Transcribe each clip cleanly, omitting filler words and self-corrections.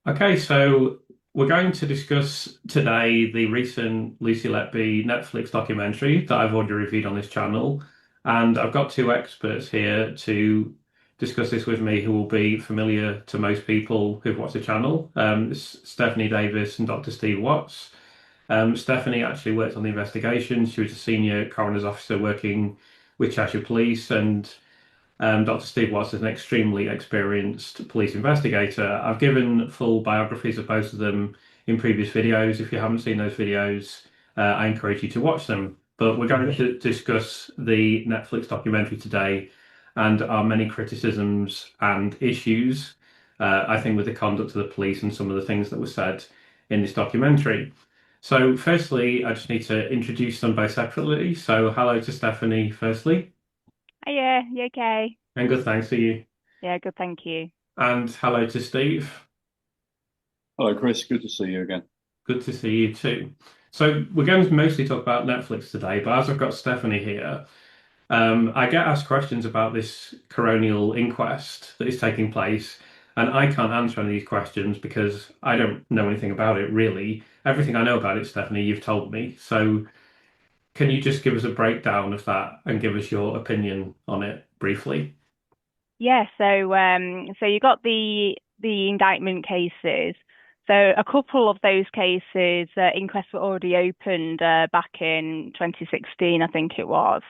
Okay, so we're going to discuss today the recent Lucy Letby Netflix documentary that I've already reviewed on this channel. And I've got two experts here to discuss this with me who will be familiar to most people who've watched the channel. It's Stephanie Davies and Dr. Steve Watts. Stephanie actually worked on the investigation. She was a senior coroner's officer working with Cheshire Police, and Dr. Steve Watts is an extremely experienced police investigator. I've given full biographies of both of them in previous videos. If you haven't seen those videos, I encourage you to watch them. But we're going to discuss the Netflix documentary today and our many criticisms and issues, I think, with the conduct of the police and some of the things that were said in this documentary. So, firstly, I just need to introduce them both separately. So, hello to Stephanie, firstly, Yeah, you okay? and good thanks to you. Yeah, good, thank you. And hello to Steve. Hello, Chris. Good to see you again. Good to see you too. So we're going to mostly talk about Netflix today, but as I've got Stephanie here, I get asked questions about this coronial inquest that is taking place, and I can't answer any of these questions because I don't know anything about it really. Everything I know about it, Stephanie, you've told me. So can you just give us a breakdown of that and give us your opinion on it briefly? Yeah, so you got the indictment cases. So a couple of those cases, inquests were already opened back in 2016, I think it was.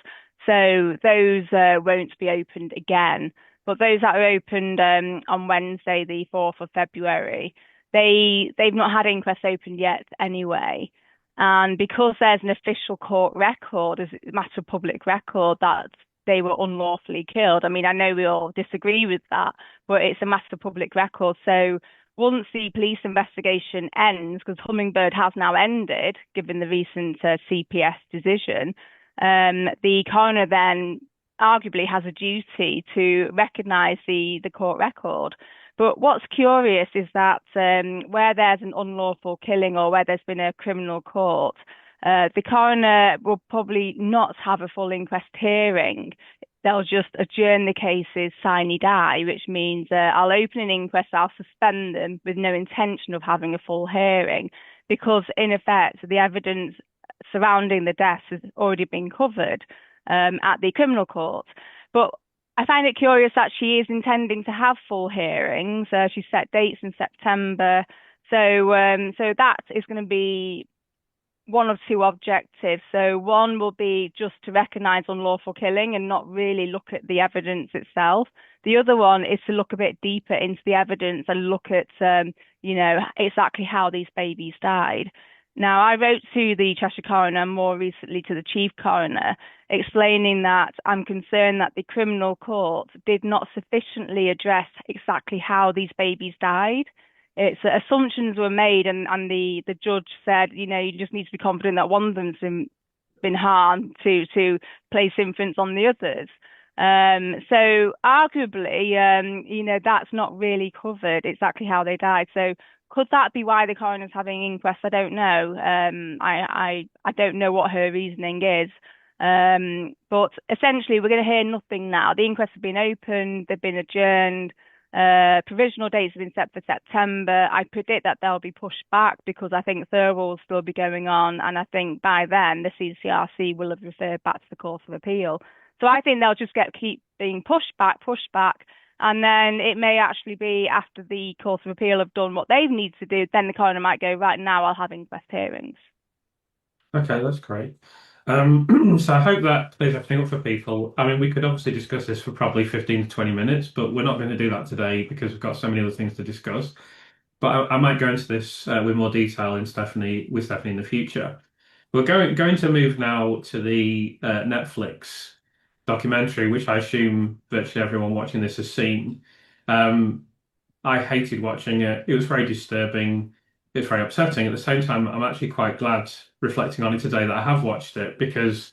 So those won't be opened again. But those that are opened on Wednesday, the 4th of February, they've not had inquests opened yet anyway. And because there's an official court record, as a matter of public record, that they were unlawfully killed. I mean, I know we all disagree with that, but it's a matter of public record. So once the police investigation ends, because Hummingbird has now ended, given the recent CPS decision, the coroner then arguably has a duty to recognise the court record. But what's curious is that where there's an unlawful killing or where there's been a criminal court, the coroner will probably not have a full inquest hearing. They'll just adjourn the cases sine die, which means I'll open an inquest, I'll suspend them with no intention of having a full hearing, because in effect, the evidence surrounding the deaths has already been covered at the criminal court. But I find it curious that she is intending to have full hearings. She set dates in September. So that is going to be one of two objectives. So one will be just to recognise unlawful killing and not really look at the evidence itself. The other one is to look a bit deeper into the evidence and look at, exactly how these babies died. Now, I wrote to the Cheshire Coroner, more recently to the Chief Coroner, explaining that I'm concerned that the criminal court did not sufficiently address exactly how these babies died. It's assumptions were made, and the judge said, you just need to be confident that one of them's been harmed to place inference on the others. So arguably, that's not really covered exactly how they died. So could that be why the coroner's having inquest? I don't know. I don't know what her reasoning is. But essentially, we're going to hear nothing now. The inquests have been opened, they've been adjourned. Provisional dates have been set for September. I predict that they'll be pushed back because I think thorough will still be going on, and I think by then the CCRC will have referred back to the Court of Appeal. So I think they'll just keep being pushed back, and then it may actually be after the Court of Appeal have done what they need to do, then the coroner might go, right, now I'll have inquest hearings. Okay, that's great. So I hope that clears everything up for people. I mean, we could obviously discuss this for probably 15 to 20 minutes, but we're not going to do that today because we've got so many other things to discuss. But I might go into this with more detail with Stephanie in the future. We're going to move now to the Netflix documentary, which I assume virtually everyone watching this has seen. Um, I hated watching it. It was very disturbing. It's very upsetting. At the same time, I'm actually quite glad reflecting on it today that I have watched it because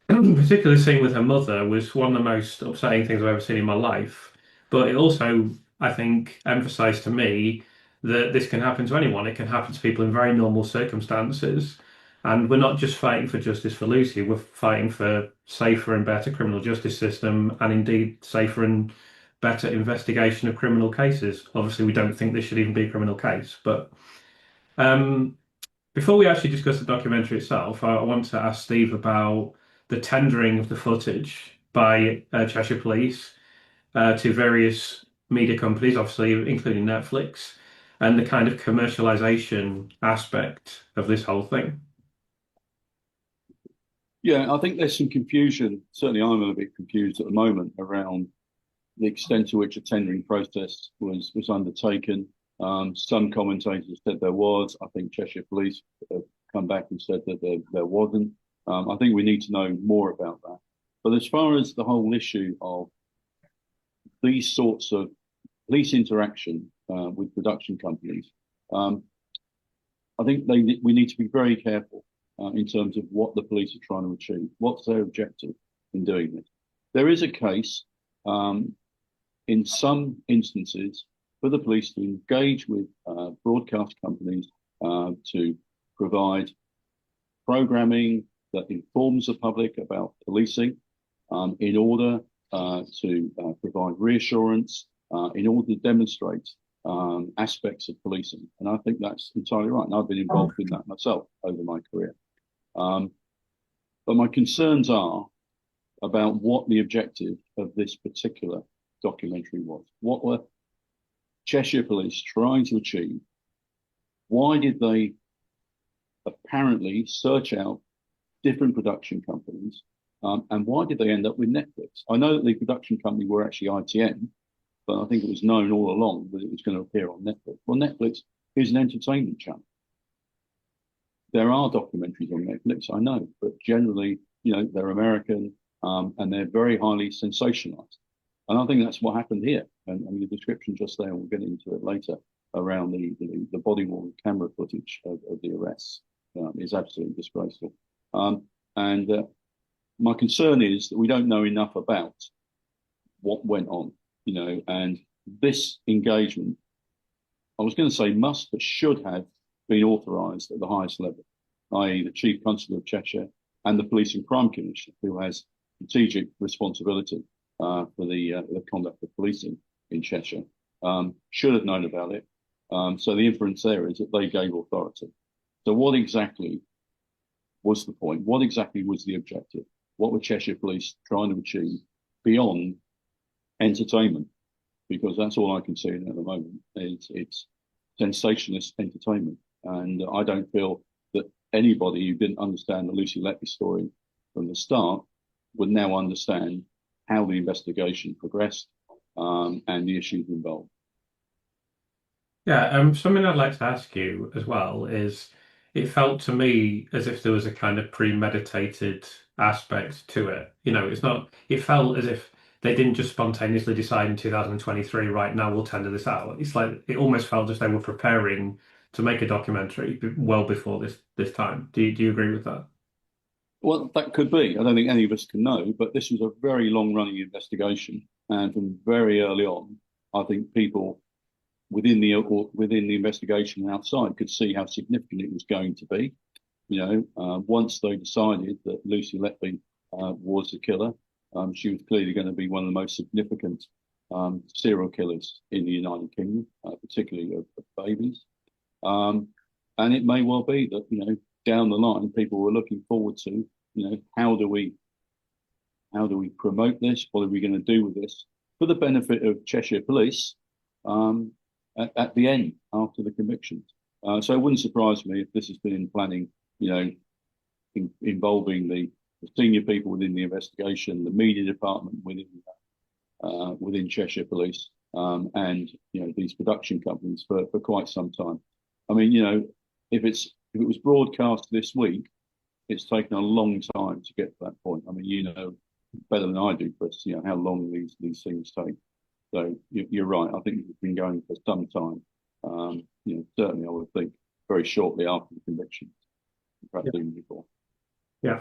particularly seeing with her mother was one of the most upsetting things I've ever seen in my life. But it also, I think, emphasized to me that this can happen to anyone. It can happen to people in very normal circumstances. And we're not just fighting for justice for Lucy, we're fighting for safer and better criminal justice system and indeed safer and better investigation of criminal cases. Obviously, we don't think this should even be a criminal case, but um, before we actually discuss the documentary itself, I want to ask Steve about the tendering of the footage by Cheshire Police to various media companies, obviously including Netflix, and the kind of commercialization aspect of this whole thing. Yeah, I think there's some confusion. Certainly, I'm a bit confused at the moment around the extent to which a tendering process was undertaken. Some commentators said there was. I think Cheshire Police have come back and said that there wasn't. I think we need to know more about that. But as far as the whole issue of these sorts of police interaction with production companies, I think we need to be very careful in terms of what the police are trying to achieve. What's their objective in doing this? There is a case in some instances for the police to engage with broadcast companies to provide programming that informs the public about policing in order to provide reassurance, in order to demonstrate aspects of policing. And I think that's entirely right. And I've been involved in that myself over my career. But my concerns are about what the objective of this particular documentary was. What were Cheshire Police trying to achieve? Why did they apparently search out different production companies? And why did they end up with Netflix? I know that the production company were actually ITN, but I think it was known all along that it was going to appear on Netflix. Well, Netflix is an entertainment channel. There are documentaries on Netflix, I know, but generally, they're American and they're very highly sensationalized. And I think that's what happened here. And I mean, the description just there, and we'll get into it later, around the body-worn camera footage of the arrests is absolutely disgraceful. And my concern is that we don't know enough about what went on, and this engagement, I was going to say must, but should have been authorised at the highest level, i.e. the Chief Constable of Cheshire and the Police and Crime Commissioner, who has strategic responsibility for the conduct of policing in Cheshire, should have known about it. So the inference there is that they gave authority. So what exactly was the point? What exactly was the objective? What were Cheshire Police trying to achieve beyond entertainment? Because that's all I can see at the moment. It's sensationalist entertainment. And I don't feel that anybody who didn't understand the Lucy Letby story from the start would now understand how the investigation progressed and the issues involved. Yeah, something I'd like to ask you as well is it felt to me as if there was a kind of premeditated aspect to it. It's not, it felt as if they didn't just spontaneously decide in 2023, right now we'll tender this out. It's like, it almost felt as they were preparing to make a documentary well before this time. Do you agree with that? Well, that could be. I don't think any of us can know, but this was a very long-running investigation, and from very early on, I think people within the investigation and outside could see how significant it was going to be. Once they decided that Lucy Letby was the killer, she was clearly going to be one of the most significant serial killers in the United Kingdom, particularly of babies. And it may well be that down the line people were looking forward to how do we promote this? What are we going to do with this for the benefit of Cheshire Police at the end after the convictions? So it wouldn't surprise me if this has been in planning, involving the senior people within the investigation, the media department within Cheshire Police, and these production companies for quite some time. I mean, if it was broadcast this week, it's taken a long time to get to that point. I mean, better than I do, Chris, how long these things take. So you're right. I think it's been going for some time. Certainly I would think very shortly after the conviction, perhaps even before. Yeah.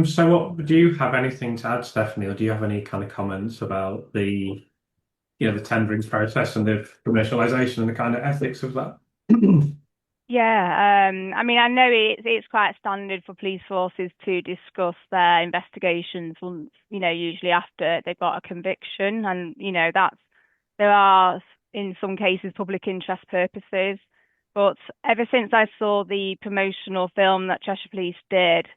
So what do you have anything to add, Stephanie, or do you have any kind of comments about the tendering process and the commercialization and the kind of ethics of that? Yeah, I mean, I know it's quite standard for police forces to discuss their investigations once, usually after they've got a conviction, and there are in some cases public interest purposes. But ever since I saw the promotional film that Cheshire Police did,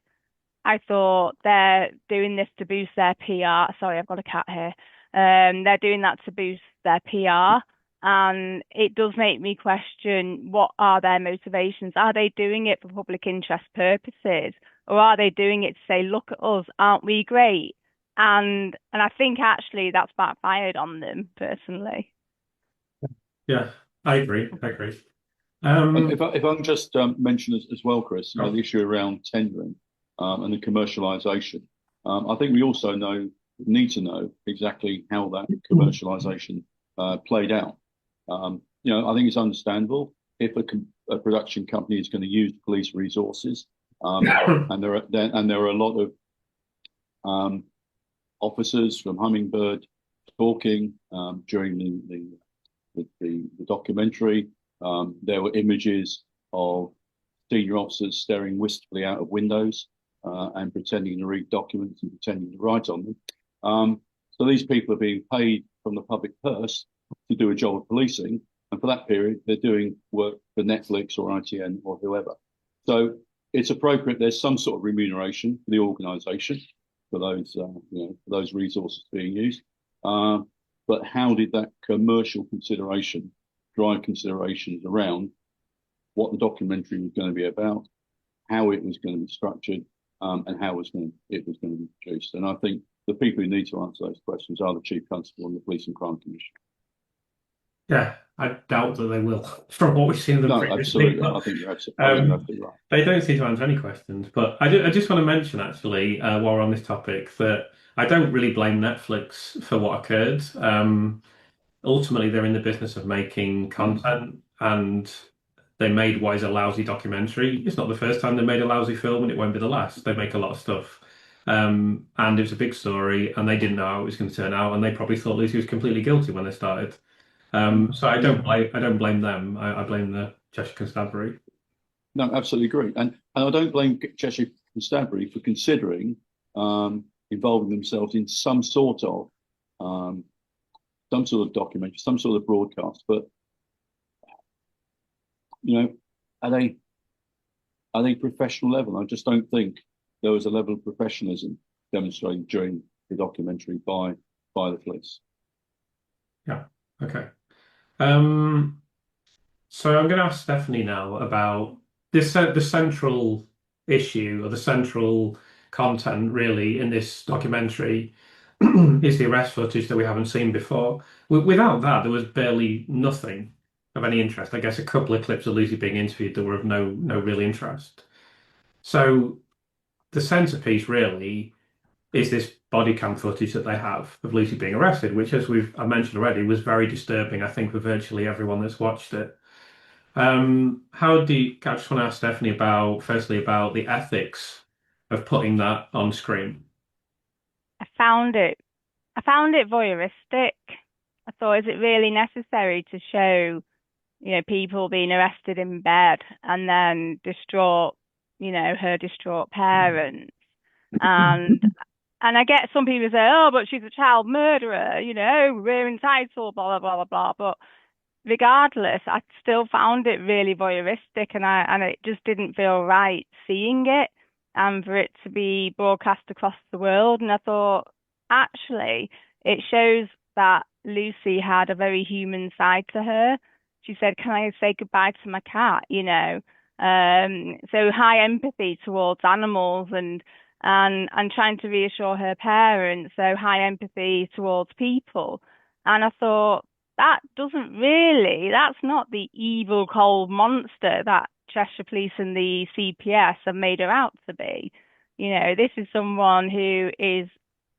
I thought they're doing this to boost their PR. Sorry, I've got a cat here. They're doing that to boost their PR. And it does make me question, what are their motivations? Are they doing it for public interest purposes? Or are they doing it to say, look at us, aren't we great? And I think actually that's backfired on them personally. Yeah, I agree. I agree. If I can just mention as well, Chris, Oh, the issue around tendering and the commercialisation. I think we also need to know exactly how that commercialisation played out. I think it's understandable if a production company is going to use police resources, and there are a lot of officers from Hummingbird talking during the documentary. There were images of senior officers staring wistfully out of windows and pretending to read documents and pretending to write on them. So these people are being paid from the public purse to do a job of policing, and for that period, they're doing work for Netflix or ITN or whoever. So it's appropriate. There's some sort of remuneration for the organisation for those resources being used. But how did that commercial consideration drive considerations around what the documentary was going to be about, how it was going to be structured, and how it was going to be produced? And I think the people who need to answer those questions are the Chief Constable and the Police and Crime Commission. yeah, I doubt that they will, from what we've seen of them No, previously. absolutely. But I think you're absolutely right. they don't seem to answer any questions. But I just want to mention, actually, while we're on this topic, that I don't really blame Netflix for what occurred. Ultimately, they're in the business of making content, and they made what is a lousy documentary. It's not the first time they made a lousy film, and it won't be the last. They make a lot of stuff. And it was a big story, and they didn't know how it was going to turn out, and they probably thought Lucy was completely guilty when they started. So I don't blame them. I blame the Cheshire Constabulary. No, absolutely agree. And I don't blame Cheshire Constabulary for considering involving themselves in um, some sort of documentary, some sort of broadcast. But you know, are they professional level? I just don't think there was a level of professionalism demonstrated during the documentary by the police. Yeah. Okay. Um, so I'm going to ask Stephanie now about this, the central issue or the central content really in this documentary is the arrest footage that we haven't seen before. Without that, there was barely nothing of any interest. I guess a couple of clips of Lucy being interviewed that were of no real interest. So the centerpiece really is this body cam footage that they have of Lucy being arrested, which, as I mentioned already, was very disturbing, I think, for virtually everyone that's watched it. I just want to ask Stephanie firstly, about the ethics of putting that on screen. I found it I found it voyeuristic. I thought, is it really necessary to show, people being arrested in bed and then distraught, her distraught parents? And and I get some people say, oh, but she's a child murderer, we're entitled, blah, blah, blah, blah, blah. But regardless, I still found it really voyeuristic, and it just didn't feel right seeing it and for it to be broadcast across the world. And I thought, actually, it shows that Lucy had a very human side to her. She said, "Can I say goodbye to my cat?" So high empathy towards animals and trying to reassure her parents. So high empathy towards people. And I thought, that's not the evil, cold monster that Cheshire Police and the CPS have made her out to be. This is someone who is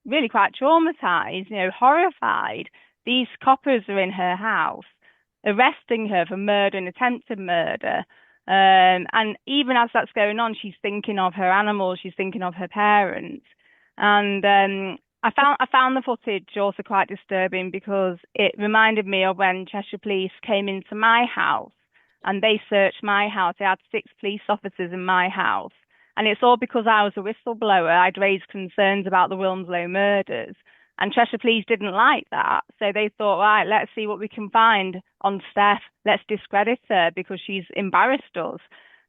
really quite traumatized, horrified. These coppers are in her house, arresting her for murder and attempted murder. And even as that's going on, she's thinking of her animals, she's thinking of her parents. And I found the footage also quite disturbing because it reminded me of when Cheshire Police came into my house and they searched my house. They had 6 police officers in my house. And it's all because I was a whistleblower. I'd raised concerns about the Wilmslow murders. And Cheshire Police didn't like that. So they thought, right, let's see what we can find on Steph. Let's discredit her because she's embarrassed us.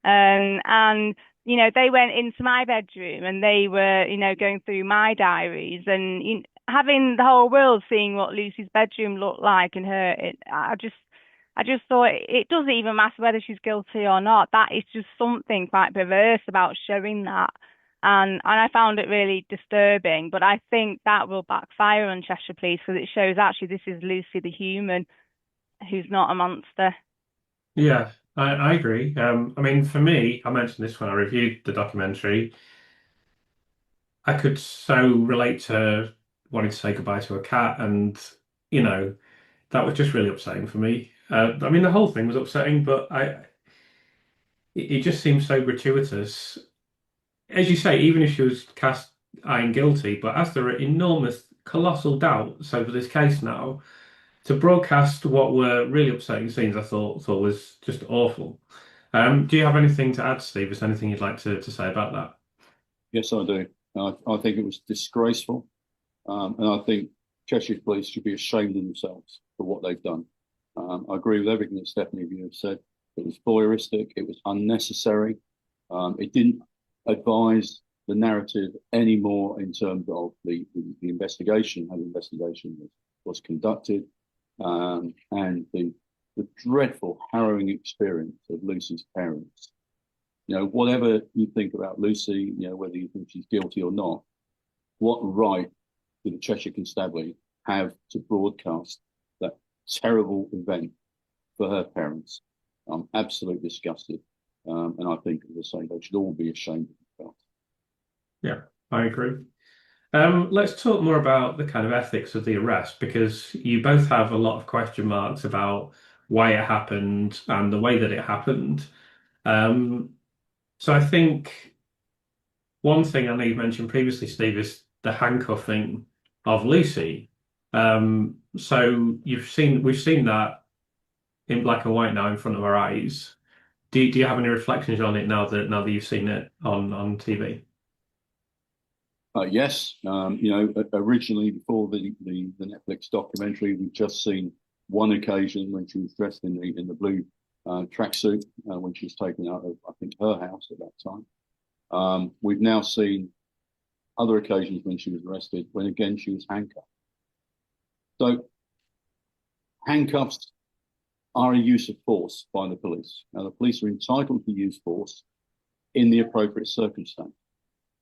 And you know, they went into my bedroom and they were, you know, going through my diaries and having the whole world seeing what Lucy's bedroom looked like and I just thought it doesn't even matter whether she's guilty or not. That is just something quite perverse about showing that. And I found it really disturbing, but I think that will backfire on Cheshire Police because it shows actually this is Lucy the human who's not a monster. Yeah, I agree. I mean, for me, I mentioned this when I reviewed the documentary. I could so relate to wanting to say goodbye to a cat, and you know, that was just really upsetting for me. I mean, the whole thing was upsetting, but it just seems so gratuitous. As you say, even if she was cast iron guilty, but as there are enormous, colossal doubts over this case now, to broadcast what were really upsetting scenes, I thought was just awful. Do you have anything to add, Steve? Is there anything you'd like to say about that? Yes, I do. I think it was disgraceful, and I think Cheshire Police should be ashamed of themselves for what they've done. I agree with everything that Stephanie and you have said. It was voyeuristic. It was unnecessary. It didn't advise the narrative anymore in terms of the investigation, how the investigation was conducted, and the dreadful, harrowing experience of Lucy's parents. You know, whatever you think about Lucy, you know, whether you think she's guilty or not, what right did the Cheshire Constabulary have to broadcast that terrible event for her parents? I'm absolutely disgusted. And I think, as I say, they should all be ashamed of themselves. Yeah, I agree. Let's talk more about the kind of ethics of the arrest because you both have a lot of question marks about why it happened and the way that it happened. Um, so I think one thing I know you mentioned previously, Steve, is the handcuffing of Lucy. So we've seen that in black and white now in front of our eyes. Do you have any reflections on it now that you've seen it on TV? Yes, you know, originally before the Netflix documentary, we've just seen one occasion when she was dressed in the blue tracksuit when she was taken out of, I think, her house at that time. We've now seen other occasions when she was arrested, when again she was handcuffed. So handcuffs are a use of force by the police. Now, the police are entitled to use force in the appropriate circumstance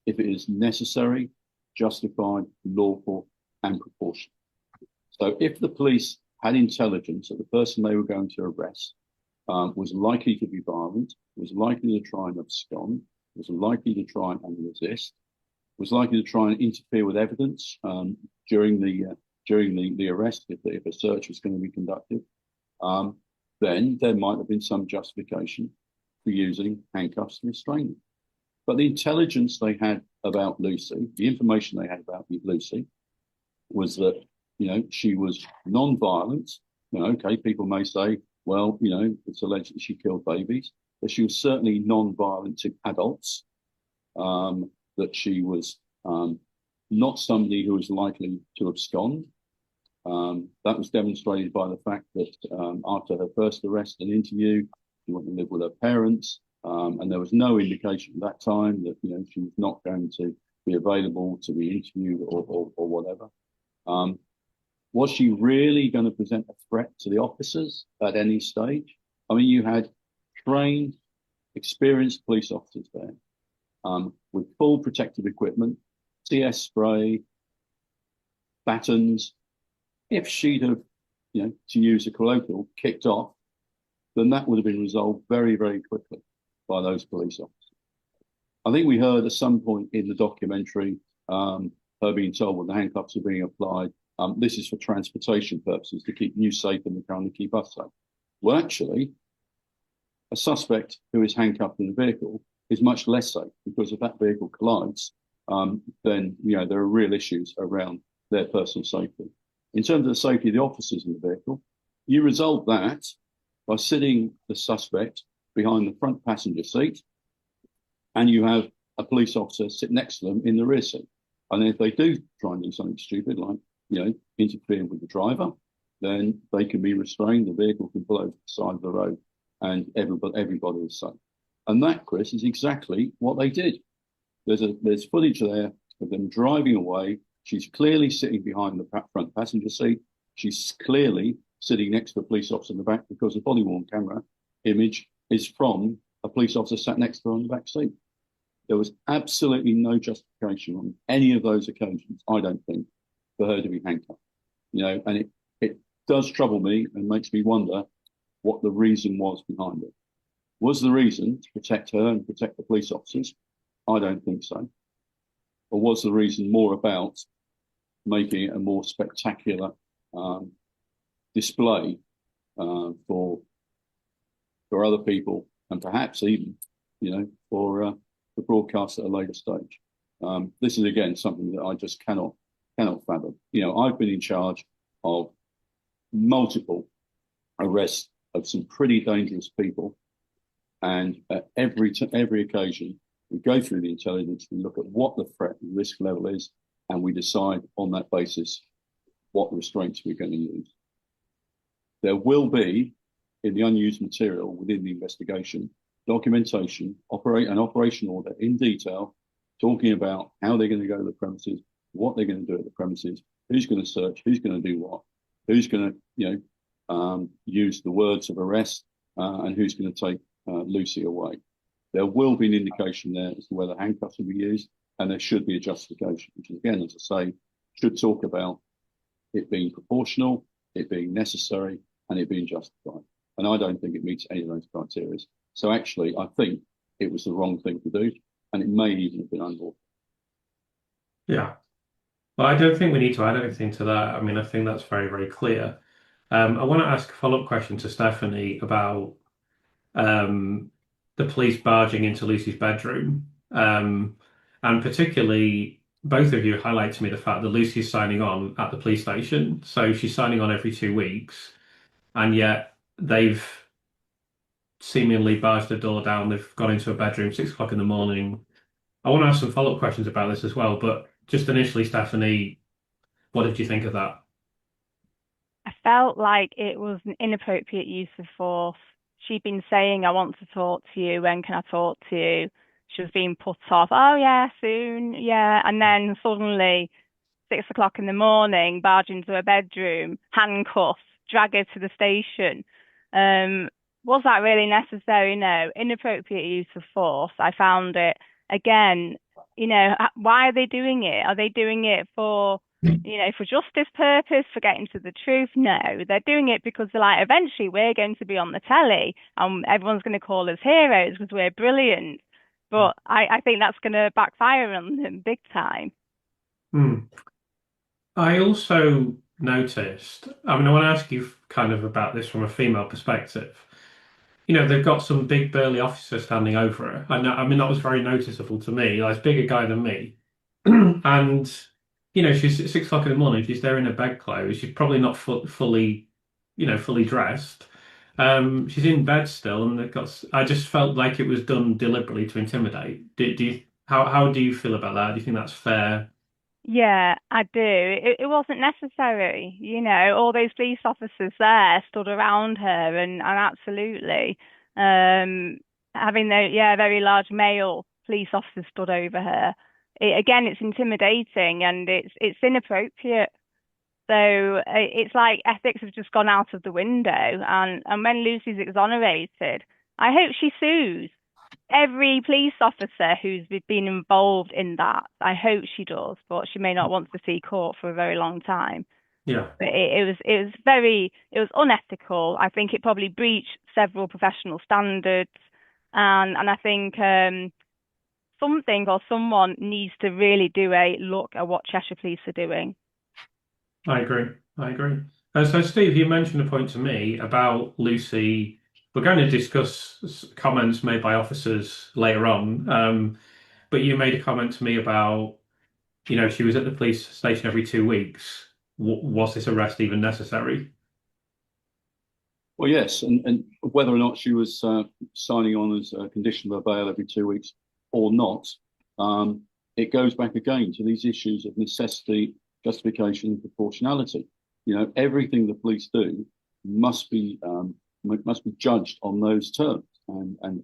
if it is necessary, justified, lawful, and proportionate. So if the police had intelligence that the person they were going to arrest was likely to be violent, was likely to try and abscond, was likely to try and resist, was likely to try and interfere with evidence during the arrest if a search was going to be conducted, then there might have been some justification for using handcuffs to restrain them. But the intelligence they had about Lucy, the information they had about Lucy, was that, you know, she was non-violent. You know, okay, people may say, well, you know, it's alleged that she killed babies, but she was certainly non-violent to adults. That she was not somebody who was likely to abscond. That was demonstrated by the fact that after her first arrest and interview, she went to live with her parents. And there was no indication at that time that, you know, she was not going to be available to be interviewed or whatever. Was she really going to present a threat to the officers at any stage? I mean, you had trained, experienced police officers there with full protective equipment, CS spray, batons. If she'd have, you know, to use a colloquial, kicked off, then that would have been resolved very, very quickly by those police officers. I think we heard at some point in the documentary her being told when the handcuffs are being applied, this is for transportation purposes, to keep you safe and to keep us safe. Well, actually, a suspect who is handcuffed in a vehicle is much less safe because if that vehicle collides, then, you know, there are real issues around their personal safety. In terms of the safety of the officers in the vehicle, you resolve that by sitting the suspect behind the front passenger seat, and you have a police officer sit next to them in the rear seat. And if they do try and do something stupid, like, interfere with the driver, then they can be restrained, the vehicle can pull over the side of the road, and everybody is safe. And that, Chris, is exactly what they did. There's footage there of them driving away. She's clearly sitting behind the front passenger seat. She's clearly sitting next to a police officer in the back, because the body-worn camera image is from a police officer sat next to her on the back seat. There was absolutely no justification on any of those occasions, I don't think, for her to be handcuffed. And it does trouble me and makes me wonder what the reason was behind it. Was the reason to protect her and protect the police officers? I don't think so. Or was the reason more about making it a more spectacular display for other people, and perhaps even, for the broadcast at a later stage? This is again something that I just cannot fathom. I've been in charge of multiple arrests of some pretty dangerous people, and at every occasion we go through the intelligence, we look at what the threat and risk level is, and we decide on that basis what restraints we're going to use. There will be, in the unused material within the investigation, documentation, an operation order in detail, talking about how they're going to go to the premises, what they're going to do at the premises, who's going to search, who's going to do what, who's going to, use the words of arrest, and who's going to take Lucy away. There will be an indication there as to whether handcuffs will be used, and there should be a justification, which again, as I say, should talk about it being proportional, it being necessary, and it being justified. And I don't think it meets any of those criteria. So actually, I think it was the wrong thing to do, and it may even have been unlawful. Yeah. Well, I don't think we need to add anything to that. I mean, I think that's very, very clear. I want to ask a follow-up question to Stephanie about the police barging into Lucy's bedroom. And particularly, both of you highlight to me the fact that Lucy's signing on at the police station. So she's signing on every 2 weeks, and yet they've seemingly barged the door down. They've gone into a bedroom 6 o'clock in the morning. I want to ask some follow-up questions about this as well, but just initially, Stephanie, what did you think of that? I felt like it was an inappropriate use of force. She'd been saying, I want to talk to you. When can I talk to you? She was being put off. Oh, yeah, soon. Yeah. And then suddenly, 6 o'clock in the morning, barge into her bedroom, handcuffs, drag her to the station. Was that really necessary? No. Inappropriate use of force. I found it, again, why are they doing it? Are they doing it for justice purpose, for getting to the truth? No, they're doing it because they're like, eventually we're going to be on the telly and everyone's going to call us heroes because we're brilliant. But I think that's going to backfire on them big time. I also noticed, I mean, I want to ask you kind of about this from a female perspective. They've got some big burly officer standing over her. I mean, that was very noticeable to me. Like, he's a bigger guy than me. And, she's at 6 o'clock in the morning. She's there in her bedclothes. She's probably not fully dressed. She's in bed still, and I just felt like it was done deliberately to intimidate. How do you feel about that? Do you think that's fair? Yeah, I do. It wasn't necessary. All those police officers there stood around her, and absolutely, having very large male police officers stood over her. Again, it's intimidating and it's inappropriate. So it's like ethics have just gone out of the window. And when Lucy's exonerated, I hope she sues every police officer who's been involved in that. I hope she does, but she may not want to see court for a very long time. Yeah. But it was unethical. I think it probably breached several professional standards, and I think something or someone needs to really do a look at what Cheshire Police are doing. I agree. So, Steve, you mentioned a point to me about Lucy. We're going to discuss comments made by officers later on, but you made a comment to me about, she was at the police station every 2 weeks. Was this arrest even necessary? Well, yes, and whether or not she was signing on as a condition of bail every 2 weeks or not, um, it goes back again to these issues of necessity, justification, and proportionality. You know, everything the police do must be judged on those terms, and an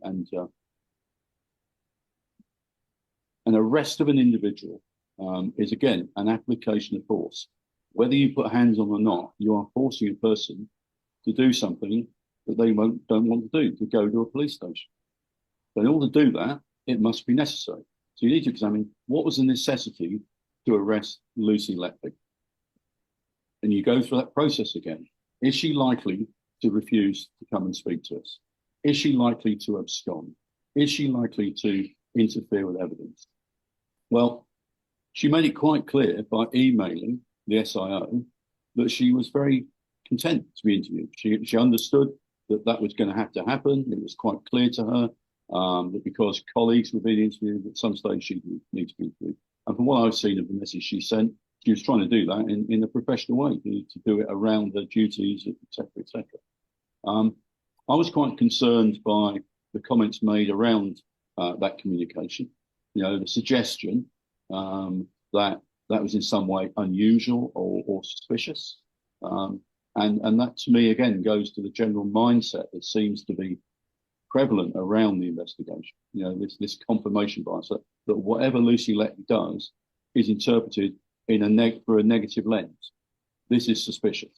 arrest of an individual is again an application of force. Whether you put hands on or not, you are forcing a person to do something that they don't want to do, to go to a police station. But in order to do that, it must be necessary. So you need to examine what was the necessity to arrest Lucy Letby. And you go through that process again. Is she likely to refuse to come and speak to us? Is she likely to abscond? Is she likely to interfere with evidence? Well, she made it quite clear by emailing the SIO that she was very content to be interviewed. She understood that that was going to have to happen. It was quite clear to her that because colleagues were being interviewed, at some stage she would need to be interviewed. And from what I've seen of the message she sent, she was trying to do that in a professional way, to do it around her duties, etc., etc. I was quite concerned by the comments made around that communication. You know, the suggestion that that was in some way unusual or suspicious. And that to me, again, goes to the general mindset that seems to be prevalent around the investigation. You know, this confirmation bias that whatever Lucy Letby does is interpreted through a negative lens. This is suspicious.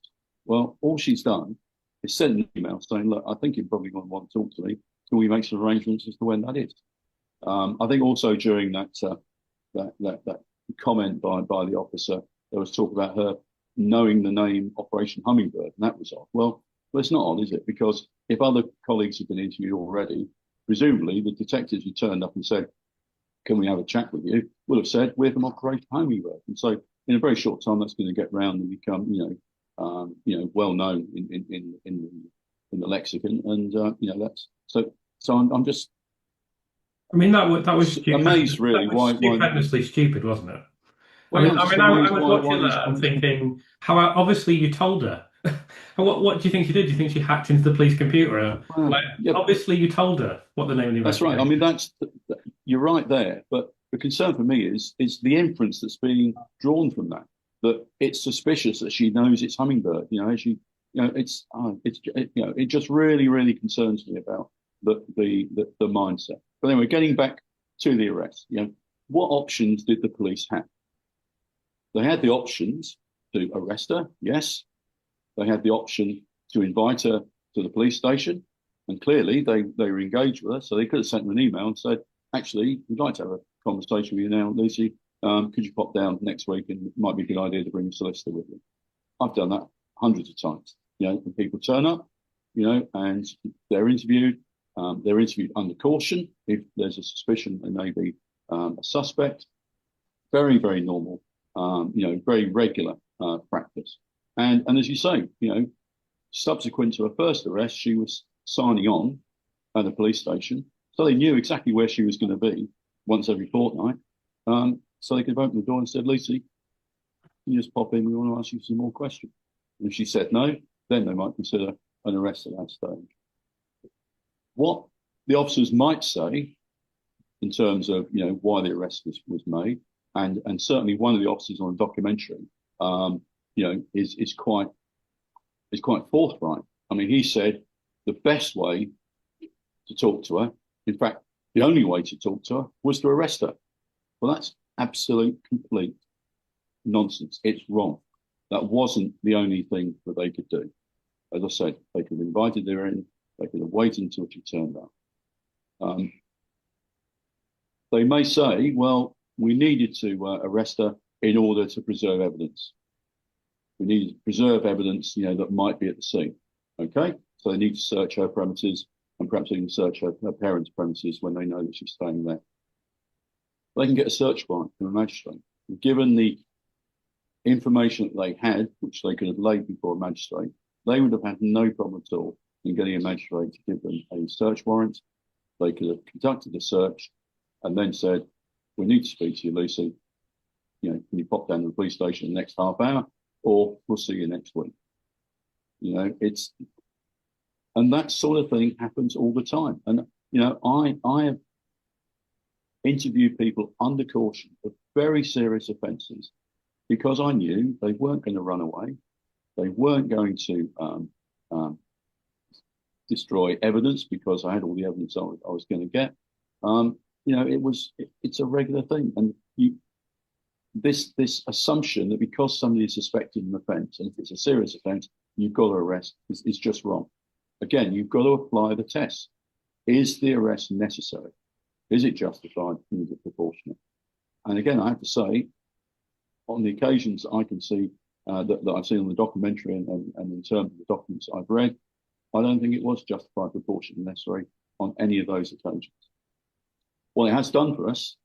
Well, all she's done is send an email saying, look, I think you're probably going to want to talk to me. Can we make some arrangements as to when that is? I think also during that comment by the officer, there was talk about her knowing the name Operation Hummingbird, and that was odd. Well, it's not odd, is it? Because if other colleagues have been interviewed already, presumably the detectives who turned up and said, can we have a chat with you, would have said, we're from Operation Hummingbird. And so in a very short time, that's going to get round and become, well known in the lexicon. And, that's so I'm just, I mean, that was amazed, really. That was stupendously stupid, wasn't it? Well, I was watching that and thinking, how obviously you told her. What do you think she did? Do you think she hacked into the police computer? Obviously you told her what the name of the investigation. That's right. I mean, you're right there. But the concern for me is the inference that's being drawn from that it's suspicious that she knows it's Hummingbird. It just really, really concerns me about the mindset. But anyway, getting back to the arrest, what options did the police have? They had the options to arrest her, yes. They had the option to invite her to the police station, and clearly they were engaged with her, so they could have sent her an email and said, actually, we'd like to have a conversation with you now, Lucy. Could you pop down next week, and it might be a good idea to bring a solicitor with you. I've done that hundreds of times. And people turn up, and they're interviewed. They're interviewed under caution if there's a suspicion they may be a suspect. Very, very normal. Very regular practice. And as you say, subsequent to her first arrest, she was signing on at the police station. So they knew exactly where she was going to be once every fortnight. So they could have opened the door and said, Lucy, you just pop in, we want to ask you some more questions. And if she said no, then they might consider an arrest at that stage. What the officers might say in terms of, why the arrest was made, and certainly one of the officers on a documentary, is quite forthright. I mean, he said the best way to talk to her, in fact, the only way to talk to her was to arrest her. Well, that's absolute, complete nonsense. It's wrong. That wasn't the only thing that they could do. As I said, they could have invited her in. They could have waited until she turned up. They may say, well, we needed to arrest her in order to preserve evidence. We needed to preserve evidence, that might be at the scene. Okay, so they need to search her premises and perhaps even search her parents' premises when they know that she's staying there. They can get a search warrant from a magistrate. Given the information that they had, which they could have laid before a magistrate, they would have had no problem at all in getting a magistrate to give them a search warrant. They could have conducted a search and then said, we need to speak to you, Lucy. Can you pop down to the police station in the next half hour, or we'll see you next week. And that sort of thing happens all the time. And, I have interviewed people under caution for very serious offences because I knew they weren't going to run away. They weren't going to destroy evidence because I had all the evidence I was going to get. It's a regular thing. And this assumption that because somebody is suspected of an offence, and if it's a serious offence, you've got to arrest is just wrong. Again, you've got to apply the test. Is the arrest necessary? Is it justified? Is it proportionate? And again, I have to say, on the occasions I can see that I've seen on the documentary and in terms of the documents I've read, I don't think it was justified, proportionate, and necessary on any of those occasions. What it has done for us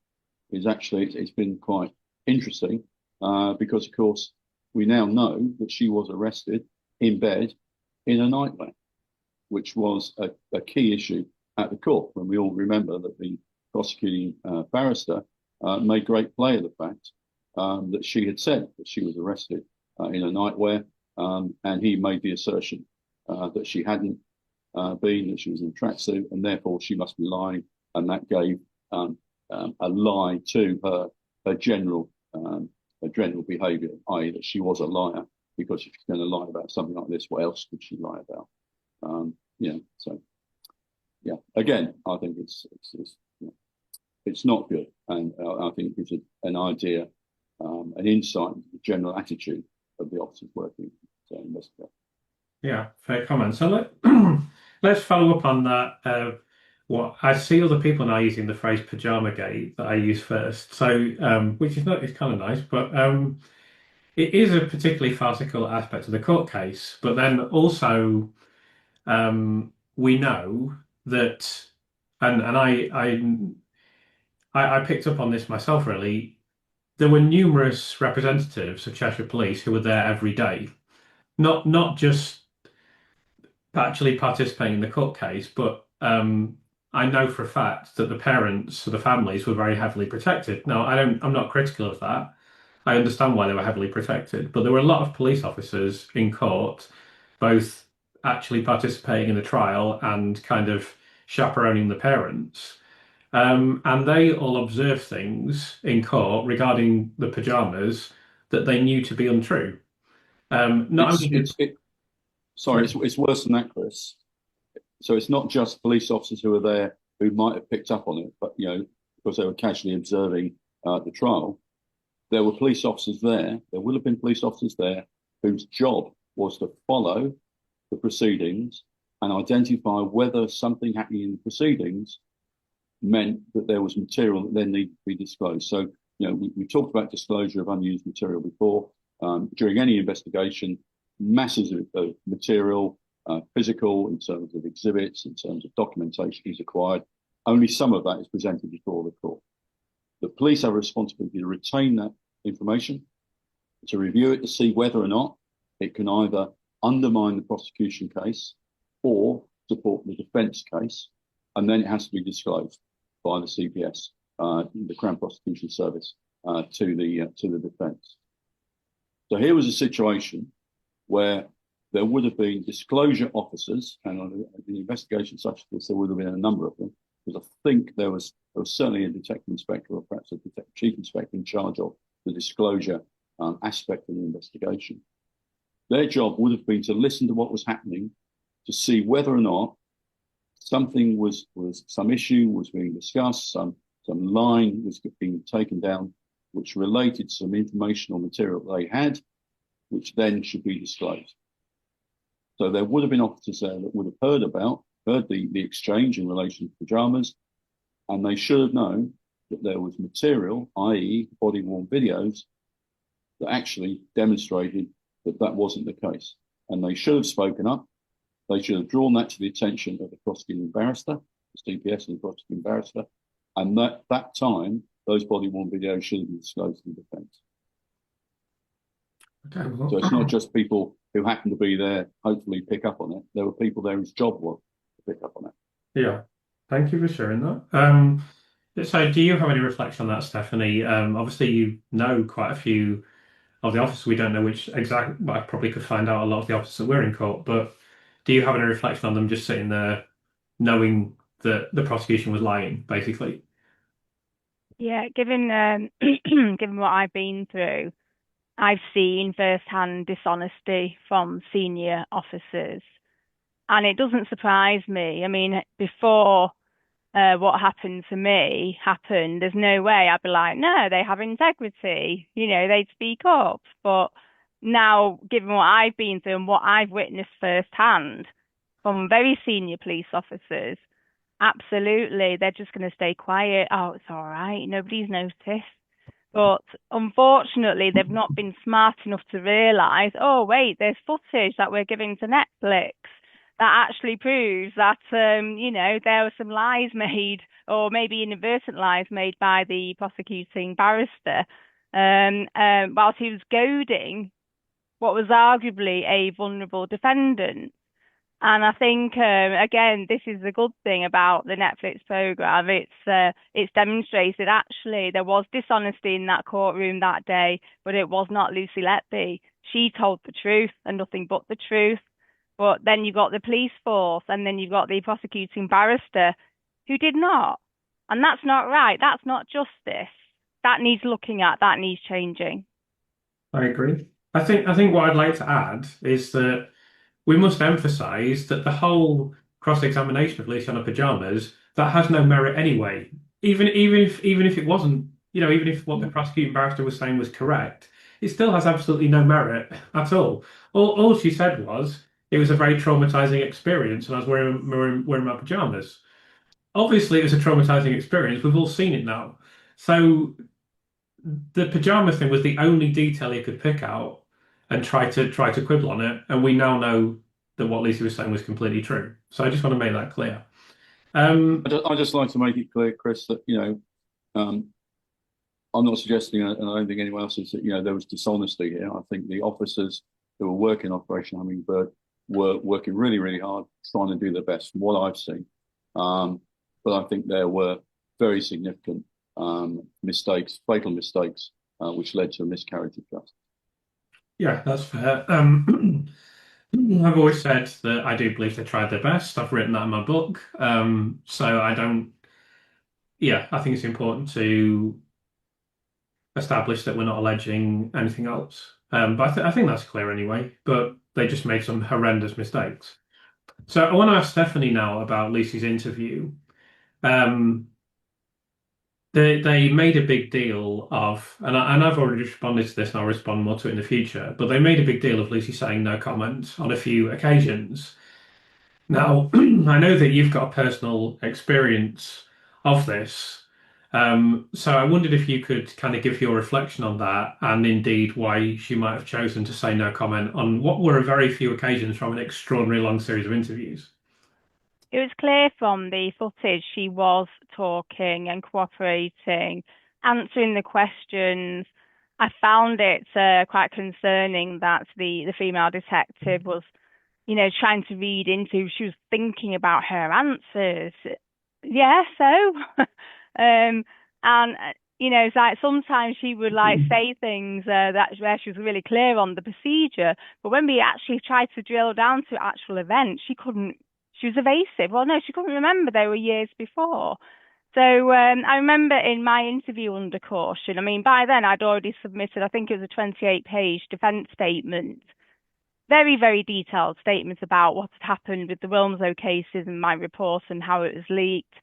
is actually it's been quite interesting because, of course, we now know that she was arrested in bed in a nightwear, which was a key issue at the court, when we all remember that the prosecuting barrister made great play of the fact that she had said that she was arrested in a nightwear, and he made the assertion that she hadn't been, that she was in a tracksuit, and therefore she must be lying, and that gave a lie to her general behaviour, i.e., that she was a liar, because if she's going to lie about something like this, what else could she lie about? So yeah, again, I think it's not good, and I think it's an idea, an insight into the general attitude of the officers working to investigate. Yeah, fair comment. So let's follow up on that. What I see other people now using the phrase Pyjama-Gate that I use first. So, which is not, it's kind of nice, but it is a particularly farcical aspect of the court case. But then also, we know that, and I picked up on this myself really. There were numerous representatives of Cheshire Police who were there every day, not just actually participating in the court case, but I know for a fact that the parents or the families were very heavily protected. Now, I'm not critical of that. I understand why they were heavily protected, but there were a lot of police officers in court, both actually participating in the trial and kind of chaperoning the parents. And they all observed things in court regarding the pajamas that they knew to be untrue. It's worse than that, Chris. So it's not just police officers who are there who might have picked up on it, but because they were casually observing the trial, there were police officers there. There will have been police officers there whose job was to follow the proceedings and identify whether something happening in the proceedings meant that there was material that then needed to be disclosed. So, we talked about disclosure of unused material before. During any investigation, masses of material, physical, in terms of exhibits, in terms of documentation is acquired. Only some of that is presented before the court. The police have a responsibility to retain that information, to review it, to see whether or not it can either undermine the prosecution case or support the defence case, and then it has to be disclosed by the CPS, the Crown Prosecution Service, to the defence. So here was a situation where there would have been disclosure officers, and on an investigation such as this, there would have been a number of them, because I think there was certainly a detective inspector or perhaps a chief inspector in charge of the disclosure aspect of the investigation. Their job would have been to listen to what was happening, to see whether or not something some issue was being discussed, some line was being taken down, which related to some information or material they had, which then should be disclosed. So there would have been officers there that would have heard the exchange in relation to pajamas, and they should have known that there was material, i.e. body-worn videos, that actually demonstrated that that wasn't the case. And they should have spoken up. They should have drawn that to the attention of the prosecuting barrister, the CPS and the prosecuting barrister, and that time, those body-worn videos should have been disclosed to the defence. Okay, well, so it's not just people who happen to be there, hopefully pick up on it. There were people there whose job was to pick up on it. Yeah, thank you for sharing that. So do you have any reflection on that, Stephanie? Obviously, you know quite a few of the officers. We don't know which exact, but I probably could find out a lot of the officers that were in court. But do you have any reflection on them just sitting there knowing that the prosecution was lying, basically? Yeah, given given what I've been through, I've seen firsthand dishonesty from senior officers, and it doesn't surprise me. I mean, before what happened to me happened, there's no way I'd be like, no, they have integrity, they'd speak up. But now, given what I've been through and what I've witnessed firsthand from very senior police officers, absolutely, they're just going to stay quiet. Oh, it's all right. Nobody's noticed. But unfortunately, they've not been smart enough to realise, oh, wait, there's footage that we're giving to Netflix that actually proves that, there were some lies made, or maybe inadvertent lies made by the prosecuting barrister, whilst he was goading what was arguably a vulnerable defendant. And I think again, this is the good thing about the Netflix program. It's demonstrated actually there was dishonesty in that courtroom that day, but it was not Lucy Letby. She told the truth and nothing but the truth. But then you've got the police force, and then you've got the prosecuting barrister who did not, and that's not right. That's not justice. That needs looking at. That needs changing. I agree. I think what I'd like to add is that we must emphasize that the whole cross-examination of Luciana Pajamas, that has no merit anyway. Even if it wasn't, even if what the prosecuting barrister was saying was correct, it still has absolutely no merit at all. All she said was it was a very traumatizing experience, and I was wearing my pajamas. Obviously, it was a traumatizing experience. We've all seen it now. So the pajama thing was the only detail he could pick out and try to quibble on it, and we now know that what Lucy was saying was completely true. So I just want to make that clear. I just like to make it clear, Chris, that I'm not suggesting, and I don't think anyone else is, that there was dishonesty here. I think the officers who were working Operation Hummingbird were working really, really hard, trying to do their best from what I've seen. But I think there were very significant mistakes, fatal mistakes, which led to a miscarriage of justice. Yeah, that's fair. I've always said that I do believe they tried their best. I've written that in my book. So I don't, yeah, I think it's important to establish that we're not alleging anything else. But I think that's clear anyway. But they just made some horrendous mistakes. So I want to ask Stephanie now about Lucy's interview. Um, they made a big deal of, and I've already responded to this, and I'll respond more to it in the future. But they made a big deal of Lucy saying no comment on a few occasions. Now, I know that you've got a personal experience of this. So I wondered if you could kind of give your reflection on that, and indeed why she might have chosen to say no comment on what were a very few occasions from an extraordinarily long series of interviews. It was clear from the footage she was talking and cooperating, answering the questions. I found it quite concerning that the female detective was, trying to read into. She was thinking about her answers. Yeah, so, and it's like sometimes she would like say things that where she was really clear on the procedure, but when we actually tried to drill down to actual events, she couldn't. She was evasive. Well, no, she couldn't remember. They were years before. So I remember in my interview under caution, I mean, by then I'd already submitted, I think it was a 28-page defence statement, very, very detailed statements about what had happened with the Wilmslow cases and my report and how it was leaked.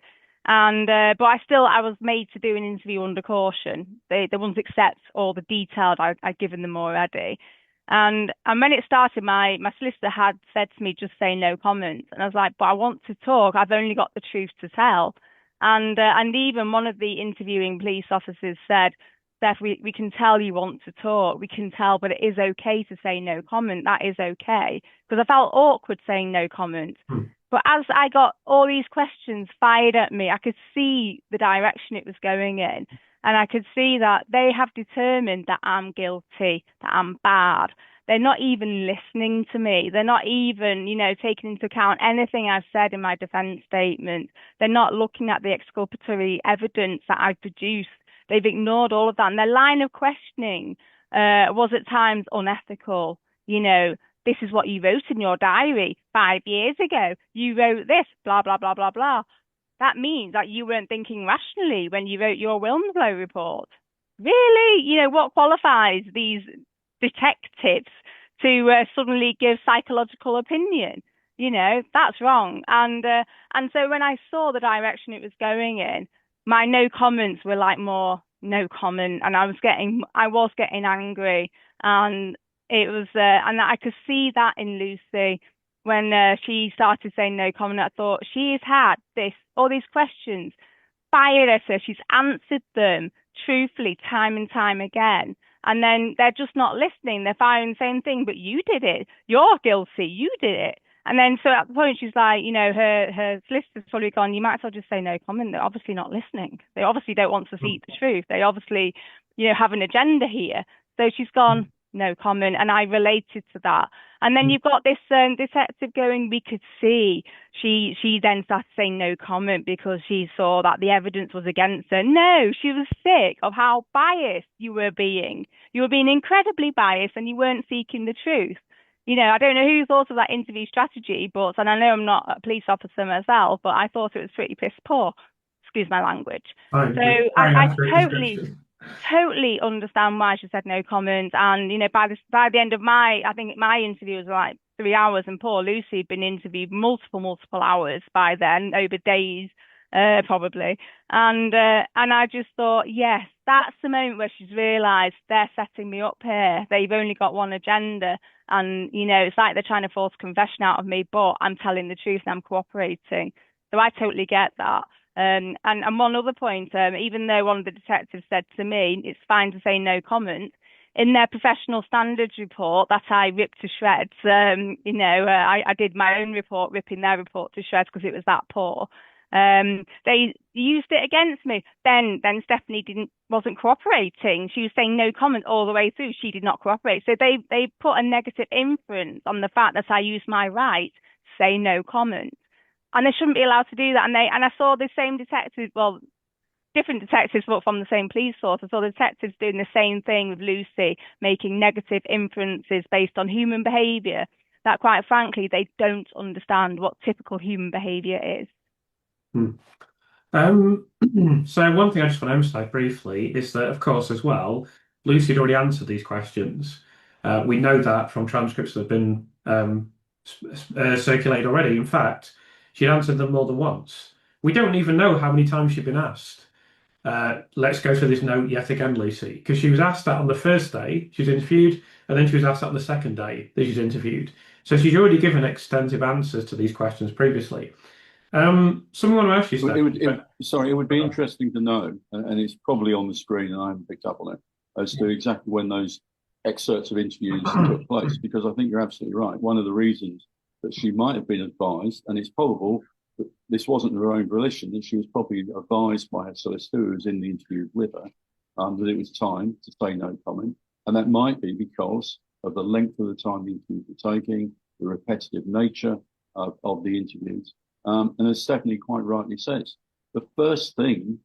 And but I was made to do an interview under caution. They wouldn't accept all the detail I'd given them already. And when it started, my solicitor had said to me, just say no comment. And I was like, but I want to talk. I've only got the truth to tell. And even one of the interviewing police officers said, Steph, we can tell you want to talk. We can tell, but it is okay to say no comment. That is okay. Because I felt awkward saying no comment. But as I got all these questions fired at me, I could see the direction it was going in. And I could see that they have determined that I'm guilty, that I'm bad. They're not even listening to me. They're not even, taking into account anything I've said in my defence statement. They're not looking at the exculpatory evidence that I've produced. They've ignored all of that. And their line of questioning was at times unethical. This is what you wrote in your diary. 5 years ago, you wrote this, blah, blah, blah, blah, blah. That means that you weren't thinking rationally when you wrote your Wilmslow report. Really? You know, what qualifies these detectives to suddenly give psychological opinion? You know, that's wrong. And so when I saw the direction it was going in, my no comments were like more no comment, and I was getting angry, and it was and I could see that in Lucy when she started saying no comment. I thought she's had all these questions fired at her. She's answered them truthfully time and time again. And then they're just not listening. They're firing the same thing, but you did it. You're guilty. You did it. And then so at the point she's like, you know, her solicitor's probably gone, you might as well just say no comment. They're obviously not listening. They obviously don't want to see the truth. They obviously, you know, have an agenda here. So she's gone, no comment. And I related to that. And then you've got this detective going, we could see. She then started saying no comment because she saw that the evidence was against her. No, she was sick of how biased you were being. You were being incredibly biased and you weren't seeking the truth. You know, I don't know who thought of that interview strategy, and I know I'm not a police officer myself, but I thought it was pretty piss poor. Excuse my language. Fine. So Fine, I that's a great totally understand why she said no comment. And you know, by the end of I think my interview was like 3 hours, and poor Lucy had been interviewed multiple hours by then, over days, probably. And I just thought, yes, that's the moment where she's realised they're setting me up here. They've only got one agenda, and you know, it's like they're trying to force confession out of me, but I'm telling the truth and I'm cooperating. So I totally get that. And one other point, even though one of the detectives said to me, it's fine to say no comment, in their professional standards report that I ripped to shreds, you know, I did my own report, ripping their report to shreds because it was that poor. They used it against me. Then Stephanie wasn't cooperating. She was saying no comment all the way through. She did not cooperate. So they put a negative inference on the fact that I used my right to say no comment. And they shouldn't be allowed to do that. And I saw the same detectives, well, different detectives, but from the same police source. I saw the detectives doing the same thing with Lucy, making negative inferences based on human behaviour that, quite frankly, they don't understand what typical human behaviour is. So one thing I just want to emphasize briefly is that, of course, as well, Lucy had already answered these questions. We know that from transcripts that have been circulated already. In fact, she'd answered them more than once. We don't even know how many times she'd been asked. Let's go through this note yet again, Lucy, because she was asked that on the first day she was interviewed, and then she was asked that on the second day that she was interviewed. So she's already given extensive answers to these questions previously. Someone want to ask you, Stephanie? It would be interesting to know, and it's probably on the screen and I haven't picked up on it, as to exactly when those excerpts of interviews took place, because I think you're absolutely right. One of the reasons that she might have been advised, and it's probable that this wasn't her own volition, that she was probably advised by her solicitor who was in the interview with her, that it was time to say no comment. And that might be because of the length of the time the interviews were taking, the repetitive nature of the interviews. And as Stephanie quite rightly says, the first thing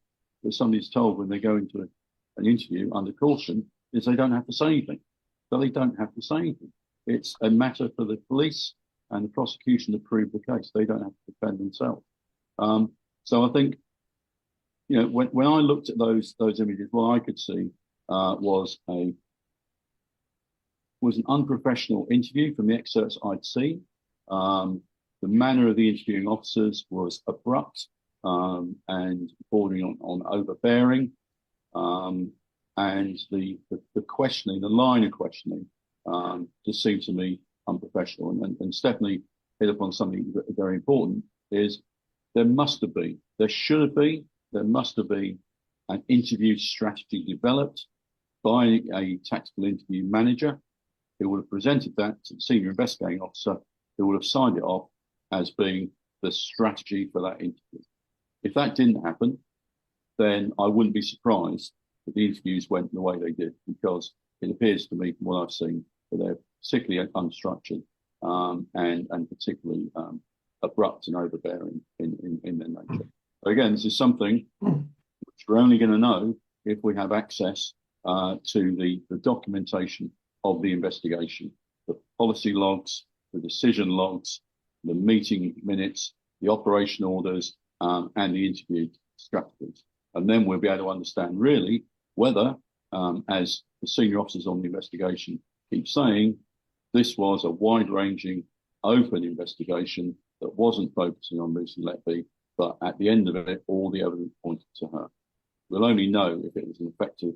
that somebody's told when they go into an interview under caution is they don't have to say anything. So they don't have to say anything. It's a matter for the police and the prosecution to prove the case. They don't have to defend themselves. So I think, you know, when I looked at those images, what I could see was an unprofessional interview from the excerpts I'd seen. The manner of the interviewing officers was abrupt and bordering on overbearing. And the questioning, the line of questioning, just seemed to me unprofessional. And Stephanie hit upon something very important, is there must have been an interview strategy developed by a tactical interview manager who would have presented that to the senior investigating officer, who would have signed it off as being the strategy for that interview. If that didn't happen, then I wouldn't be surprised that the interviews went the way they did, because it appears to me from what I've seen that they're particularly unstructured and particularly abrupt and overbearing in their nature. So again, this is something which we're only going to know if we have access to the documentation of the investigation, the policy logs, the decision logs, the meeting minutes, the operation orders, and the interview strategies. And then we'll be able to understand really whether, as the senior officers on the investigation keep saying, this was a wide-ranging, open investigation that wasn't focusing on Lucy Letby, but at the end of it, all the evidence pointed to her. We'll only know if it was an effective,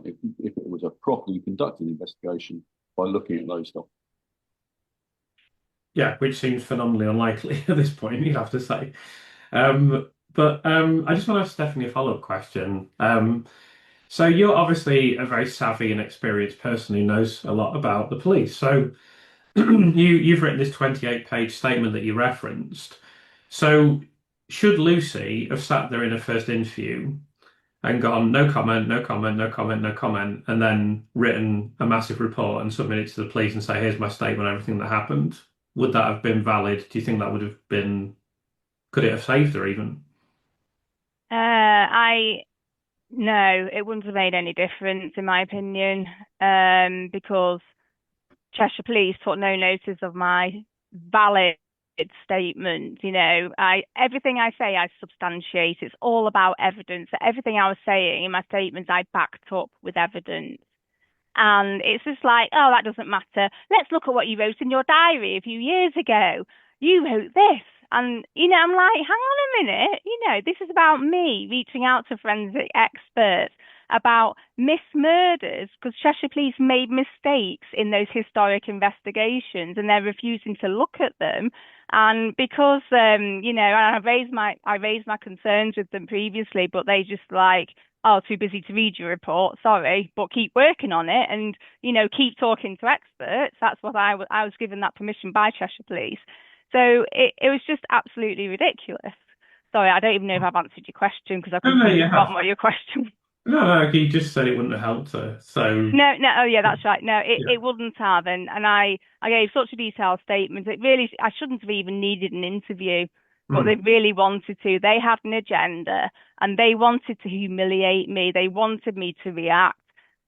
if it was a properly conducted investigation by looking at those documents. Yeah, which seems phenomenally unlikely at this point, you'd have to say. I just want to ask Stephanie a follow-up question. So you're obviously a very savvy and experienced person who knows a lot about the police. So you've written this 28-page statement that you referenced. So should Lucy have sat there in her first interview and gone, no comment, no comment, no comment, no comment, and then written a massive report and submitted it to the police and say, here's my statement, everything that happened? Would that have been valid? Do you think that would have been, could it have saved her even? No, it wouldn't have made any difference in my opinion, because Cheshire Police took no notice of my valid statement. Everything I say, I substantiate. It's all about evidence. So everything I was saying in my statements, I backed up with evidence. And it's just like, oh, that doesn't matter. Let's look at what you wrote in your diary a few years ago. You wrote this. And, I'm like, hang on a minute. This is about me reaching out to forensic experts about murders because Cheshire Police made mistakes in those historic investigations and they're refusing to look at them. And because, I raised my concerns with them previously, but they just like, oh, too busy to read your report, sorry, but keep working on it and, keep talking to experts. That's what I was given that permission by Cheshire Police. So it was just absolutely ridiculous. Sorry, I don't even know if I've answered your question because I completely forgot what your question was. No, you just said it wouldn't have helped her. So no, oh yeah, that's right. No, it wouldn't have, and I gave such a detailed statement. I shouldn't have even needed an interview, but they really wanted to. They had an agenda, and they wanted to humiliate me. They wanted me to react.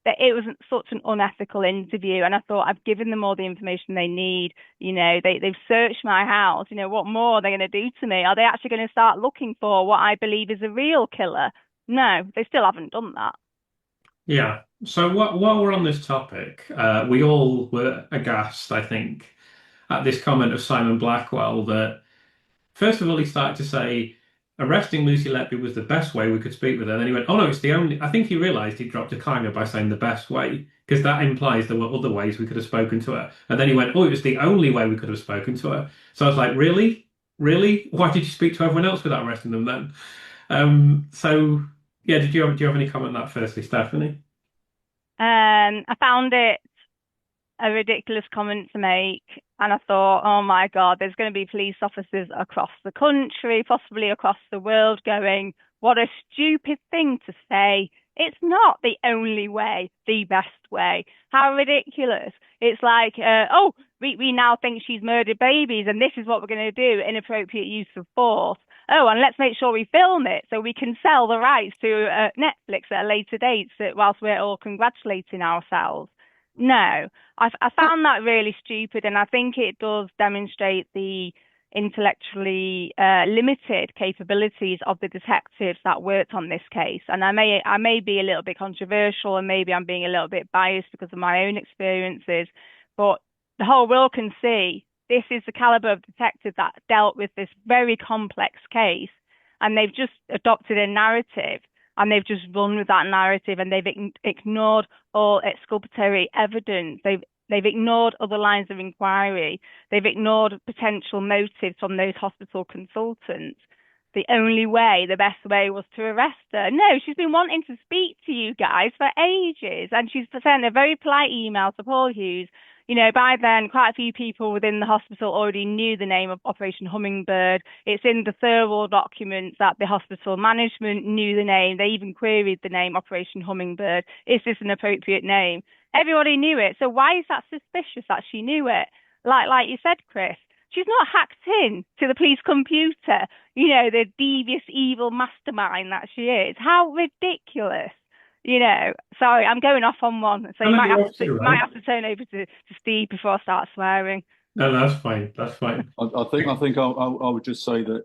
That it was such an unethical interview, and I thought I've given them all the information they need. They've searched my house. What more are they going to do to me? Are they actually going to start looking for what I believe is a real killer? No, they still haven't done that. Yeah. So while we're on this topic, we all were aghast, I think, at this comment of Simon Blackwell that, first of all, he started to say arresting Lucy Letby was the best way we could speak with her. And then he went, oh no, it's the only. I think he realised he dropped a clanger by saying the best way, because that implies there were other ways we could have spoken to her. And then he went, oh, it was the only way we could have spoken to her. So I was like, really? Really? Why did you speak to everyone else without arresting them then? So yeah, do you have any comment on that firstly, Stephanie? I found it a ridiculous comment to make, and I thought, oh my God, there's going to be police officers across the country, possibly across the world, going, what a stupid thing to say. It's not the only way, the best way. How ridiculous. It's like, oh, we now think she's murdered babies, and this is what we're going to do, inappropriate use of force. Oh, and let's make sure we film it so we can sell the rights to Netflix at a later date whilst we're all congratulating ourselves. No, I found that really stupid, and I think it does demonstrate the intellectually limited capabilities of the detectives that worked on this case. And I may be a little bit controversial, and maybe I'm being a little bit biased because of my own experiences, but the whole world can see this is the caliber of detective that dealt with this very complex case, and they've just adopted a narrative, and they've just run with that narrative, and they've ignored all exculpatory evidence. They've ignored other lines of inquiry. They've ignored potential motives from those hospital consultants. The only way, the best way, was to arrest her. No, she's been wanting to speak to you guys for ages, and she's sent a very polite email to Paul Hughes. By then, quite a few people within the hospital already knew the name of Operation Hummingbird. It's in the Thirlwall documents that the hospital management knew the name. They even queried the name Operation Hummingbird. Is this an appropriate name? Everybody knew it. So why is that suspicious that she knew it? Like you said, Chris, she's not hacked in to the police computer, the devious, evil mastermind that she is. How ridiculous. Sorry, I'm going off on one. So you might have to turn over to Steve before I start swearing. No, that's fine. That's fine. I would just say that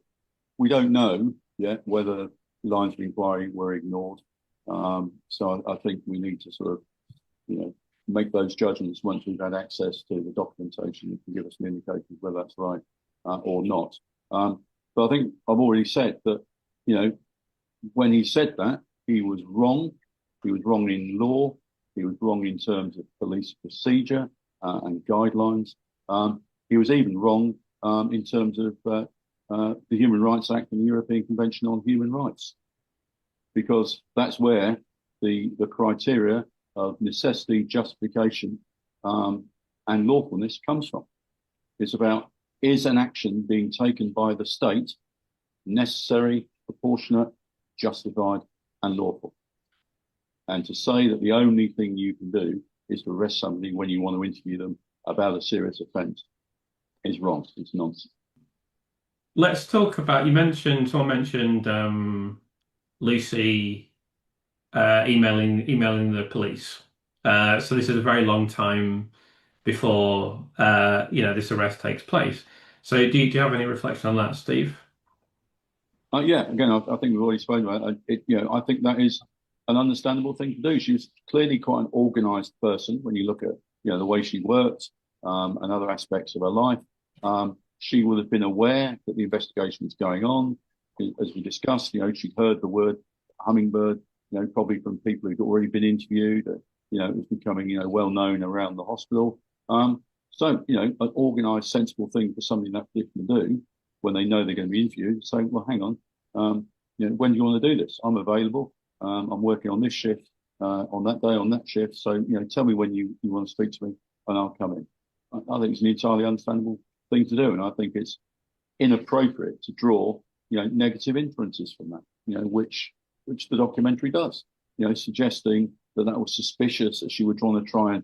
we don't know yet whether lines of inquiry were ignored. So I think we need to sort of, you know, make those judgments once we've had access to the documentation that can give us an indication whether that's right or not. But I think I've already said that, you know, when he said that, he was wrong. He was wrong in law. He was wrong in terms of police procedure and guidelines. He was even wrong in terms of the Human Rights Act and the European Convention on Human Rights, because that's where the criteria of necessity, justification, and lawfulness comes from. It's about, is an action being taken by the state necessary, proportionate, justified, and lawful? And to say that the only thing you can do is to arrest somebody when you want to interview them about a serious offence is wrong. It's nonsense. Let's talk about, someone mentioned Lucy emailing the police. So this is a very long time before this arrest takes place. So do you have any reflection on that, Steve? Yeah, again, I think we've already spoken about it. I think that is an understandable thing to do. She was clearly quite an organised person when you look at, the way she worked and other aspects of her life. She would have been aware that the investigation was going on. As we discussed, she'd heard the word hummingbird, probably from people who'd already been interviewed. It was becoming, well known around the hospital. So, an organised, sensible thing for somebody in that position to do when they know they're going to be interviewed, say, well, hang on, when do you want to do this? I'm available. I'm working on this shift, on that day, on that shift. So, tell me when you want to speak to me and I'll come in. I think it's an entirely understandable thing to do. And I think it's inappropriate to draw, negative inferences from that, which the documentary does, suggesting that was suspicious, that she would want to try and,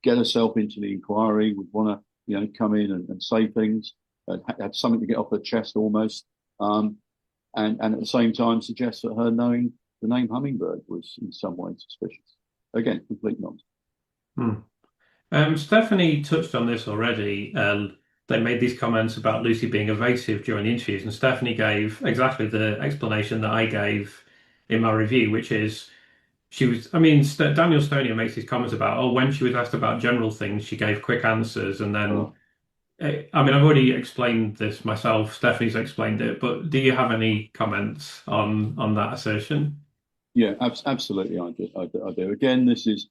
get herself into the inquiry, would want to, come in and say things, had something to get off her chest almost. And at the same time suggest that her knowing the name Hummingbird was in some way suspicious. Again, complete nonsense. Stephanie touched on this already. They made these comments about Lucy being evasive during the interviews, and Stephanie gave exactly the explanation that I gave in my review, which is Daniel Stonier makes these comments about, when she was asked about general things, she gave quick answers, and then I've already explained this myself. Stephanie's explained it, but do you have any comments on that assertion? Yeah, absolutely. I do. Again, this is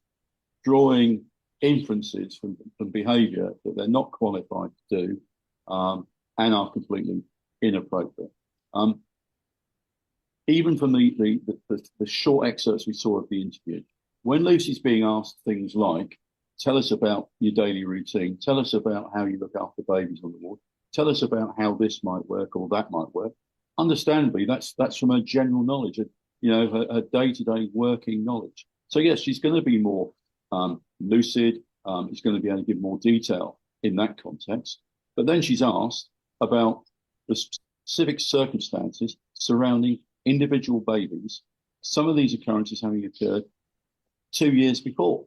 drawing inferences from behaviour that they're not qualified to do, and are completely inappropriate. Even from the short excerpts we saw of the interview, when Lucy's being asked things like, tell us about your daily routine, tell us about how you look after babies on the ward, tell us about how this might work or that might work. Understandably, that's from her general knowledge, her day-to-day working knowledge. So yes, she's going to be more lucid. She's going to be able to give more detail in that context. But then she's asked about the specific circumstances surrounding individual babies, some of these occurrences having occurred 2 years before.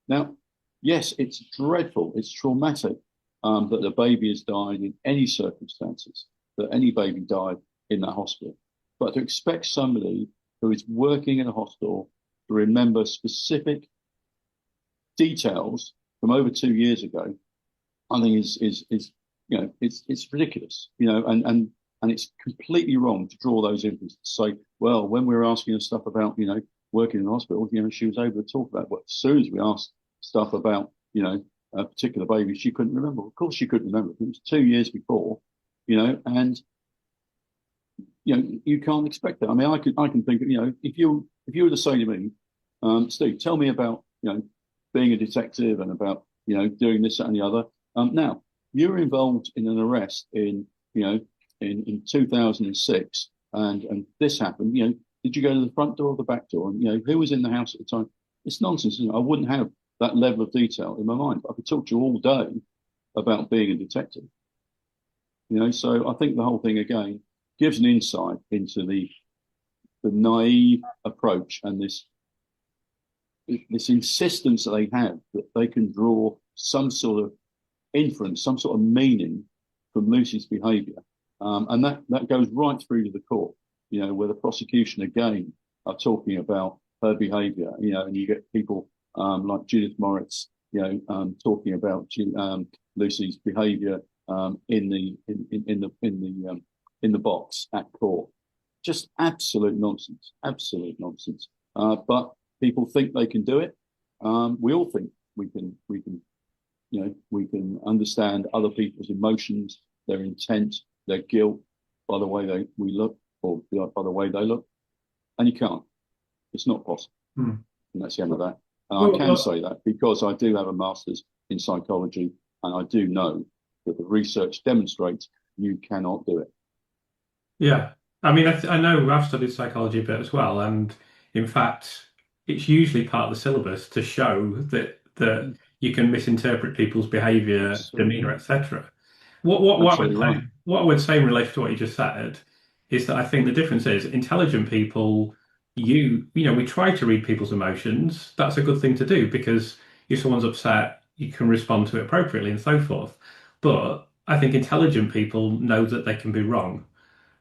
Now, yes, it's dreadful, it's traumatic that a baby has died in any circumstances, that any baby died in that hospital. But to expect somebody who is working in a hospital to remember specific details from over 2 years ago, I think is it's ridiculous, and it's completely wrong to draw those inferences to say, well, when we were asking her stuff about, working in the hospital, she was able to talk about it. But as soon as we asked stuff about, a particular baby, she couldn't remember. Of course she couldn't remember. It was 2 years before, and, you can't expect that. I can think, if you were to say to me, Steve, tell me about, being a detective and about, doing this, that, and the other. Now, you were involved in an arrest in 2006, and this happened. Did you go to the front door or the back door? And who was in the house at the time? It's nonsense. I wouldn't have that level of detail in my mind. I could talk to you all day about being a detective. So I think the whole thing again gives an insight into the naive approach and this insistence that they have that they can draw some sort of inference, some sort of meaning from Lucy's behaviour, and that goes right through to the court. Where the prosecution again are talking about her behaviour. And you get people like Judith Moritz, talking about Lucy's behaviour in the box at court. Just absolute nonsense, absolute nonsense. But people think they can do it. We all think we can, we can understand other people's emotions, their intent, their guilt by the way we look, or by the way they look, and you can't. It's not possible. And that's the end of that. And I can say that because I do have a master's in psychology, and I do know that the research demonstrates you cannot do it. Yeah. I mean, I know I've studied psychology a bit as well, and in fact, it's usually part of the syllabus to show that you can misinterpret people's behaviour, demeanour, etc. What I would say in relation to what you just said is that I think the difference is intelligent people, we try to read people's emotions. That's a good thing to do because if someone's upset, you can respond to it appropriately and so forth. But I think intelligent people know that they can be wrong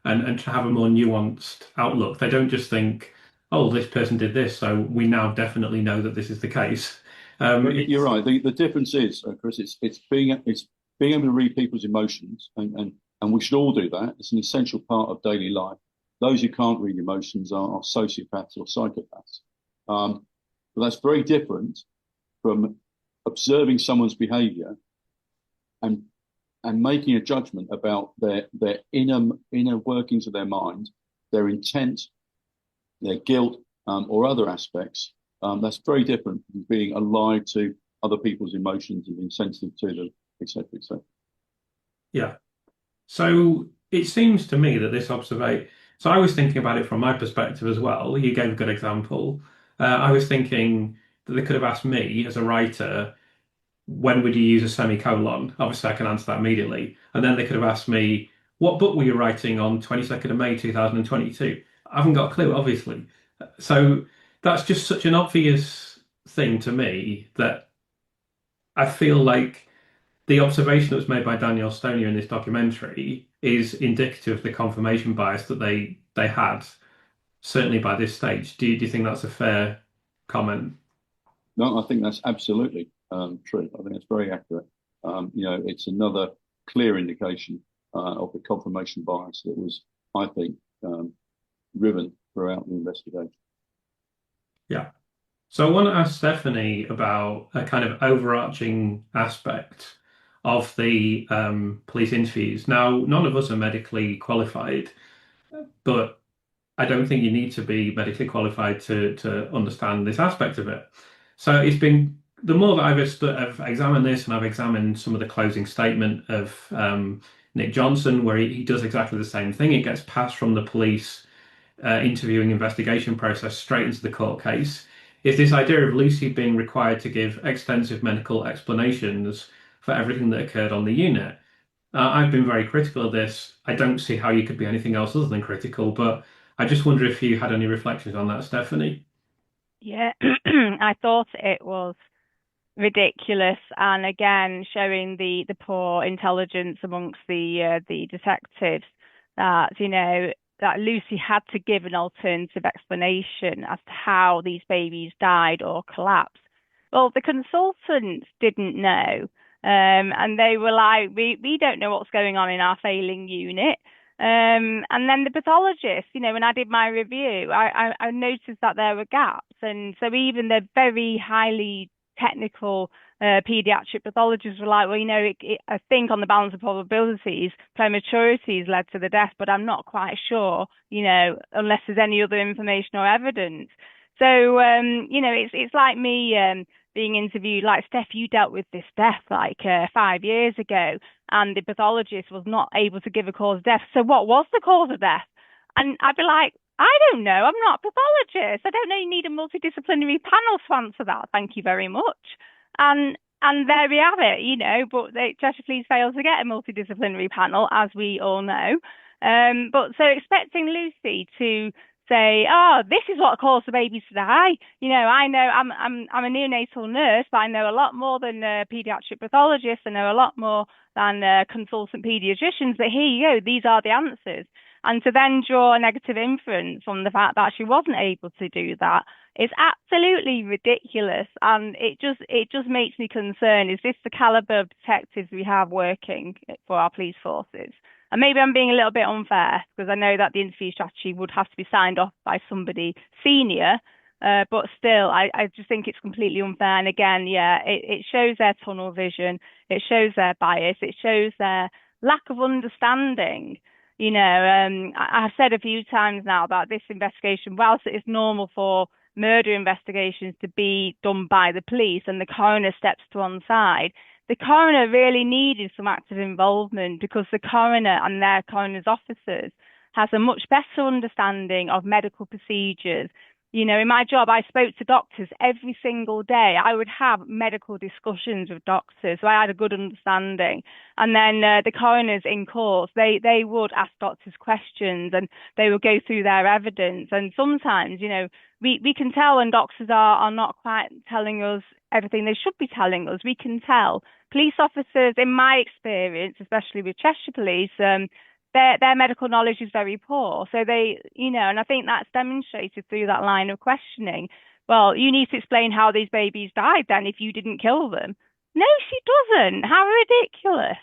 and to have a more nuanced outlook. They don't just think, oh, this person did this, so we now definitely know that this is the case. You're right. The difference is, Chris, it's being able to read people's emotions, and we should all do that. It's an essential part of daily life. Those who can't read emotions are sociopaths or psychopaths. But that's very different from observing someone's behaviour and making a judgment about their inner workings of their mind, their intent, their guilt, or other aspects. That's very different from being alive to other people's emotions and being sensitive to them, etc., etc. Yeah. So it seems to me that this observation. So I was thinking about it from my perspective as well. You gave a good example. I was thinking that they could have asked me as a writer, when would you use a semicolon? Obviously, I can answer that immediately. And then they could have asked me, what book were you writing on 22nd of May 2022? I haven't got a clue, obviously. So that's just such an obvious thing to me that I feel like the observation that was made by Daniel Stoner in this documentary is indicative of the confirmation bias that they had, certainly by this stage. Do you think that's a fair comment? No, I think that's absolutely true. I think that's very accurate. It's another clear indication of the confirmation bias that was, I think, driven throughout the investigation. Yeah. So I want to ask Stephanie about a kind of overarching aspect of the police interviews. Now, none of us are medically qualified, but I don't think you need to be medically qualified to understand this aspect of it. So it's been the more that I've examined this, and I've examined some of the closing statement of Nick Johnson, where he does exactly the same thing. It gets passed from the police interviewing investigation process straight into the court case. Is this idea of Lucy being required to give extensive medical explanations for everything that occurred on the unit. I've been very critical of this. I don't see how you could be anything else other than critical, but I just wonder if you had any reflections on that, Stephanie. Yeah, I thought it was ridiculous, and again showing the poor intelligence amongst the detectives that that Lucy had to give an alternative explanation as to how these babies died or collapsed. Well, the consultants didn't know, and they were like, we don't know what's going on in our failing unit. And then the pathologist, when I did my review, I noticed that there were gaps, and so even the very highly technical pediatric pathologists were like, well, I think on the balance of probabilities, prematurity has led to the death, but I'm not quite sure, unless there's any other information or evidence. So, it's like me being interviewed, like, Steph, you dealt with this death like 5 years ago, and the pathologist was not able to give a cause of death. So what was the cause of death? And I'd be like, I don't know. I'm not a pathologist. I don't know. You need a multidisciplinary panel to answer that. Thank you very much. And there we have it, but Cheshire Police failed to get a multidisciplinary panel, as we all know. But so expecting Lucy to say, oh, this is what caused the babies to die. You know, I know I'm a neonatal nurse, but I know a lot more than pediatric pathologists. I know a lot more than consultant pediatricians. But here you go, these are the answers. And to then draw a negative inference from the fact that she wasn't able to do that is absolutely ridiculous. And it just makes me concerned. Is this the caliber of detectives we have working for our police forces? And maybe I'm being a little bit unfair because I know that the interview strategy would have to be signed off by somebody senior. But still, I just think it's completely unfair. And again, yeah, it shows their tunnel vision. It shows their bias. It shows their lack of understanding. You know, I've said a few times now about this investigation, whilst it is normal for murder investigations to be done by the police and the coroner steps to one side, the coroner really needed some active involvement because the coroner and their coroner's officers has a much better understanding of medical procedures. You know, in my job, I spoke to doctors every single day. I would have medical discussions with doctors, so I had a good understanding. And then the coroners in court, they would ask doctors questions and they would go through their evidence. And sometimes, you know, we can tell when doctors are not quite telling us everything they should be telling us. We can tell. Police officers, in my experience, especially with Cheshire Police, their medical knowledge is very poor. So they, you know, and I think that's demonstrated through that line of questioning. Well, you need to explain how these babies died then if you didn't kill them. No, she doesn't. How ridiculous.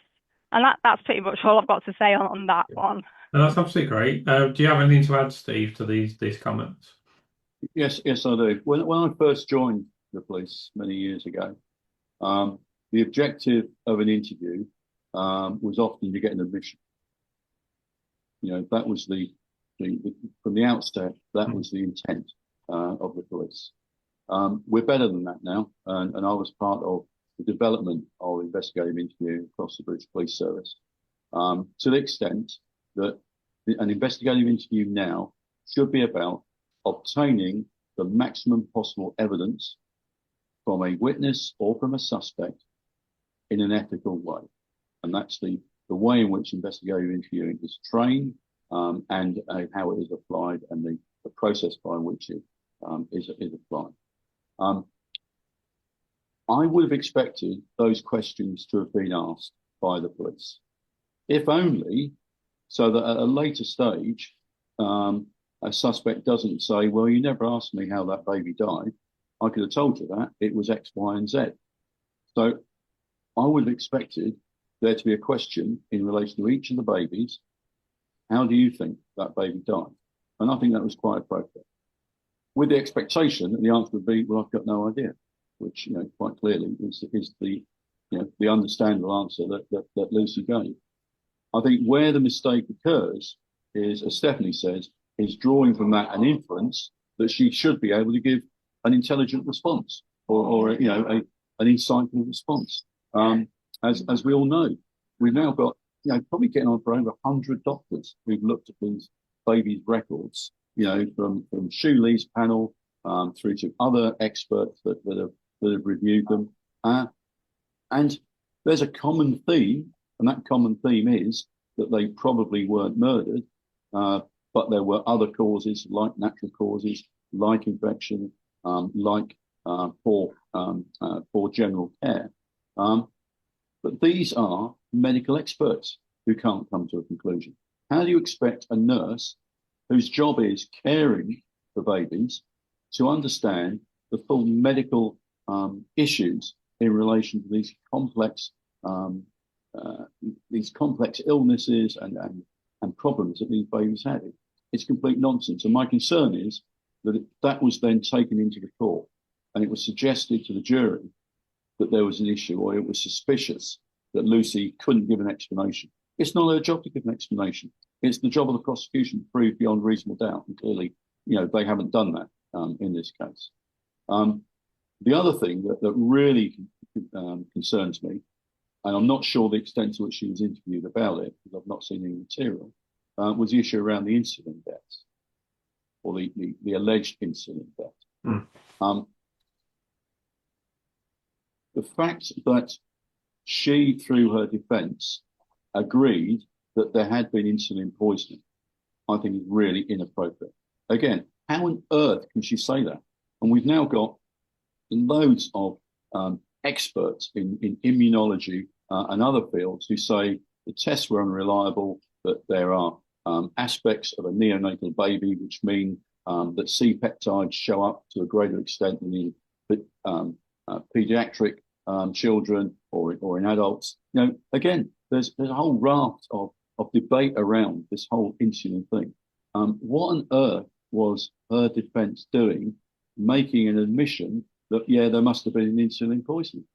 And that's pretty much all I've got to say on that one. And that's absolutely great. Do you have anything to add, Steve, to these comments? Yes, I do. When I first joined the police many years ago, the objective of an interview was often to get an admission. You know, that was from the outset, that was the intent of the police. We're better than that now, and I was part of the development of investigative interviewing across the British Police Service, to the extent that an investigative interview now should be about obtaining the maximum possible evidence from a witness or from a suspect in an ethical way. And that's the way in which investigative interviewing is trained, and how it is applied, and the process by which it is applied. I would have expected those questions to have been asked by the police, if only so that at a later stage, a suspect doesn't say, well, you never asked me how that baby died. I could have told you that. It was X, Y, and Z. So I would have expected there to be a question in relation to each of the babies. How do you think that baby died? And I think that was quite appropriate, with the expectation that the answer would be, well, I've got no idea, which, you know, quite clearly is the, you know, the understandable answer that Lucy gave. I think where the mistake occurs is, as Stephanie says, is drawing from that an inference that she should be able to give an intelligent response or you know, an insightful response. As we all know, we've now got, you know, probably getting on for over 100 doctors who've looked at these babies' records, you know, from Shuley's panel through to other experts that have reviewed them. And there's a common theme, and that common theme is that they probably weren't murdered, but there were other causes, like natural causes, like infection, like poor general care. But these are medical experts who can't come to a conclusion. How do you expect a nurse whose job is caring for babies to understand the full medical issues in relation to these complex illnesses and problems that these babies had? It's complete nonsense. And my concern is that that was then taken into the court, and it was suggested to the jury that there was an issue, or it was suspicious that Lucy couldn't give an explanation. It's not her job to give an explanation. It's the job of the prosecution to prove beyond reasonable doubt. And clearly, you know, they haven't done that in this case. The other thing that really concerns me, and I'm not sure the extent to which she was interviewed about it, because I've not seen any material, was the issue around the insulin deaths, or the alleged insulin deaths. The fact that she, through her defence, agreed that there had been insulin poisoning, I think is really inappropriate. Again, how on earth can she say that? And we've now got loads of experts in immunology and other fields who say the tests were unreliable, that there are aspects of a neonatal baby which mean that C peptides show up to a greater extent than in pediatric children or in adults. Again, there's a whole raft of debate around this whole insulin thing. What on earth was her defence doing, making an admission that, yeah, there must have been an insulin poisoning?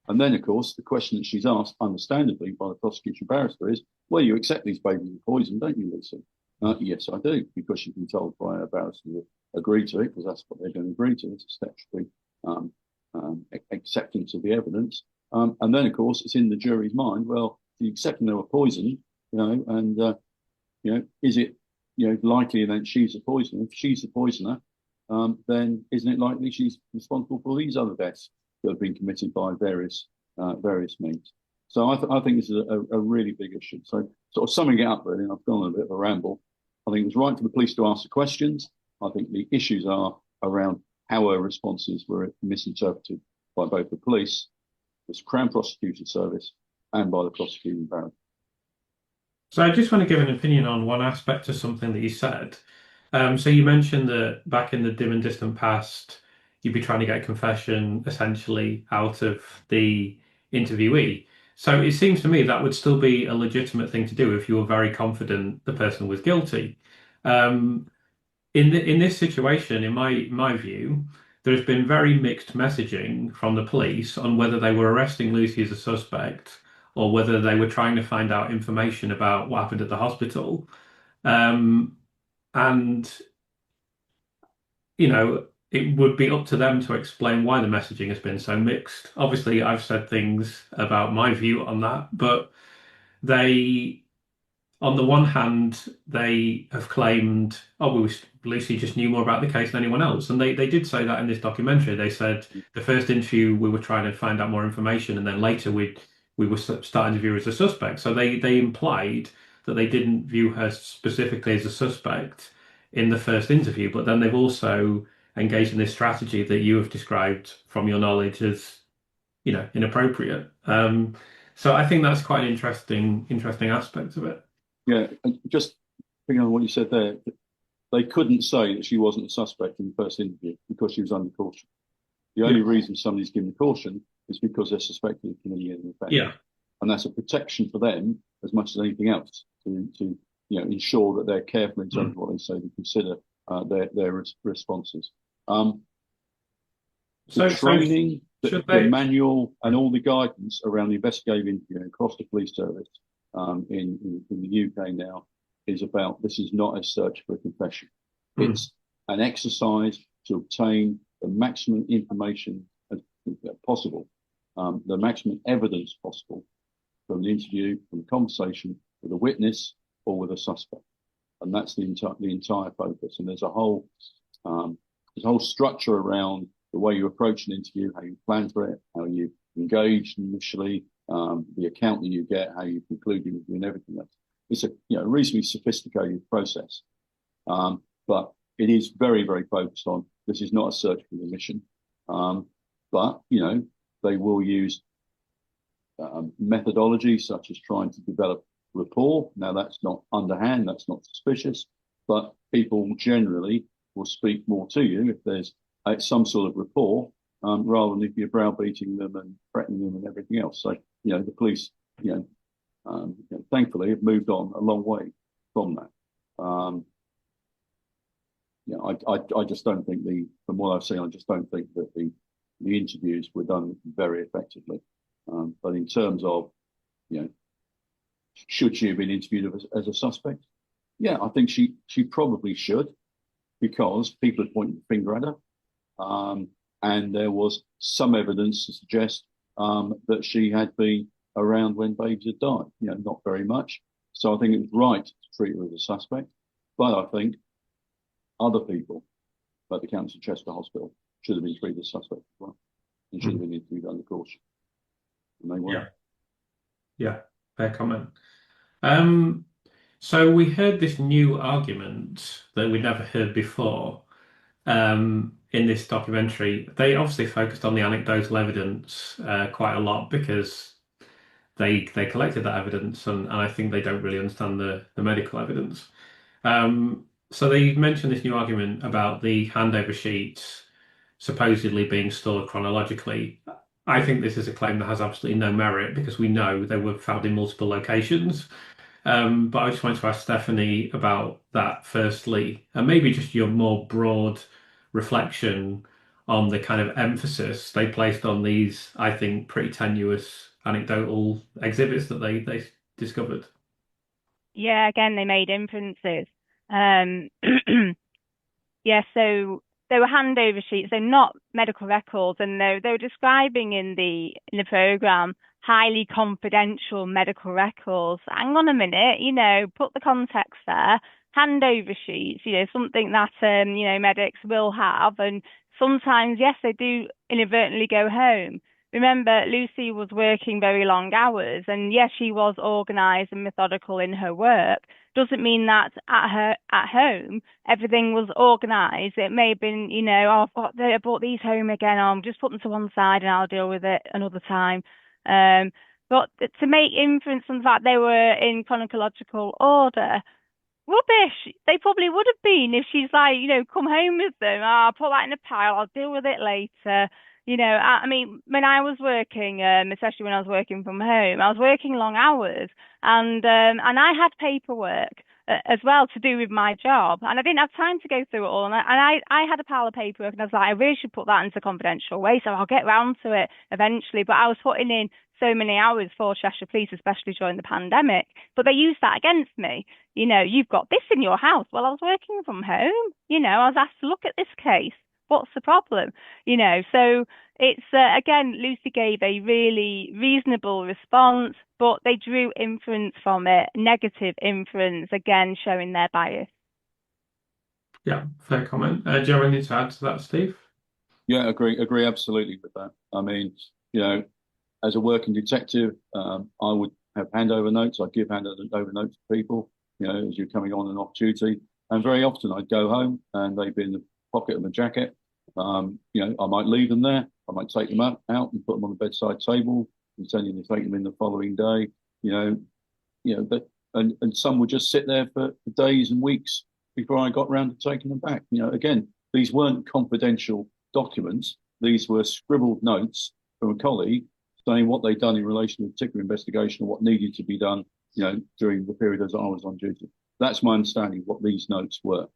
And then, of course, the question that she's asked, understandably, by the prosecution barrister is, well, you accept these babies are poisoned, don't you, Lucy? Yes, I do, because she's been told by her barrister to agree to it, because that's what they're going to agree to. It's a statutory acceptance of the evidence. And then, of course, it's in the jury's mind, well, if you accept they were poisoned, and, is it, likely that she's the poisoner? If she's the poisoner, then isn't it likely she's responsible for these other deaths that have been committed by various means? So I think this is a really big issue. So sort of summing it up, really, and I've gone on a bit of a ramble. I think it was right for the police to ask the questions. I think the issues are around how her responses were misinterpreted by both the police, the Crown Prosecution Service, and by the prosecuting barrister. So I just want to give an opinion on one aspect of something that you said. So you mentioned that back in the dim and distant past, you'd be trying to get a confession essentially out of the interviewee. So it seems to me that would still be a legitimate thing to do if you were very confident the person was guilty. In this situation, in my view, there's been very mixed messaging from the police on whether they were arresting Lucy as a suspect or whether they were trying to find out information about what happened at the hospital. And, it would be up to them to explain why the messaging has been so mixed. Obviously, I've said things about my view on that, but on the one hand, they have claimed, oh, Lucy just knew more about the case than anyone else. And they did say that in this documentary. They said the first interview, we were trying to find out more information, and then later we were starting to view her as a suspect. So they implied that they didn't view her specifically as a suspect in the first interview, but then they've also engaged in this strategy that you have described from your knowledge as, inappropriate. So I think that's quite an interesting aspect of it. Yeah, and just picking on what you said there, they couldn't say that she wasn't a suspect in the first interview because she was under caution. The only reason somebody's given caution is because they're suspected of committing an offence. Yeah. And that's a protection for them as much as anything else to ensure that they're careful in terms of what they say and consider their responses. The training, the manual, and all the guidance around the investigative interview across the police service in the UK now is about, this is not a search for a confession. It's an exercise to obtain the maximum information possible, the maximum evidence possible from the interview, from the conversation with a witness or with a suspect. And that's the entire focus. And there's a whole structure around the way you approach an interview, how you plan for it, how you engage initially, the account that you get, how you conclude the interview, and everything else. It's a reasonably sophisticated process, but it is very, very focused on, this is not a search for the mission, but they will use methodology such as trying to develop rapport. Now that's not underhand, that's not suspicious, but people generally will speak more to you if there's some sort of rapport, rather than if you're browbeating them and threatening them and everything else. So, the police, thankfully have moved on a long way from that. I just don't think from what I've seen, I just don't think that the interviews were done very effectively. But in terms of, should she have been interviewed as a suspect? Yeah, I think she probably should, because people had pointed the finger at her. And there was some evidence to suggest that she had been around when babies had died, not very much. So I think it was right to treat her as a suspect. But I think other people at the County Chester Hospital should have been treated as suspects as well, and should have been interviewed under caution. And they weren't. Yeah, fair comment. So we heard this new argument that we'd never heard before in this documentary. They obviously focused on the anecdotal evidence quite a lot because they collected that evidence, and I think they don't really understand the medical evidence. So they mentioned this new argument about the handover sheets supposedly being stored chronologically. I think this is a claim that has absolutely no merit because we know they were found in multiple locations. But I just wanted to ask Stephanie about that firstly, and maybe just your more broad reflection on the kind of emphasis they placed on these, I think, pretty tenuous anecdotal exhibits that they discovered. Yeah, again, they made inferences. Um, yeah, so they were handover sheets, they're not medical records, and they were describing in the program highly confidential medical records. Hang on a minute, put the context there. Handover sheets, something that medics will have, and sometimes, yes, they do inadvertently go home. Remember, Lucy was working very long hours, and yes, she was organised and methodical in her work. Doesn't mean that at home everything was organised. It may have been, I brought these home again. I'll just put them to one side and I'll deal with it another time. Um, but to make inference on the fact they were in chronological order, rubbish. They probably would have been if she's like, come home with them. Oh, I'll put that in a pile. I'll deal with it later. I mean, when I was working, especially when I was working from home, I was working long hours, and I had paperwork as well to do with my job, and I didn't have time to go through it all. And I had a pile of paperwork, and I was like, I really should put that into confidential way, so I'll get round to it eventually. But I was putting in so many hours for Cheshire Police, especially during the pandemic. But they used that against me. You've got this in your house. Well, I was working from home. I was asked to look at this case. What's the problem? So it's again, Lucy gave a really reasonable response, but they drew inference from it, negative inference, again, showing their bias. Yeah, fair comment. Do you have anything to add to that, Steve? Yeah, agree absolutely with that. I mean, you know, as a working detective, I would have handover notes. I'd give handover notes to people, as you're coming on and off duty. And very often I'd go home and they'd be in the pocket of my jacket. I might leave them there. I might take them out and put them on the bedside table, intending to take them in the following day. But and some would just sit there for days and weeks before I got round to taking them back. Again, these weren't confidential documents. These were scribbled notes from a colleague saying what they'd done in relation to a particular investigation or what needed to be done, during the period as I was on duty. That's my understanding of what these notes were.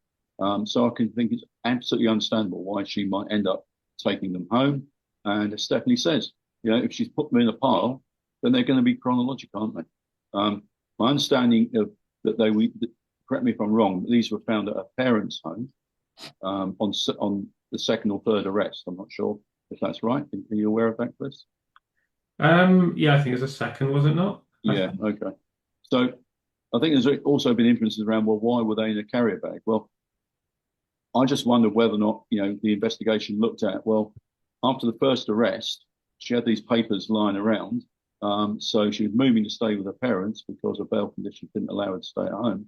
So I can think it's absolutely understandable why she might end up taking them home. And as Stephanie says, if she's put them in a pile, then they're going to be chronological, aren't they? My understanding of that correct me if I'm wrong, but these were found at a parent's home on the second or third arrest. I'm not sure if that's right. Are you aware of that, Chris? Yeah, I think it's a second, was it not? Yeah, okay. So I think there's also been inferences around, well, why were they in a carrier bag? Well, I just wondered whether or not, the investigation looked at, well, after the first arrest, she had these papers lying around. So she was moving to stay with her parents because her bail conditions didn't allow her to stay at home.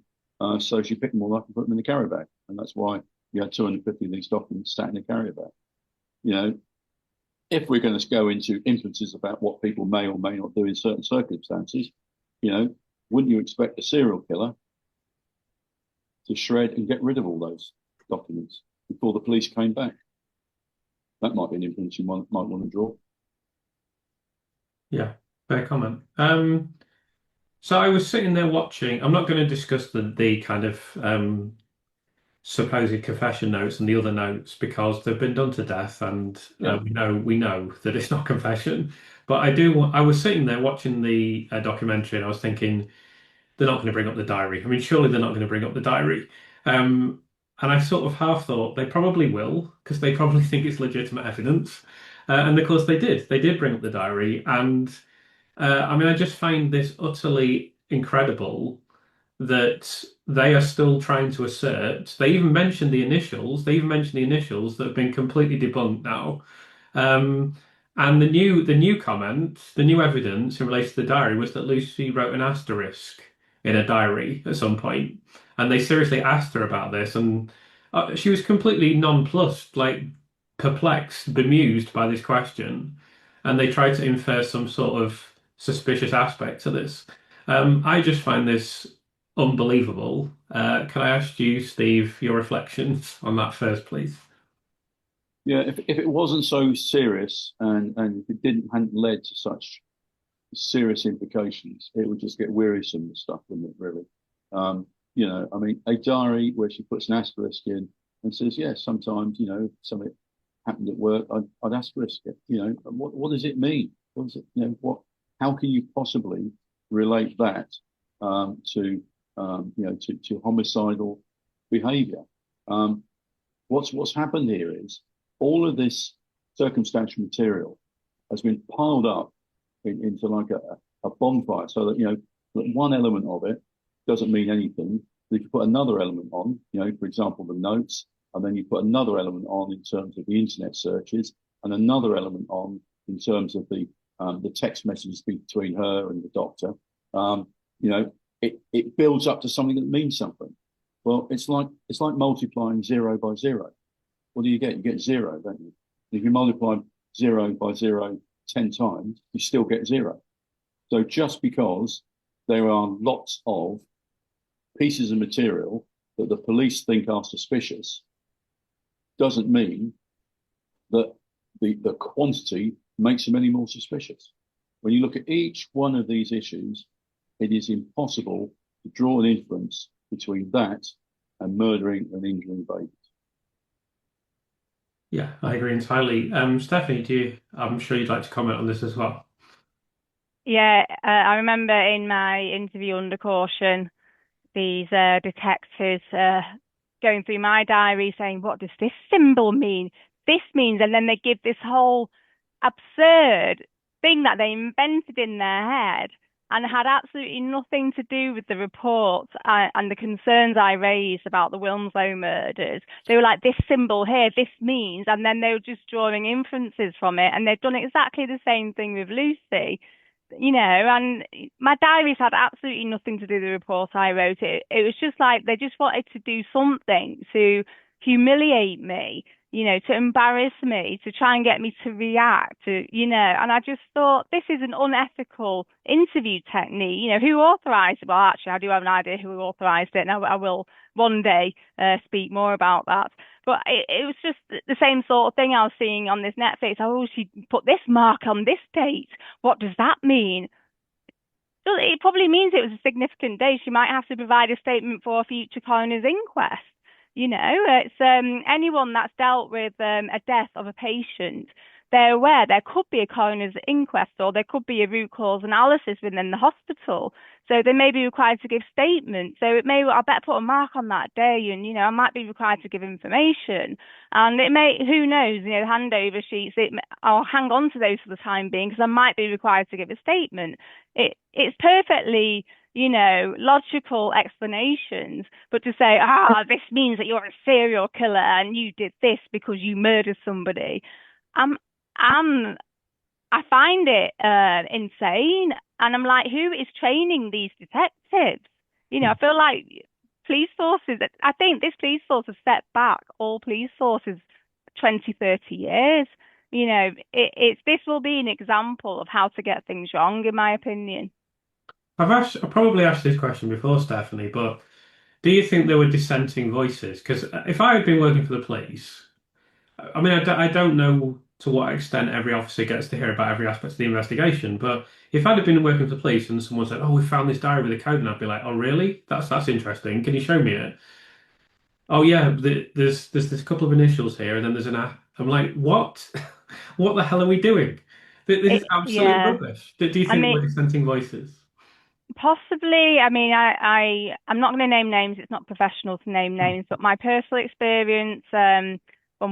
So she picked them all up and put them in the carrier bag. And that's why you had 250 of these documents sat in a carrier bag. If we're going to go into inferences about what people may or may not do in certain circumstances, wouldn't you expect a serial killer to shred and get rid of all those documents before the police came back? That might be an inference you might want to draw. Yeah, fair comment. So I was sitting there watching. I'm not going to discuss the kind of supposed confession notes and the other notes because they've been done to death, and Yeah. we know that it's not confession. But I do. I was sitting there watching the documentary, and I was thinking they're not going to bring up the diary. I mean, surely they're not going to bring up the diary. And I sort of half thought they probably will because they probably think it's legitimate evidence. And of course they did. They did bring up the diary, and I mean, I just find this utterly incredible that they are still trying to assert. They even mentioned the initials. They even mentioned the initials that have been completely debunked now. And the new comment, the new evidence in relation to the diary was that Lucy wrote an asterisk in a diary at some point, and they seriously asked her about this, and she was completely nonplussed, like perplexed, bemused by this question, and they tried to infer some sort of suspicious aspect to this. I just find this unbelievable. Can I ask you, Steve, your reflections on that first, please? Yeah, if it wasn't so serious and if it hadn't led to such serious implications, it would just get wearisome and stuff, wouldn't it, really? I mean, a diary where she puts an asterisk in and says, yeah, sometimes, something happened at work, I'd asterisk it. What does it mean? What does it, how can you possibly relate that to homicidal behavior? What's happened here is all of this circumstantial material has been piled up into like a bonfire, so that that one element of it doesn't mean anything. If you put another element on, for example, the notes, and then you put another element on in terms of the internet searches, and another element on in terms of the text messages between her and the doctor. It builds up to something that means something. Well, it's like multiplying 0 by 0. What do you get? You get 0, don't you? If you multiply 0 by 0 10 times, you still get 0. So just because there are lots of pieces of material that the police think are suspicious doesn't mean that the quantity makes them any more suspicious. When you look at each one of these issues, it is impossible to draw an inference between that and murdering and injuring babies. Yeah, I agree entirely. Stephanie, I'm sure you'd like to comment on this as well. Yeah, I remember in my interview under caution, these detectives going through my diary saying, what does this symbol mean? This means, and then they give this whole absurd thing that they invented in their head and had absolutely nothing to do with the report and the concerns I raised about the Wilmslow murders. They were like, this symbol here, this means, and then they were just drawing inferences from it. And they've done exactly the same thing with Lucy. And my diaries had absolutely nothing to do with the report I wrote. It was just like they just wanted to do something to humiliate me, to embarrass me, to try and get me to react, and I just thought this is an unethical interview technique. Who authorized it? Well, actually, I do have an idea who authorized it, and I will one day speak more about that. But it was just the same sort of thing I was seeing on this Netflix. Oh, she put this mark on this date. What does that mean? Well, it probably means it was a significant date. She might have to provide a statement for a future coroner's inquest. It's anyone that's dealt with a death of a patient, they're aware there could be a coroner's inquest or there could be a root cause analysis within the hospital. So they may be required to give statements. So I better put a mark on that day, and I might be required to give information. And it may, who knows, handover sheets. I'll hang on to those for the time being because I might be required to give a statement. It's perfectly logical explanations, but to say, this means that you're a serial killer and you did this because you murdered somebody, I find it insane. And I'm like, who is training these detectives? I feel like police sources, I think this police source has set back all police sources 20, 30 years. This will be an example of how to get things wrong, in my opinion. I've probably asked this question before, Stephanie, but do you think there were dissenting voices? Because if I had been working for the police, I mean, I don't know to what extent every officer gets to hear about every aspect of the investigation, but if I'd have been working for the police and someone said, "Oh, we found this diary with a code," and I'd be like, "Oh, really? That's interesting. Can you show me it?" Oh, yeah, there's this couple of initials here, and then there's an A. I'm like, what? What the hell are we doing? This is absolute Yeah. rubbish. Do you I think there mean, were dissenting voices? possibly. I mean, I'm not going to name names. It's not professional to name names, but my personal experience when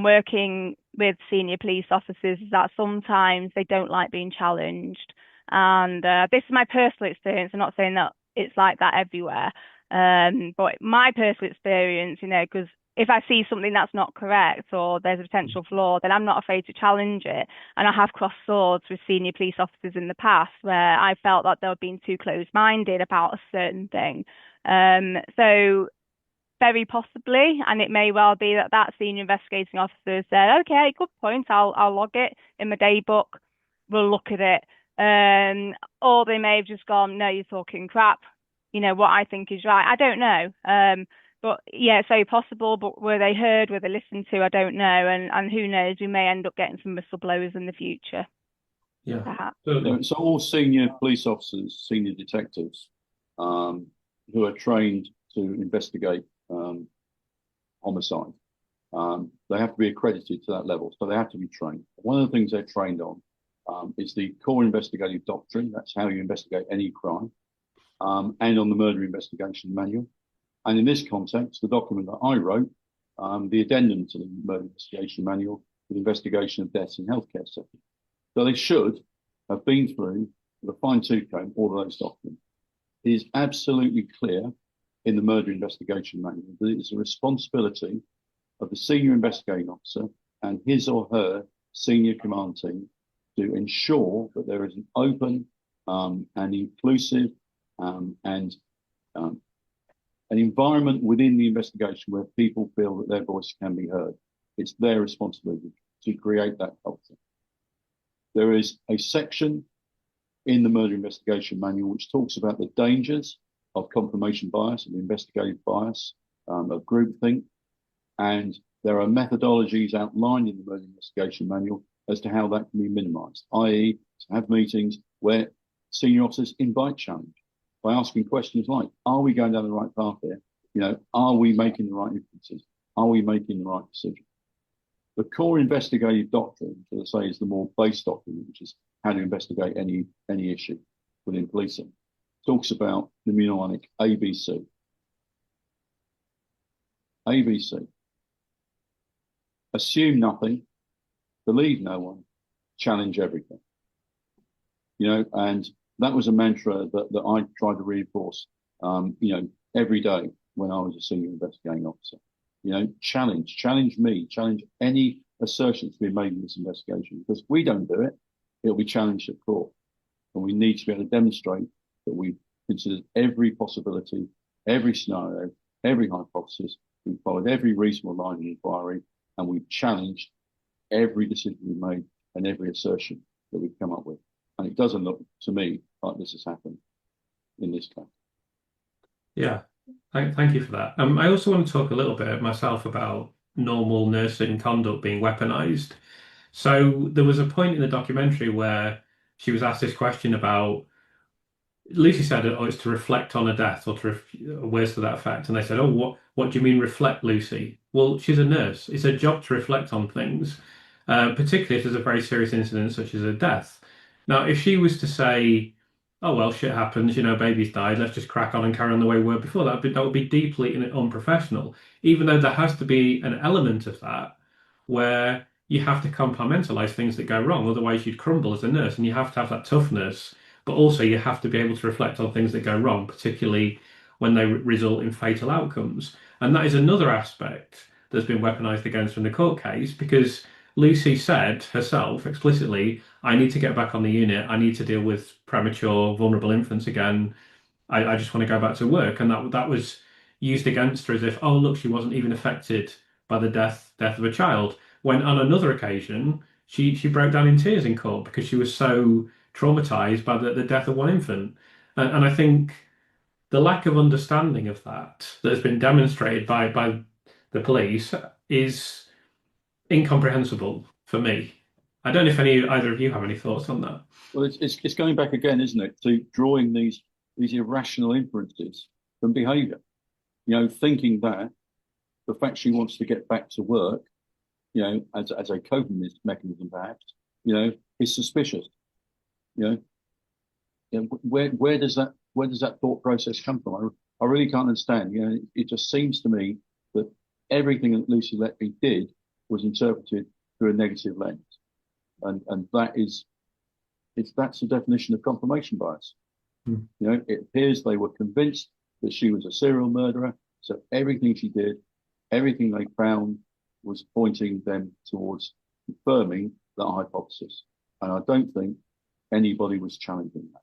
working with senior police officers is that sometimes they don't like being challenged. And this is my personal experience. I'm not saying that it's like that everywhere. But my personal experience, because if I see something that's not correct or there's a potential flaw, then I'm not afraid to challenge it. And I have crossed swords with senior police officers in the past where I felt that they were being too close-minded about a certain thing. So very possibly, and it may well be that that senior investigating officer said, "Okay, good point. I'll log it in my day book. We'll look at it." Or they may have just gone, "No, you're talking crap. You know what I think is right." I don't know. But yeah, it's very possible. But were they heard? Were they listened to? I don't know. And who knows? We may end up getting some whistleblowers in the future. Yeah. Perhaps. So all senior police officers, senior detectives, who are trained to investigate homicide, they have to be accredited to that level. So they have to be trained. One of the things they're trained on is the core investigative doctrine. That's how you investigate any crime, and on the murder investigation manual. And in this context, the document that I wrote, the addendum to the murder investigation manual, the investigation of deaths in healthcare settings. So they should have been through with a fine-tooth comb all of those documents. It is absolutely clear in the murder investigation manual that it is a responsibility of the senior investigating officer and his or her senior command team to ensure that there is an open and inclusive and an environment within the investigation where people feel that their voice can be heard. It's their responsibility to create that culture. There is a section in the murder investigation manual which talks about the dangers of confirmation bias and investigative bias, of groupthink, and there are methodologies outlined in the murder investigation manual as to how that can be minimised, i.e. to have meetings where senior officers invite challenge by asking questions like, are we going down the right path here? You know, are we making the right inferences? Are we making the right decision? The core investigative doctrine, as I say, is the more base document, which is how to investigate any issue within policing. Talks about the mnemonic ABC. ABC. Assume nothing, believe no one, challenge everything. You know, and that was a mantra that I tried to reinforce, every day when I was a senior investigating officer. You know, challenge me, challenge any assertions to be made in this investigation. Because if we don't do it, it'll be challenged at court. And we need to be able to demonstrate that we've considered every possibility, every scenario, every hypothesis. We've followed every reasonable line of inquiry, and we've challenged every decision we've made and every assertion that we've come up with. And it doesn't look to me like this has happened in this case. Yeah, thank you for that. I also want to talk a little bit myself about normal nursing conduct being weaponized. So there was a point in the documentary where she was asked this question about, Lucy said, "Oh, it's to reflect on a death," or words to that effect. And they said, "Oh, what do you mean reflect, Lucy?" Well, she's a nurse. It's her job to reflect on things, particularly if there's a very serious incident such as a death. Now, if she was to say, "Oh, well, shit happens, you know, baby's died, let's just crack on and carry on the way we were before," that would be deeply unprofessional, even though there has to be an element of that where you have to compartmentalize things that go wrong. Otherwise, you'd crumble as a nurse, and you have to have that toughness. But also, you have to be able to reflect on things that go wrong, particularly when they result in fatal outcomes. And that is another aspect that's been weaponized against her in the court case, because Lucy said herself explicitly, "I need to get back on the unit. I need to deal with premature, vulnerable infants again. I just want to go back to work." And that was used against her as if, "Oh, look, she wasn't even affected by the death of a child." When on another occasion, she broke down in tears in court because she was so traumatized by the death of one infant. And I think the lack of understanding of that has been demonstrated by the police is incomprehensible for me. I don't know if either of you have any thoughts on that. Well, it's going back again, isn't it, to drawing these irrational inferences from behaviour. You know, thinking that the fact she wants to get back to work, you know, as a coping mechanism, perhaps, you know, is suspicious. You know, where does that thought process come from? I really can't understand. You know, it just seems to me that everything that Lucy Letby did was interpreted through a negative lens, and that's the definition of confirmation bias. You know, it appears they were convinced that she was a serial murderer, so everything she did Everything they found was pointing them towards confirming that hypothesis. And I don't think anybody was challenging that.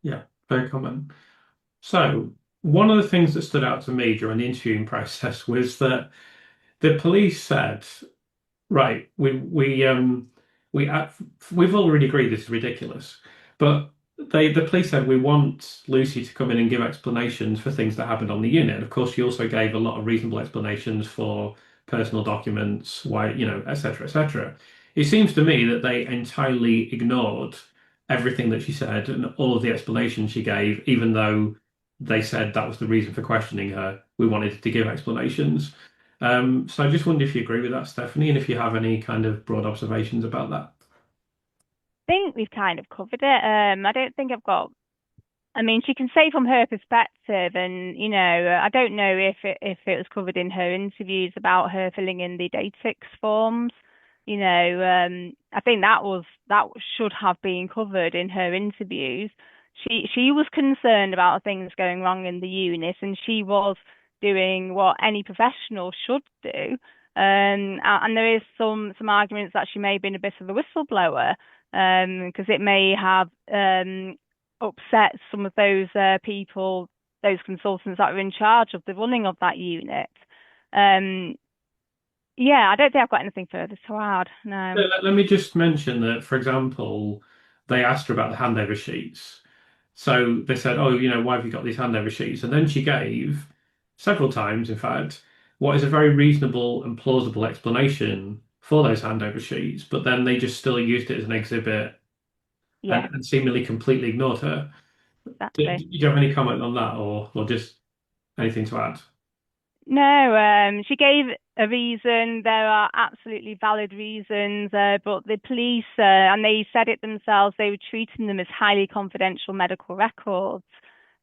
Yeah, fair comment. So, one of the things that stood out to me during the interviewing process was that the police said, right, we've already agreed this is ridiculous, but the police said we want Lucy to come in and give explanations for things that happened on the unit. And of course, she also gave a lot of reasonable explanations for personal documents, why, etc., etc. It seems to me that they entirely ignored everything that she said and all of the explanations she gave, even though they said that was the reason for questioning her. We wanted to give explanations. So I just wonder if you agree with that, Stephanie, and if you have any kind of broad observations about that. Think we've kind of covered it. I don't think I've got. I mean, she can say from her perspective, and I don't know if it was covered in her interviews about her filling in the Datix forms. I think that should have been covered in her interviews. She was concerned about things going wrong in the unit, and she was doing what any professional should do. And there is some arguments that she may have been a bit of a whistleblower, because it may have upset some of those people, those consultants that are in charge of the running of that unit. Yeah, I don't think I've got anything further to add. No. Let me just mention that, for example, they asked her about the handover sheets. So they said, "Oh, why have you got these handover sheets?" And then she gave, several times, in fact, what is a very reasonable and plausible explanation for those handover sheets. But then they just still used it as an exhibit Yeah, and seemingly completely ignored her. Do exactly. you have any comment on that, or just anything to add? No, she gave a reason. There are absolutely valid reasons, but the police, and they said it themselves, they were treating them as highly confidential medical records.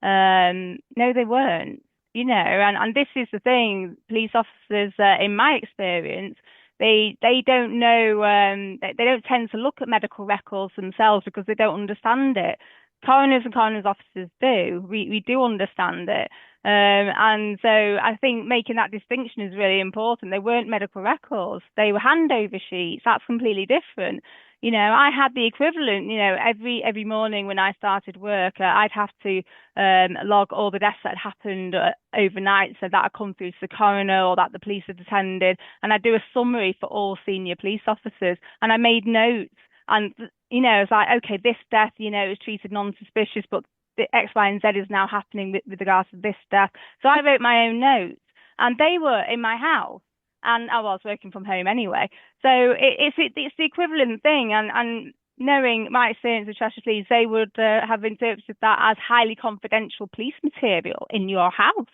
No, they weren't. And this is the thing. Police officers, in my experience, they don't know. They don't tend to look at medical records themselves because they don't understand it. Coroners and coroners officers do. We do understand it. And so I think making that distinction is really important. They weren't medical records. They were handover sheets. That's completely different. I had the equivalent, every morning when I started work, I'd have to log all the deaths that had happened overnight, so that had come through to the coroner or that the police had attended. And I'd do a summary for all senior police officers. And I made notes. And, it's like, okay, this death, is treated non-suspicious, but the X, Y, and Z is now happening with regards to this death. So I wrote my own notes, and they were in my house, and I was working from home anyway. So it's the equivalent thing, and knowing my experience with Cheshire Police, they would have interpreted that as highly confidential police material in your house.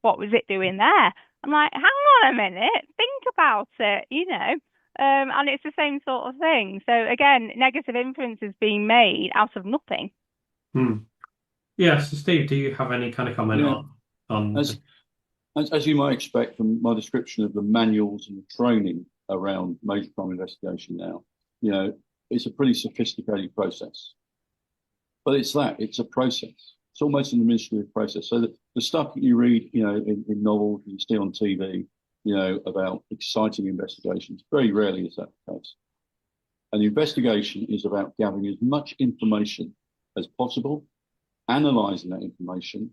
What was it doing there? I'm like, hang on a minute, think about it. And it's the same sort of thing. So again, negative inference is being made out of nothing. Hmm. Yeah, so Steve, do you have any kind of comment Yeah, on as as you might expect from my description of the manuals and the training around major crime investigation now, it's a pretty sophisticated process. But it's a process. It's almost an administrative process. So the stuff that you read, in novels, you see on TV, about exciting investigations, very rarely is that the case. An investigation is about gathering as much information as possible, analysing that information,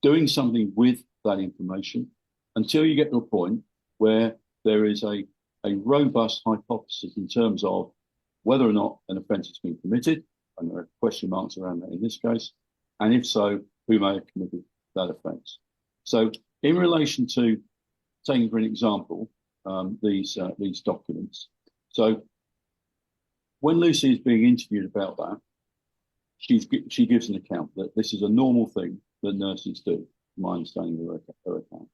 doing something with that information until you get to a point where there is a robust hypothesis in terms of whether or not an offence has been committed, and there are question marks around that in this case, and if so, who may have committed that offence. So in relation to, taking for an example, these documents. So when Lucy is being interviewed about that, she gives an account that this is a normal thing that nurses do, my understanding of her account.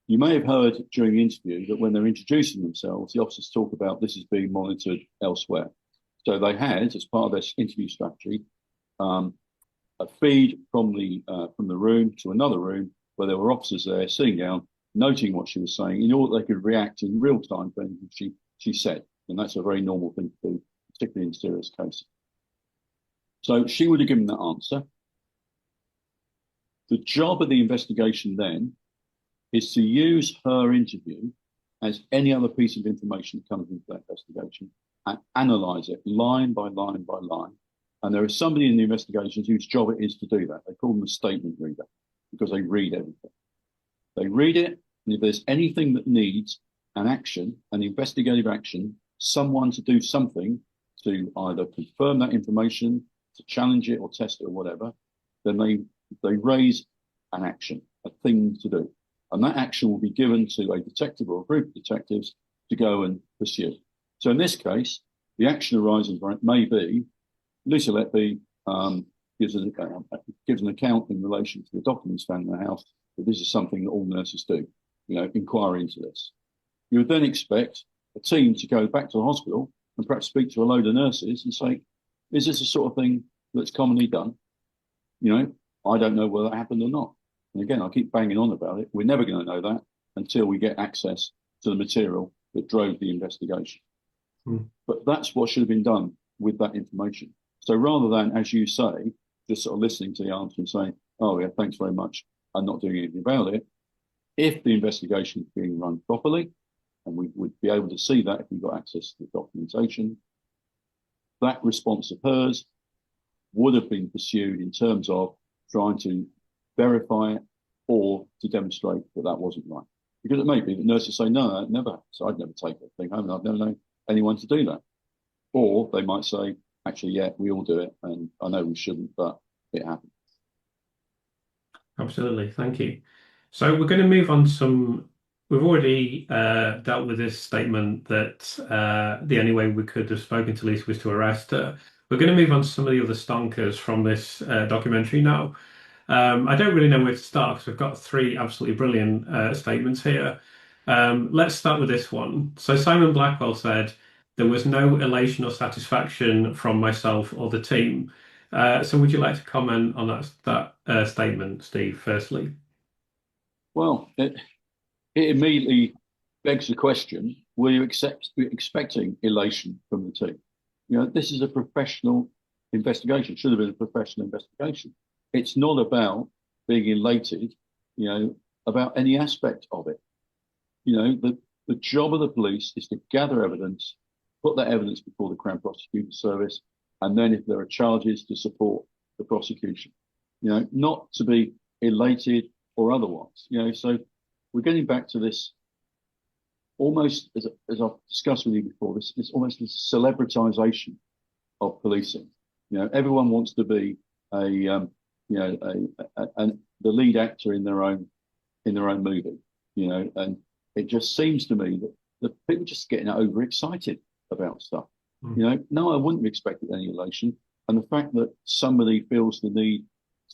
You may have heard during the interview that when they're introducing themselves, the officers talk about this is being monitored elsewhere. So they had, as part of their interview strategy, a feed from the room to another room where there were officers there sitting down, noting what she was saying in order that they could react in real time to anything she said. And that's a very normal thing to do, particularly in serious cases. So she would have given that answer. The job of the investigation then is to use her interview as any other piece of information that comes into that investigation and analyse it line by line by line. And there is somebody in the investigations whose job it is to do that. They call them a statement reader because they read everything. They read it, and if there's anything that needs an action, an investigative action, someone to do something to either confirm that information, to challenge it or test it or whatever, then they raise an action, a thing to do. And that action will be given to a detective or a group of detectives to go and pursue. So in this case, the action arising from it may be Lucy Letby gives an account in relation to the documents found in the house that this is something that all nurses do, inquire into this. You would then expect a team to go back to the hospital and perhaps speak to a load of nurses and say, is this the sort of thing that's commonly done? I don't know whether that happened or not. And again, I keep banging on about it. We're never going to know that until we get access to the material that drove the investigation. But that's what should have been done with that information. So rather than, as you say, just sort of listening to the answer and saying, oh yeah, thanks very much, and not doing anything about it, if the investigation is being run properly, and we would be able to see that if we got access to the documentation, that response of hers would have been pursued in terms of trying to verify it or to demonstrate that that wasn't right. Because it may be that nurses say, no, that never happened. So I'd never take that thing home and I've never known anyone to do that. Or they might say, actually, yeah, we all do it. And I know we shouldn't, but it happens. Absolutely. Thank you. So we're going to move on to we've already dealt with this statement that the only way we could have spoken to Lisa was to arrest her. We're going to move on to some of the other stonkers from this documentary now. I don't really know where to start because we've got three absolutely brilliant statements here. Let's start with this one. So Simon Blackwell said, there was no elation or satisfaction from myself or the team. So would you like to comment on that statement, Steve, firstly? Well, it immediately begs the question, were you expecting elation from the team? This is a professional investigation. It should have been a professional investigation. It's not about being elated, about any aspect of it. The job of the police is to gather evidence, put that evidence before the Crown Prosecution Service, and then if there are charges, to support the prosecution. Not to be elated or otherwise. So we're getting back to this almost, as I've discussed with you before, this almost this celebritization of policing. Everyone wants to be the lead actor in their own movie. And it just seems to me that people are just getting overexcited about stuff. No, I wouldn't have expected any elation. And the fact that somebody feels the need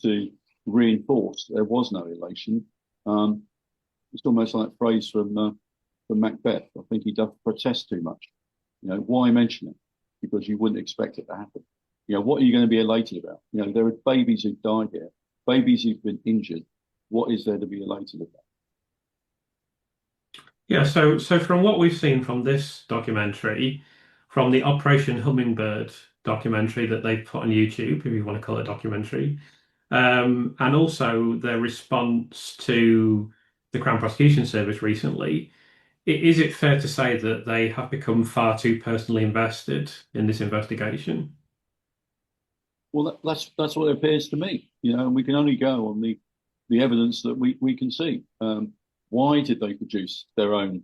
to reinforce there was no elation, it's almost like that phrase from Macbeth. I think he does protest too much. Why mention it? Because you wouldn't expect it to happen. What are you going to be elated about? There are babies who've died here, babies who've been injured. What is there to be elated about? Yeah, so from what we've seen from this documentary, from the Operation Hummingbird documentary that they've put on YouTube, if you want to call it a documentary, and also their response to the Crown Prosecution Service recently, is it fair to say that they have become far too personally invested in this investigation? Well, that's what it appears to me. And we can only go on the evidence that we can see. Why did they produce their own?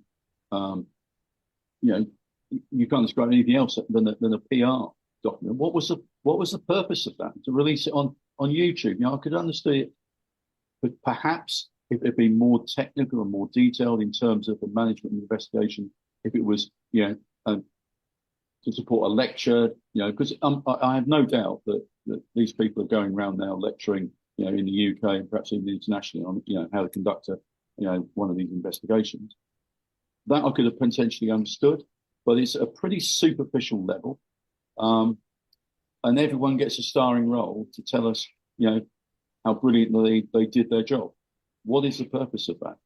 You can't describe anything else than a PR document. What was the purpose of that? To release it on YouTube? I could understand it, but perhaps if it'd been more technical and more detailed in terms of the management and investigation, if it was, to support a lecture, because I have no doubt that these people are going around now lecturing, in the UK and perhaps even internationally on, how to conduct one of these investigations. That I could have potentially understood, but it's a pretty superficial level. And everyone gets a starring role to tell us, how brilliantly they did their job. What is the purpose of that?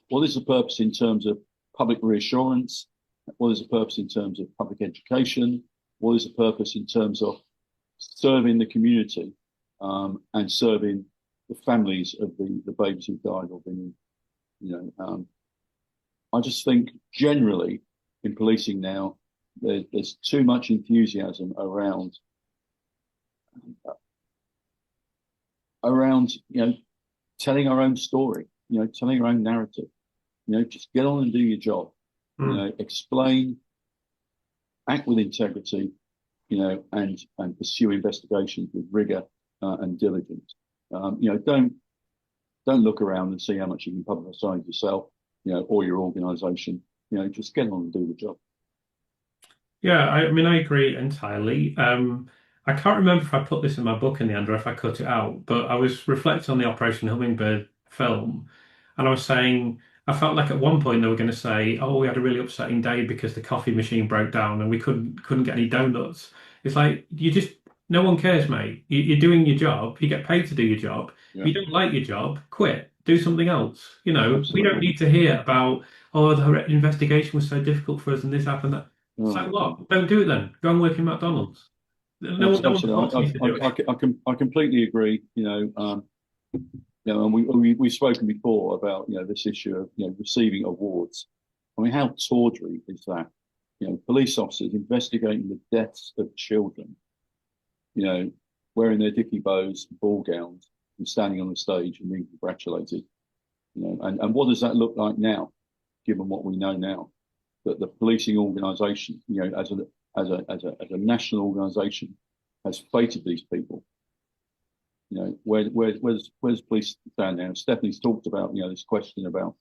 What is the purpose in terms of public reassurance? What is the purpose in terms of public education? What is the purpose in terms of serving the community and serving the families of the babies who died or been, I just think generally in policing now, there's too much enthusiasm around telling our own story, telling our own narrative. Just get on and do your job. Explain, act with integrity, and pursue investigations with rigor and diligence. Don't look around and see how much you can publicize yourself, or your organization. Just get on and do the job. Yeah, I mean, I agree entirely. I can't remember if I put this in my book in the end or if I cut it out, but I was reflecting on the Operation Hummingbird film, and I was saying I felt like at one point they were going to say, "Oh, we had a really upsetting day because the coffee machine broke down and we couldn't get any donuts." It's like no one cares, mate. You're doing your job. You get paid to do your job. Yeah. If you don't like your job, quit. Do something else. We Absolutely. don't need to hear about, oh, the investigation was so difficult for us and this happened, that. So what? Don't do it then. Go and work in McDonald's. No one forced me to do it. I completely agree. And we've spoken before about this issue of receiving awards. I mean, how tawdry is that? Police officers investigating the deaths of children. Wearing their dicky bows, ball gowns, and standing on the stage and being congratulated. And what does that look like now, given what we know now? That the policing organisation, as a national organisation, has fated these people. Where's police stand now? Stephanie's talked about this question about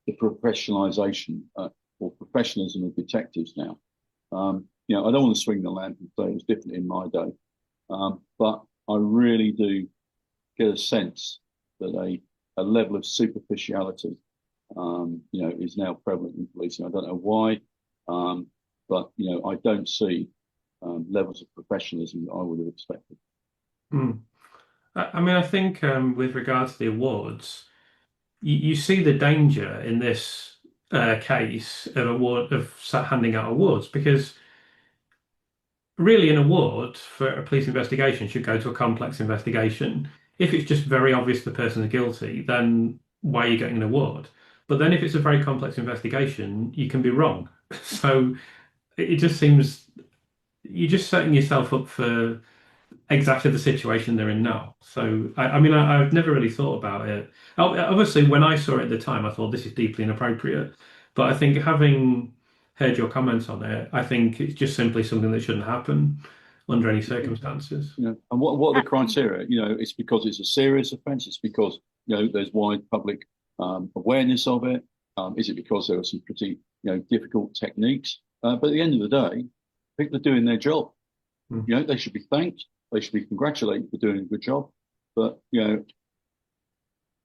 the professionalisation or professionalism of detectives now. I don't want to swing the lamp and say it was different in my day, but I really do get a sense that a level of superficiality is now prevalent in policing. I don't know why, but I don't see levels of professionalism that I would have expected. I mean, I think with regard to the awards, you see the danger in this case of handing out awards, because really an award for a police investigation should go to a complex investigation. If it's just very obvious the person is guilty, then why are you getting an award? But then if it's a very complex investigation, you can be wrong. So it just seems you're just setting yourself up for exactly the situation they're in now. So I mean, I've never really thought about it. Obviously, when I saw it at the time, I thought this is deeply inappropriate. But I think having heard your comments on it, I think it's just simply something that shouldn't happen under any circumstances. And what are the criteria? It's because it's a serious offence. It's because there's wide public awareness of it. Is it because there are some pretty difficult techniques? But at the end of the day, people are doing their job. They should be thanked. They should be congratulated for doing a good job. But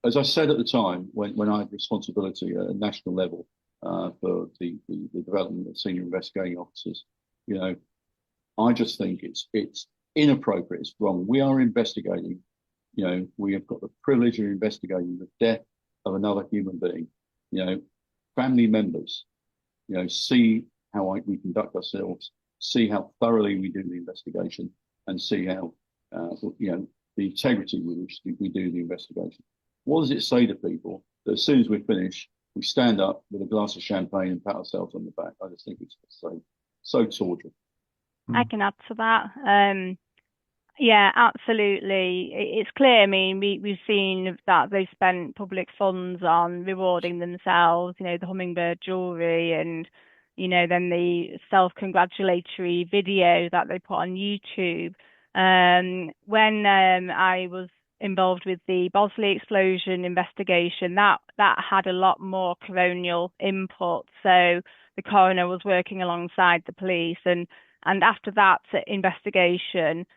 as I said at the time, when I had responsibility at a national level for the development of senior investigating officers, I just think it's inappropriate. It's wrong. We are investigating. We have got the privilege of investigating the death of another human being. Family members, see how we conduct ourselves, see how thoroughly we do the investigation, and see how the integrity with which we do the investigation. What does it say to people that as soon as we finish, we stand up with a glass of champagne and pat ourselves on the back? I just think it's so tawdry. I can add to that. Yeah, absolutely. It's clear. I mean, we've seen that they've spent public funds on rewarding themselves, the Hummingbird jewelry, and, then the self-congratulatory video that they put on YouTube. When I was involved with the Bosley explosion investigation, that had a lot more coronial input. So the coroner was working alongside the police, and after that investigation,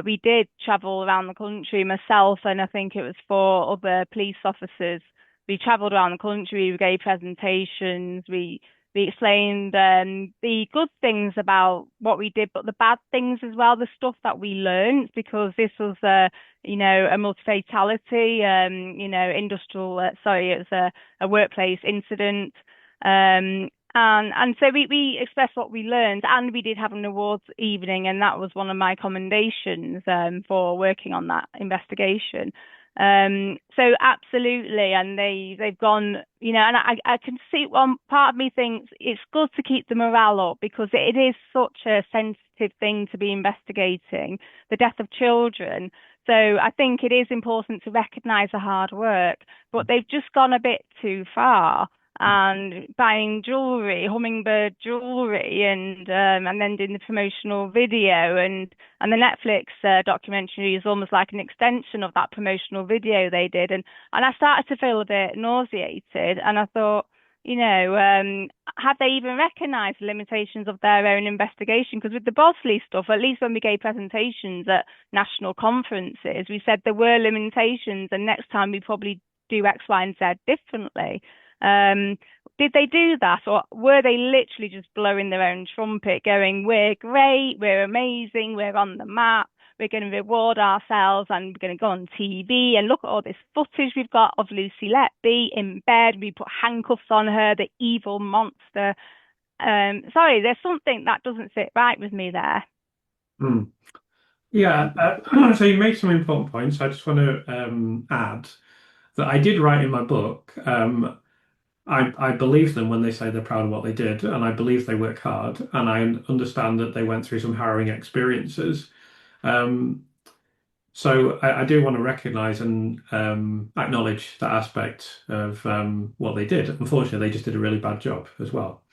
we did travel around the country, myself, and I think it was 4 other police officers. We travelled around the country, we gave presentations, we explained the good things about what we did, but the bad things as well, the stuff that we learned, because this was a multi-fatality, it was a workplace incident. And so we expressed what we learned, and we did have an awards evening, and that was one of my commendations for working on that investigation. So absolutely, and they've gone, you know, and I can see one part of me thinks it's good to keep the morale up because it is such a sensitive thing to be investigating, the death of children. So I think it is important to recognise the hard work, but they've just gone a bit too far and buying jewelry, hummingbird jewelry, and then doing the promotional video and the Netflix documentary is almost like an extension of that promotional video they did, and I started to feel a bit nauseated, and I thought, you know, have they even recognised the limitations of their own investigation? Because with the Bosley stuff, at least when we gave presentations at national conferences, we said there were limitations, and next time we probably do X, Y, and Z differently. Did they do that, or were they literally just blowing their own trumpet, going, "We're great, we're amazing, we're on the map, we're going to reward ourselves, and we're going to go on TV and look at all this footage we've got of Lucy Letby in bed. We put handcuffs on her, the evil monster." Sorry, there's something that doesn't sit right with me there. Yeah, so you made some important points. I just want to add that I did write in my book. I believe them when they say they're proud of what they did, and I believe they work hard, and I understand that they went through some harrowing experiences. So I do want to recognise and acknowledge that aspect of what they did. Unfortunately, they just did a really bad job as well.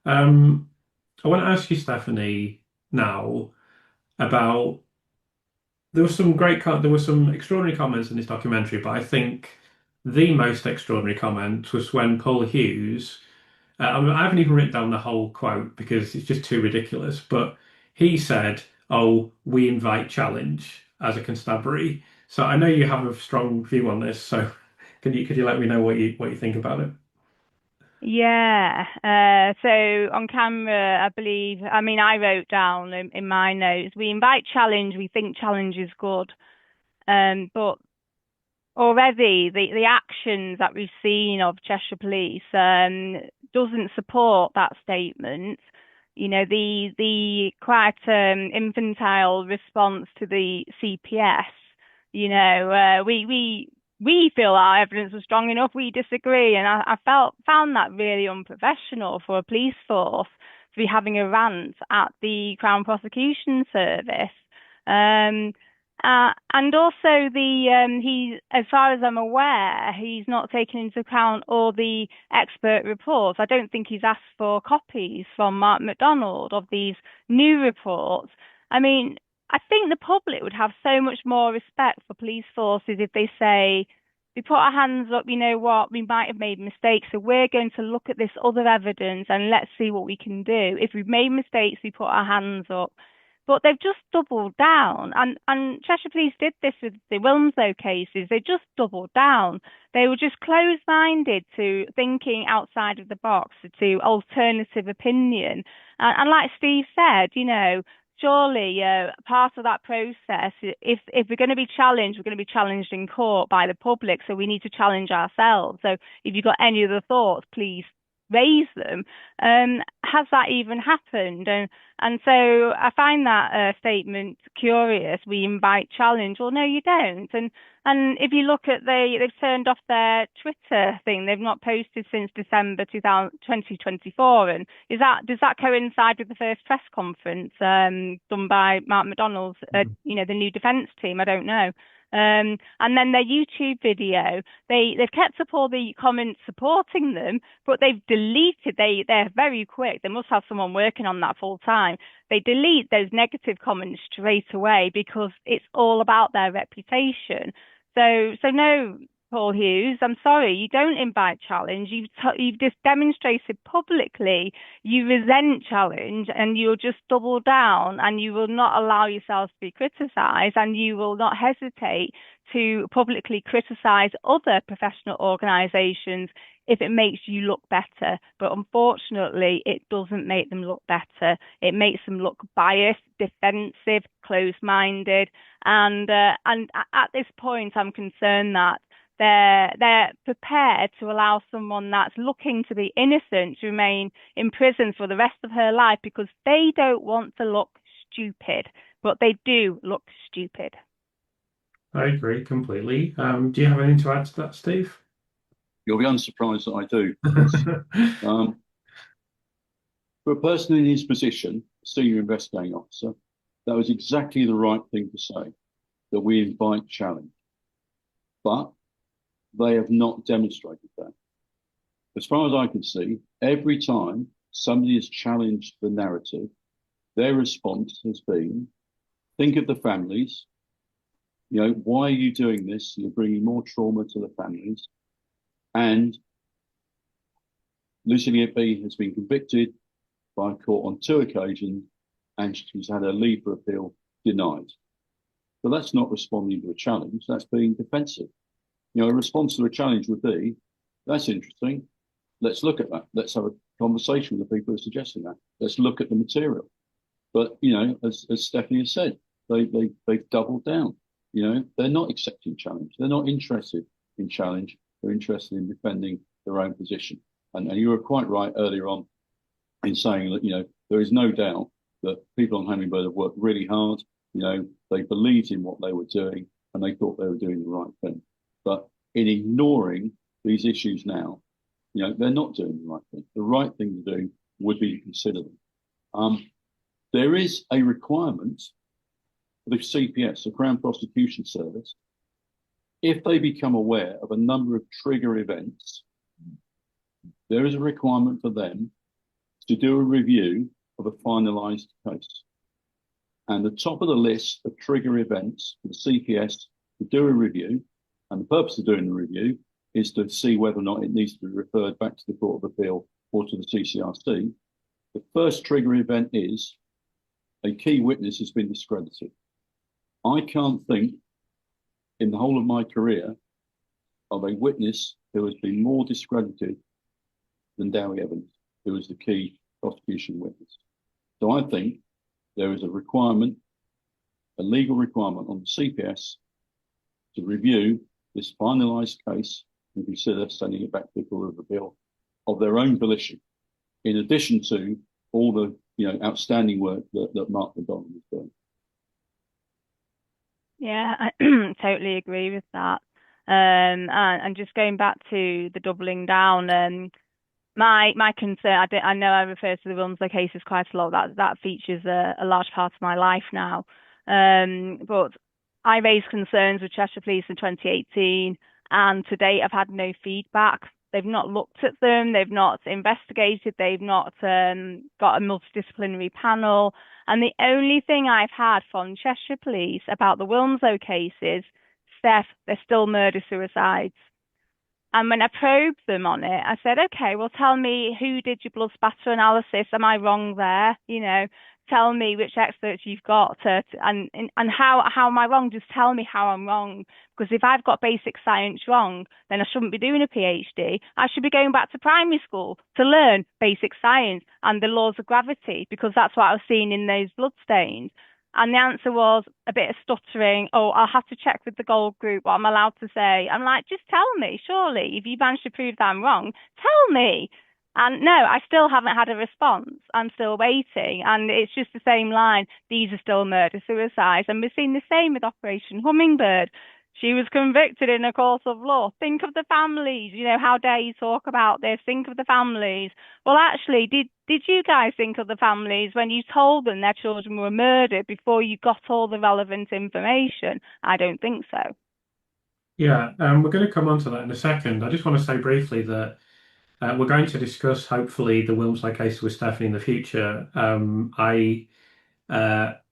I want to ask you, Stephanie, now about there were some extraordinary comments in this documentary, but I think the most extraordinary comment was when Paul Hughes, I mean, I haven't even written down the whole quote because it's just too ridiculous, but he said, "Oh, we invite challenge" as a constabulary. So I know you have a strong view on this, so could you let me know what you think about it? Yeah. So on camera, I believe, I mean, I wrote down in my notes, we invite challenge, we think challenge is good. But already the actions that we've seen of Cheshire Police doesn't support that statement. You know, the quite infantile response to the CPS. You know, we feel our evidence was strong enough. We disagree, and I found that really unprofessional for a police force to be having a rant at the Crown Prosecution Service. And also he, as far as I'm aware, he's not taken into account all the expert reports. I don't think he's asked for copies from Mark MacDonald of these new reports. I mean, I think the public would have so much more respect for police forces if they say, we put our hands up, you know what, we might have made mistakes, so we're going to look at this other evidence and let's see what we can do. If we've made mistakes, we put our hands up. But they've just doubled down. And Cheshire Police did this with the Wilmslow cases. They just doubled down. They were just closed-minded to thinking outside of the box, to alternative opinion. And like Steve said, you know, surely part of that process, if we're going to be challenged, we're going to be challenged in court by the public, so we need to challenge ourselves. So if you've got any other thoughts, please raise them. Has that even happened? And so I find that statement curious. We invite challenge. Well, no, you don't. And if you look at they've turned off their Twitter thing. They've not posted since December 2024. And does that coincide with the first press conference done by Mark MacDonald's, you know, the new defence team? I don't know. And then their YouTube video, they've kept up all the comments supporting them, but they've deleted. They're very quick. They must have someone working on that full time. They delete those negative comments straight away because it's all about their reputation. So no, Paul Hughes, I'm sorry, you don't invite challenge. You've just demonstrated publicly you resent challenge, and you'll just double down, and you will not allow yourselves to be criticised, and you will not hesitate to publicly criticise other professional organisations if it makes you look better. But unfortunately, it doesn't make them look better. It makes them look biased, defensive, closed-minded, and at this point, I'm concerned that they're prepared to allow someone that's looking to be innocent to remain in prison for the rest of her life because they don't want to look stupid, but they do look stupid. I agree completely. Do you have anything to add to that, Steve? You'll be unsurprised that I do. Yes. Um, for a person in his position, senior investigating officer, that was exactly the right thing to say, that we invite challenge. But they have not demonstrated that. As far as I can see, every time somebody has challenged the narrative, their response has been, think of the families. Why are you doing this? You're bringing more trauma to the families. And Lucy Letby has been convicted by a court on 2 occasions, and she's had her leave for appeal denied. So that's not responding to a challenge, that's being defensive. A response to a challenge would be, that's interesting. Let's look at that. Let's have a conversation with the people who are suggesting that. Let's look at the material. But, as Stephanie has said, they've doubled down. They're not accepting challenge. They're not interested in challenge. They're interested in defending their own position. And you were quite right earlier on in saying that, there is no doubt that people on Hummingbird have worked really hard. They believed in what they were doing and they thought they were doing the right thing. But in ignoring these issues now, they're not doing the right thing. The right thing to do would be to consider them. There is a requirement for the CPS, the Crown Prosecution Service, if they become aware of a number of trigger events, there is a requirement for them to do a review of a finalised case. And the top of the list of trigger events for the CPS to do a review, and the purpose of doing the review is to see whether or not it needs to be referred back to the Court of Appeal or to the CCRC. The first trigger event is a key witness has been discredited. I can't think in the whole of my career of a witness who has been more discredited than Dowie Evans, who was the key prosecution witness. So I think there is a requirement, a legal requirement on the CPS to review this finalised case and consider sending it back to the Court of Appeal of their own volition, in addition to all the outstanding work that Mark McDonald is doing. Yeah, I totally agree with that. And just going back to the doubling down, my concern, I know I refer to the Wilmslow cases quite a lot. That features a large part of my life now. But I raised concerns with Cheshire Police in 2018, and to date I've had no feedback. They've not looked at them. They've not investigated. They've not got a multidisciplinary panel. And the only thing I've had from Cheshire Police about the Wilmslow cases, Steph, they're still murder-suicides. And when I probed them on it, I said, okay, well, tell me who did your blood spatter analysis? Am I wrong there? Tell me which experts you've got and how am I wrong? Just tell me how I'm wrong. Because if I've got basic science wrong, then I shouldn't be doing a PhD. I should be going back to primary school to learn basic science and the laws of gravity, because that's what I was seeing in those blood stains. And the answer was a bit of stuttering. Oh, I'll have to check with the gold group what I'm allowed to say. I'm like, just tell me, surely. If you managed to prove that I'm wrong, tell me. And no, I still haven't had a response. I'm still waiting. And it's just the same line. These are still murder-suicides. And we're seeing the same with Operation Hummingbird. She was convicted in a court of law. Think of the families. How dare you talk about this? Think of the families. Well, actually, did you guys think of the families when you told them their children were murdered before you got all the relevant information? I don't think so. Yeah, we're going to come on to that in a second. I just want to say briefly that we're going to discuss, hopefully, the Wilmslow case with Stephanie in the future.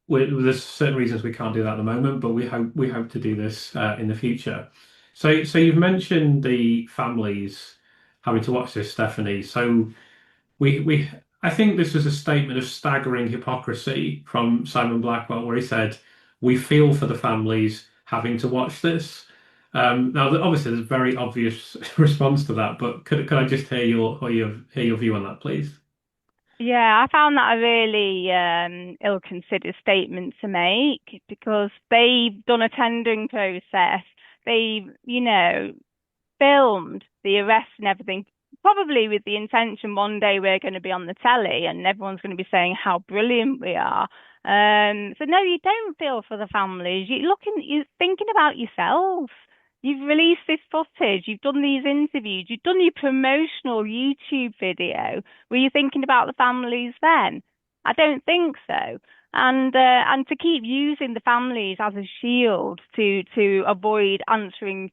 There's certain reasons we can't do that at the moment, but we hope to do this in the future. So you've mentioned the families having to watch this, Stephanie. So I think this was a statement of staggering hypocrisy from Simon Blackwell, where he said, "We feel for the families having to watch this." Now, obviously, there's a very obvious response to that, but could I just hear your view on that, please? Yeah, I found that a really ill-considered statement to make, because they've done a tendering process. They've, filmed the arrest and everything, probably with the intention one day we're going to be on the telly and everyone's going to be saying how brilliant we are. So no, you don't feel for the families. You're thinking about yourselves. You've released this footage, you've done these interviews, you've done your promotional YouTube video. Were you thinking about the families then? I don't think so. And to keep using the families as a shield to avoid answering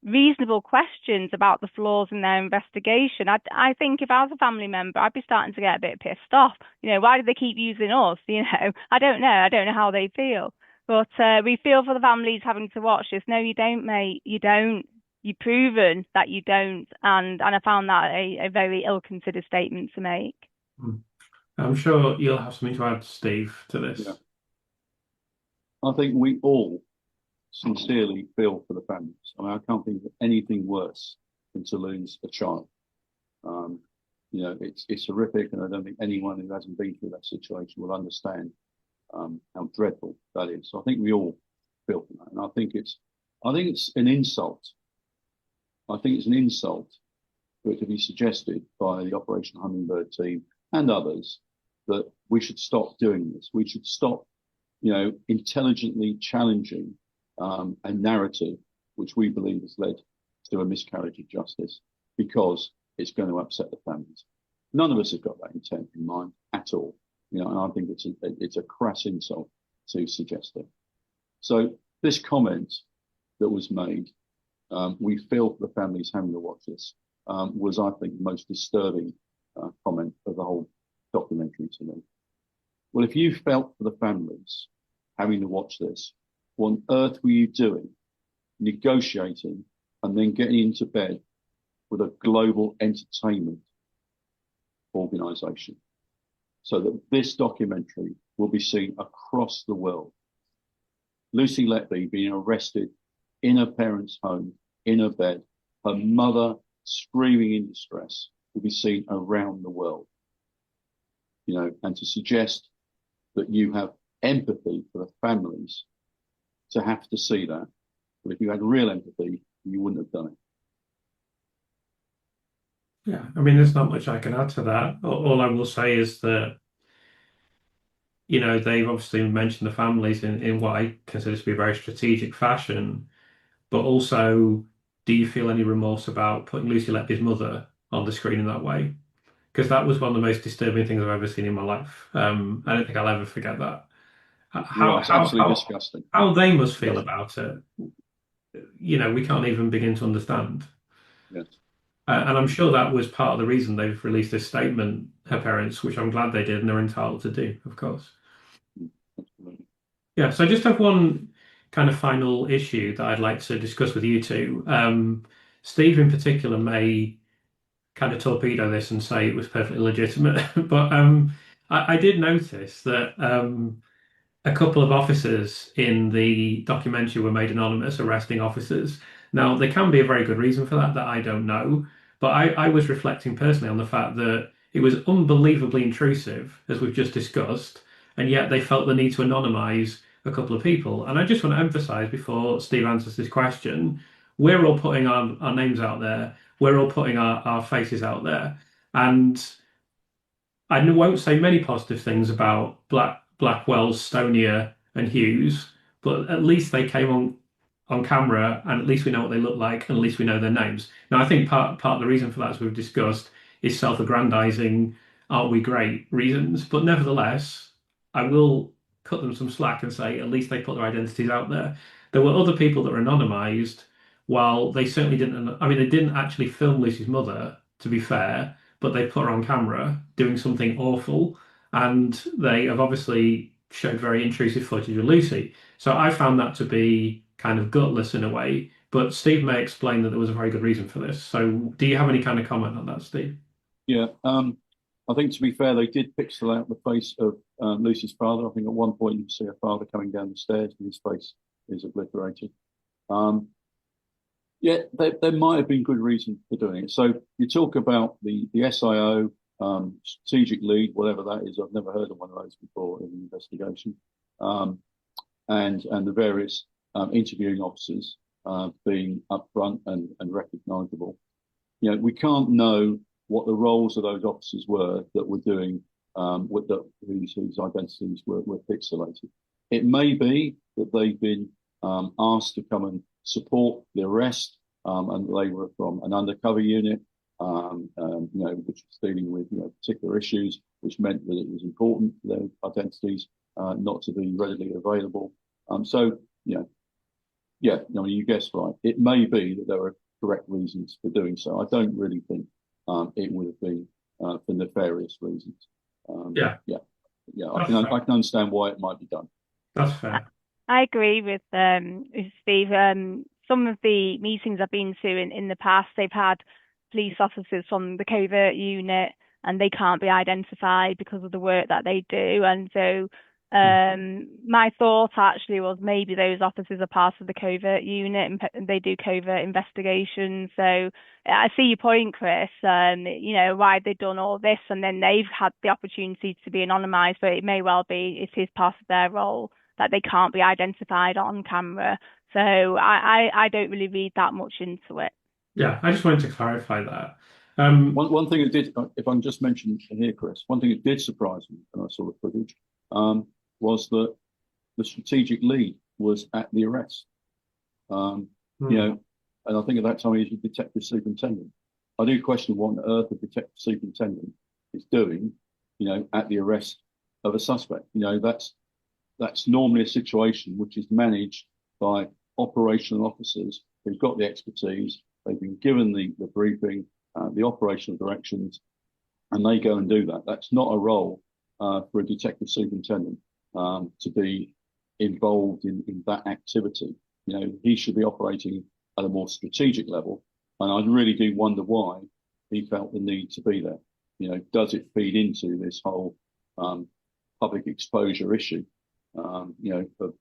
reasonable questions about the flaws in their investigation. I think if I was a family member, I'd be starting to get a bit pissed off. Why do they keep using us? I don't know. I don't know how they feel. But we feel for the families having to watch this. No, you don't, mate. You don't. You've proven that you don't. And I found that a very ill-considered statement to make. I'm sure you'll have something to add, Steve, to this. Yeah. I think we all sincerely feel for the families. I mean, I can't think of anything worse than to lose a child. It's horrific, and I don't think anyone who hasn't been through that situation will understand how dreadful that is. So I think we all feel for that, and I think it's an insult. I think it's an insult for it to be suggested by the Operation Hummingbird team and others that we should stop doing this. We should stop, intelligently challenging a narrative which we believe has led to a miscarriage of justice because it's going to upset the families. None of us have got that intent in mind at all, and I think it's a crass insult to suggest it. So this comment that was made, we feel for the families having to watch this, was, I think, the most disturbing comment of the whole documentary to me. Well, if you felt for the families having to watch this, what on earth were you doing, negotiating and then getting into bed with a global entertainment organization so that this documentary will be seen across the world? Lucy Letby being arrested in her parents' home, in her bed, her mother screaming in distress, will be seen around the world. And to suggest that you have empathy for the families to have to see that, but if you had real empathy, you wouldn't have done it. Yeah, I mean, there's not much I can add to that. All I will say is that, they've obviously mentioned the families in what I consider to be a very strategic fashion, but also, do you feel any remorse about putting Lucy Letby's mother on the screen in that way? Because that was one of the most disturbing things I've ever seen in my life. I don't think I'll ever forget that. It's absolutely disgusting. How they must feel about it, we can't even begin to understand. Yes. And I'm sure that was part of the reason they've released this statement, her parents, which I'm glad they did, and they're entitled to do, of course. Absolutely. Yeah, so I just have one kind of final issue that I'd like to discuss with you two. Steve in particular may kind of torpedo this and say it was perfectly legitimate, but I did notice that a couple of officers in the documentary were made anonymous, arresting officers. Now, there can be a very good reason for that I don't know, but I was reflecting personally on the fact that it was unbelievably intrusive, as we've just discussed, and yet they felt the need to anonymize a couple of people. And I just want to emphasize before Steve answers this question, we're all putting our names out there, we're all putting our faces out there. And I won't say many positive things about Blackwell, Stonia, and Hughes, but at least they came on camera, and at least we know what they look like, and at least we know their names. Now, I think part of the reason for that, as we've discussed, is self-aggrandizing, aren't we great reasons. But nevertheless, I will cut them some slack and say at least they put their identities out there. There were other people that were anonymized, while they certainly didn't. I mean, they didn't actually film Lucy's mother, to be fair, but they put her on camera doing something awful, and they have obviously showed very intrusive footage of Lucy. So I found that to be kind of gutless in a way, but Steve may explain that there was a very good reason for this. So do you have any kind of comment on that, Steve? Yeah, I think to be fair, they did pixel out the face of Lucy's father. I think at one point you see her father coming down the stairs and his face is obliterated. Yeah, there might have been good reason for doing it. So you talk about the SIO, strategic lead, whatever that is. I've never heard of one of those before in an investigation. And the various interviewing officers being upfront and recognisable. We can't know what the roles of those officers were that were doing whose identities were pixelated. It may be that they've been asked to come and support the arrest, and they were from an undercover unit, which was dealing with particular issues, which meant that it was important for their identities not to be readily available. You guessed right. It may be that there are correct reasons for doing so. I don't really think it would have been for nefarious reasons. I can understand why it might be done. That's fair. I agree with Steve. Some of the meetings I've been to in the past, they've had police officers from the covert unit, and they can't be identified because of the work that they do. And so my thought actually was maybe those officers are part of the covert unit and they do covert investigations. So I see your point, Chris. Why they've done all this, and then they've had the opportunity to be anonymised, but it may well be it is part of their role that they can't be identified on camera. So I don't really read that much into it. Yeah, I just wanted to clarify that. One thing that did, if I can just mention here, Chris, one thing that did surprise me when I saw the footage was that the strategic lead was at the arrest. And I think at that time he was a detective superintendent. I do question what on earth a detective superintendent is doing, at the arrest of a suspect. That's normally a situation which is managed by operational officers who've got the expertise. They've been given the briefing, the operational directions, and they go and do that. That's not a role for a detective superintendent to be involved in that activity. He should be operating at a more strategic level, and I really do wonder why he felt the need to be there. Does it feed into this whole public exposure issue? For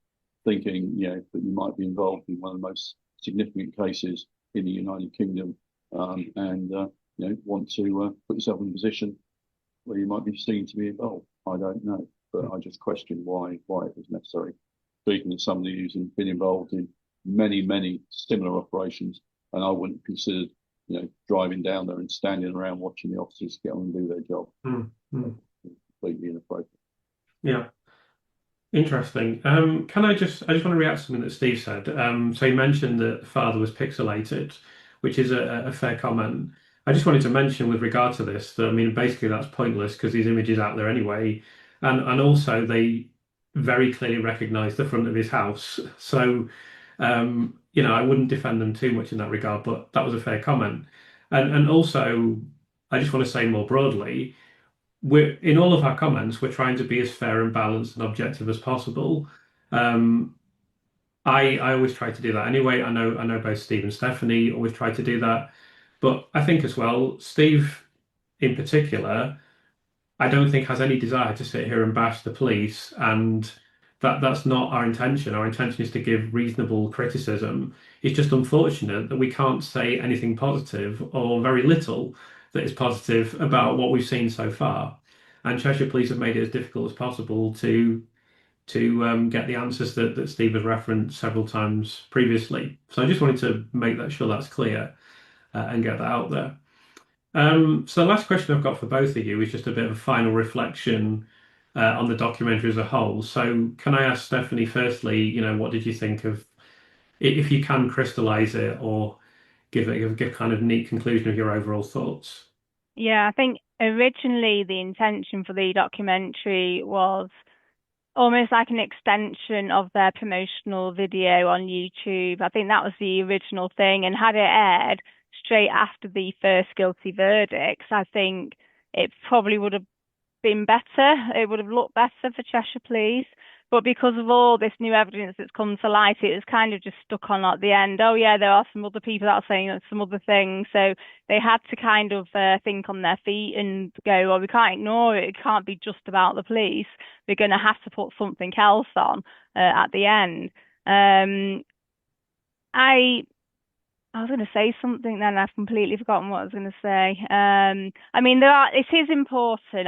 thinking, that you might be involved in one of the most significant cases in the United Kingdom, and want to put yourself in a position where you might be seen to be involved. I don't know, but I just question why it was necessary. Speaking to somebody who's been involved in many similar operations, and I wouldn't consider driving down there and standing around watching the officers get on and do their job. Completely inappropriate. Yeah. Interesting. I just want to react to something that Steve said. So he mentioned that the father was pixelated, which is a fair comment. I just wanted to mention with regard to this that, basically that's pointless because his image is out there anyway. And also they very clearly recognize the front of his house. So, I wouldn't defend them too much in that regard, but that was a fair comment. And also, I just want to say more broadly, we're in all of our comments, we're trying to be as fair and balanced and objective as possible. I always try to do that anyway. I know both Steve and Stephanie always try to do that, but I think as well, Steve in particular, I don't think has any desire to sit here and bash the police, and that's not our intention. Our intention is to give reasonable criticism. It's just unfortunate that we can't say anything positive or very little that is positive about what we've seen so far. And Cheshire Police have made it as difficult as possible to get the answers that Steve has referenced several times previously. So I just wanted to make sure that's clear and get that out there. So the last question I've got for both of you is just a bit of a final reflection on the documentary as a whole. So can I ask Stephanie firstly, what did you think of, if you can crystallize it or give kind of neat conclusion of your overall thoughts? Yeah, I think originally the intention for the documentary was almost like an extension of their promotional video on YouTube. I think that was the original thing. And had it aired straight after the first guilty verdicts, I think it probably would have been better. It would have looked better for Cheshire Police. But because of all this new evidence that's come to light, it was kind of just stuck on at the end. Oh, yeah, there are some other people that are saying some other things. So they had to kind of think on their feet and go, well, we can't ignore it. It can't be just about the police. We're going to have to put something else on at the end. I was going to say something then. I've completely forgotten what I was going to say. It is important.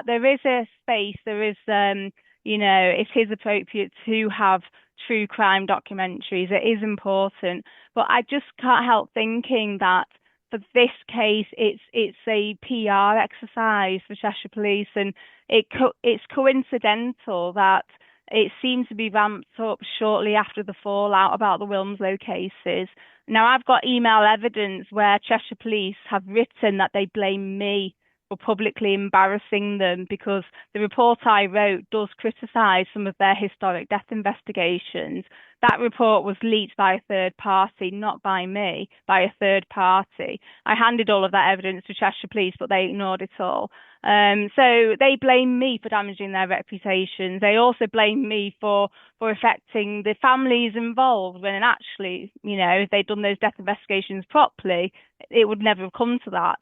There is a space. There is, it is appropriate to have true crime documentaries. It is important, but I just can't help thinking that for this case, it's a PR exercise for Cheshire Police, and it's coincidental that it seems to be ramped up shortly after the fallout about the Wilmslow cases. Now, I've got email evidence where Cheshire Police have written that they blame me for publicly embarrassing them, because the report I wrote does criticise some of their historic death investigations. That report was leaked by a third party, not by me, by a third party. I handed all of that evidence to Cheshire Police, but they ignored it all. So they blame me for damaging their reputations. They also blame me for affecting the families involved, when actually, you know, if they'd done those death investigations properly, it would never have come to that.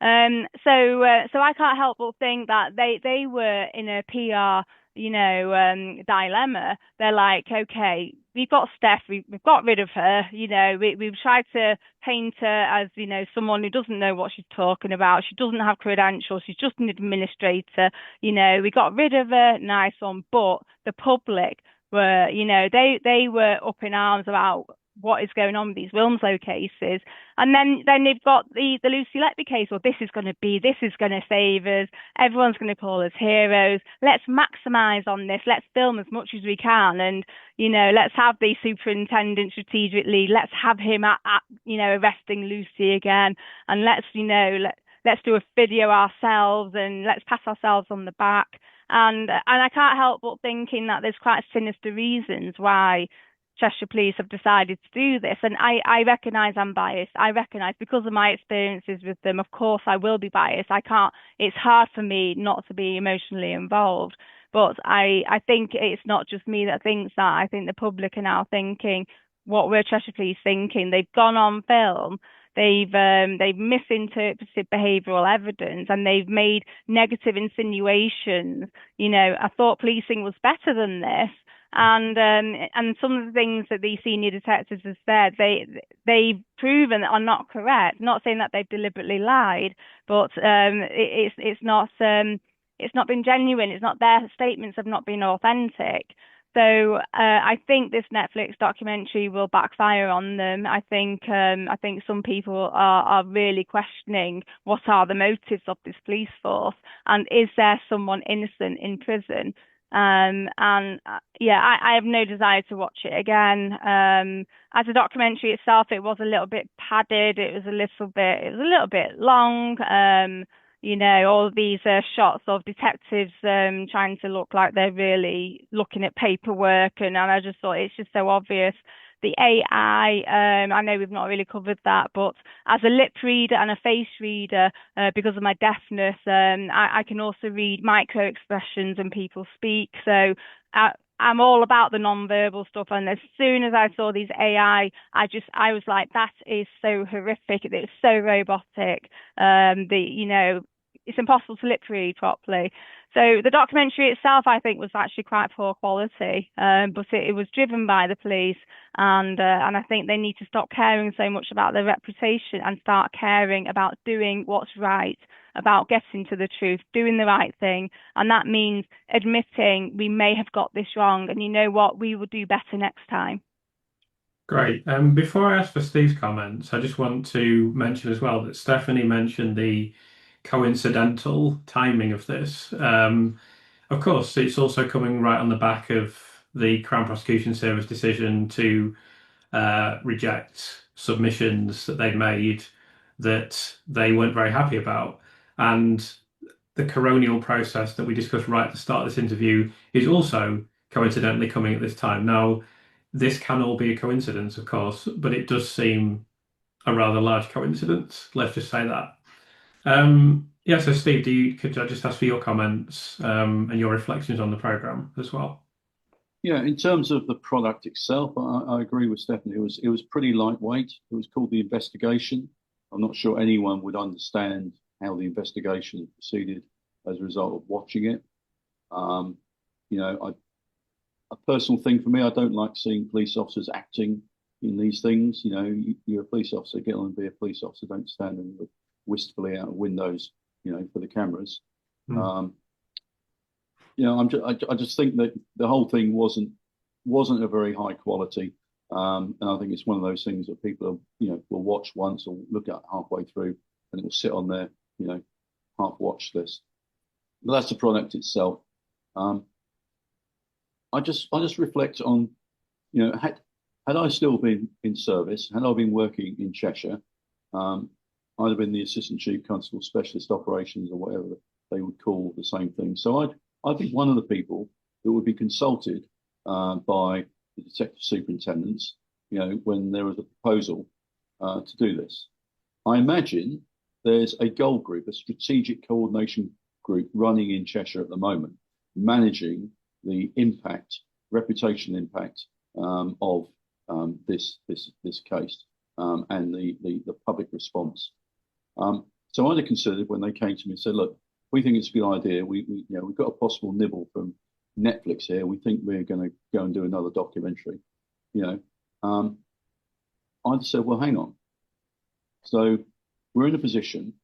So I can't help but think that they were in a PR, dilemma. They're like, okay, we've got Steph, we've got rid of her, we've tried to paint her as, someone who doesn't know what she's talking about. She doesn't have credentials. She's just an administrator. We got rid of her, nice one. But the public were, they were up in arms about what is going on with these Wilmslow cases. And then they've got the Lucy Letby case. Well, this is going to save us. Everyone's going to call us heroes. Let's maximise on this. Let's film as much as we can. And, let's have the superintendent strategically. Let's have him at arresting Lucy again. And let's do a video ourselves, and let's pat ourselves on the back. And I can't help but thinking that there's quite sinister reasons why Cheshire Police have decided to do this. And I recognise I'm biased. I recognise, because of my experiences with them, of course I will be biased. It's hard for me not to be emotionally involved. But I think it's not just me that thinks that. I think the public are now thinking, what were Cheshire Police thinking? They've gone on film. They've misinterpreted behavioural evidence, and they've made negative insinuations. I thought policing was better than this. And some of the things that these senior detectives have said, they've proven are not correct. Not saying that they've deliberately lied, but it's not been genuine. It's not, their statements have not been authentic. So I think this Netflix documentary will backfire on them. I think some people are really questioning what are the motives of this police force, and is there someone innocent in prison? I have no desire to watch it again. As a documentary itself, it was a little bit padded. It was a little bit long. All of these shots of detectives trying to look like they're really looking at paperwork, and I just thought it's just so obvious. The AI, I know we've not really covered that, but as a lip reader and a face reader, because of my deafness, I can also read micro expressions when people speak. So I'm all about the non-verbal stuff. And as soon as I saw these AI, I was like, that is so horrific. It's so robotic. It's impossible to lip read properly. So the documentary itself, I think, was actually quite poor quality, but it was driven by the police, and I think they need to stop caring so much about their reputation and start caring about doing what's right, about getting to the truth, doing the right thing, and that means admitting we may have got this wrong, and you know what, we will do better next time. Great. Before I ask for Steve's comments, I just want to mention as well that Stephanie mentioned the coincidental timing of this. Of course, it's also coming right on the back of the Crown Prosecution Service decision to reject submissions that they made that they weren't very happy about. And the coronial process that we discussed right at the start of this interview is also coincidentally coming at this time. Now, this can all be a coincidence, of course, but it does seem a rather large coincidence. Let's just say that. So Steve, could I just ask for your comments and your reflections on the program as well? Yeah, in terms of the product itself, I agree with Stephanie. It was pretty lightweight. It was called The Investigation. I'm not sure anyone would understand how the investigation proceeded as a result of watching it. A personal thing for me, I don't like seeing police officers acting in these things. You're a police officer, get on and be a police officer. Don't stand and look wistfully out of windows, for the cameras. I just think that the whole thing wasn't of very high quality. And I think it's one of those things that people are, will watch once or look at halfway through, and it will sit on their, half watch list. But that's the product itself. Um, I just reflect on, had I still been in service, had I been working in Cheshire, um, I'd have been the assistant chief constable, specialist operations, or whatever they would call the same thing. So I'd be one of the people that would be consulted by the detective superintendents, when there was a proposal to do this. I imagine there's a goal group, a strategic coordination group running in Cheshire at the moment, managing the impact, reputation impact of this case and the public response. So I'd have considered when they came to me and said, look, we think it's a good idea. We've got a possible nibble from Netflix here. We think we're going to go and do another documentary. I'd said, well, hang on. So we're in a position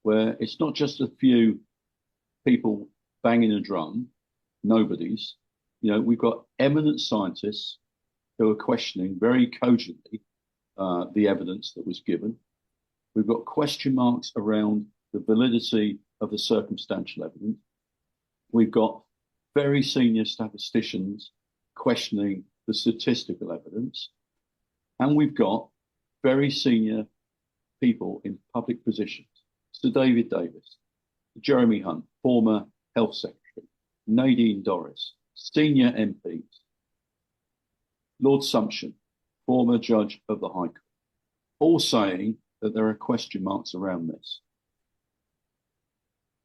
where it's not just a few people banging a drum, nobodies. We've got eminent scientists who are questioning very cogently the evidence that was given. We've got question marks around the validity of the circumstantial evidence. We've got very senior statisticians questioning the statistical evidence. And we've got very senior people in public positions. Sir David Davis, Jeremy Hunt, former Health Secretary, Nadine Dorries, senior MPs, Lord Sumption, former Judge of the High Court, all saying that there are question marks around this.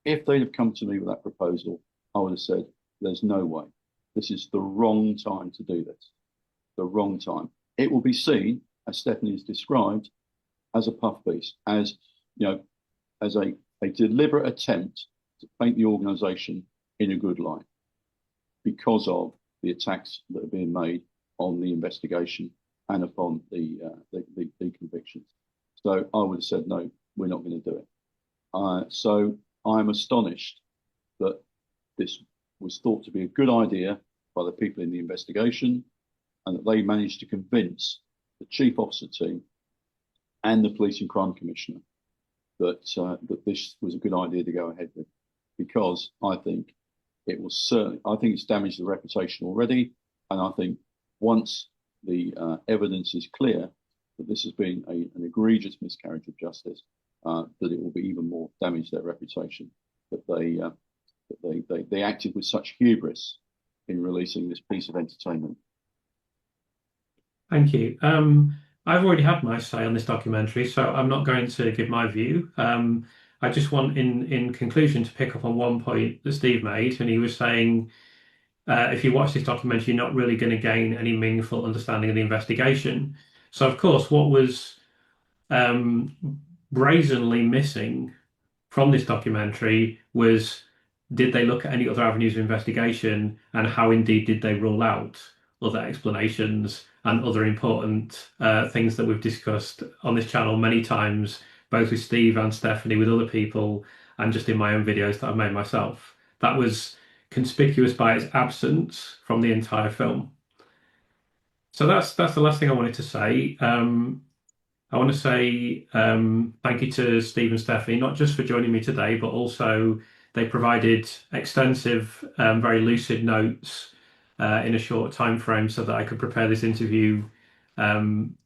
If they'd have come to me with that proposal, I would have said, there's no way. This is the wrong time to do this. The wrong time. It will be seen, as Stephanie has described, as a puff piece, as a deliberate attempt to paint the organisation in a good light because of the attacks that are being made on the investigation and upon the convictions. So I would have said, no, we're not going to do it. So I'm astonished that this was thought to be a good idea by the people in the investigation and that they managed to convince the chief officer team and the police and crime commissioner that this was a good idea to go ahead with, because I think it's damaged the reputation already, and I think once the evidence is clear that this has been an egregious miscarriage of justice, that it will be even more damage their reputation, that they acted with such hubris in releasing this piece of entertainment. Thank you. I've already had my say on this documentary, so I'm not going to give my view. I just want, in conclusion, to pick up on one point that Steve made, and he was saying, if you watch this documentary, you're not really going to gain any meaningful understanding of the investigation. So, of course, what was brazenly missing from this documentary was, did they look at any other avenues of investigation, and how indeed did they rule out other explanations and other important things that we've discussed on this channel many times, both with Steve and Stephanie, with other people, and just in my own videos that I've made myself. That was conspicuous by its absence from the entire film. So that's the last thing I wanted to say. I want to say thank you to Steve and Stephanie, not just for joining me today, but also they provided extensive, very lucid notes in a short time frame so that I could prepare this interview in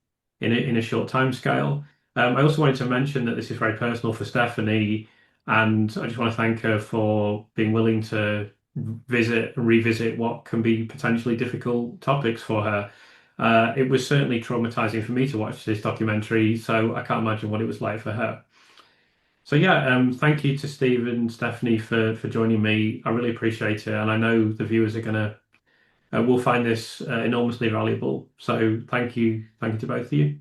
a short time scale. I also wanted to mention that this is very personal for Stephanie, and I just want to thank her for being willing to visit and revisit what can be potentially difficult topics for her. It was certainly traumatizing for me to watch this documentary, so I can't imagine what it was like for her. So yeah, thank you to Steve and Stephanie for joining me. I really appreciate it, and I know the viewers are will find this enormously valuable. So thank you to both of you.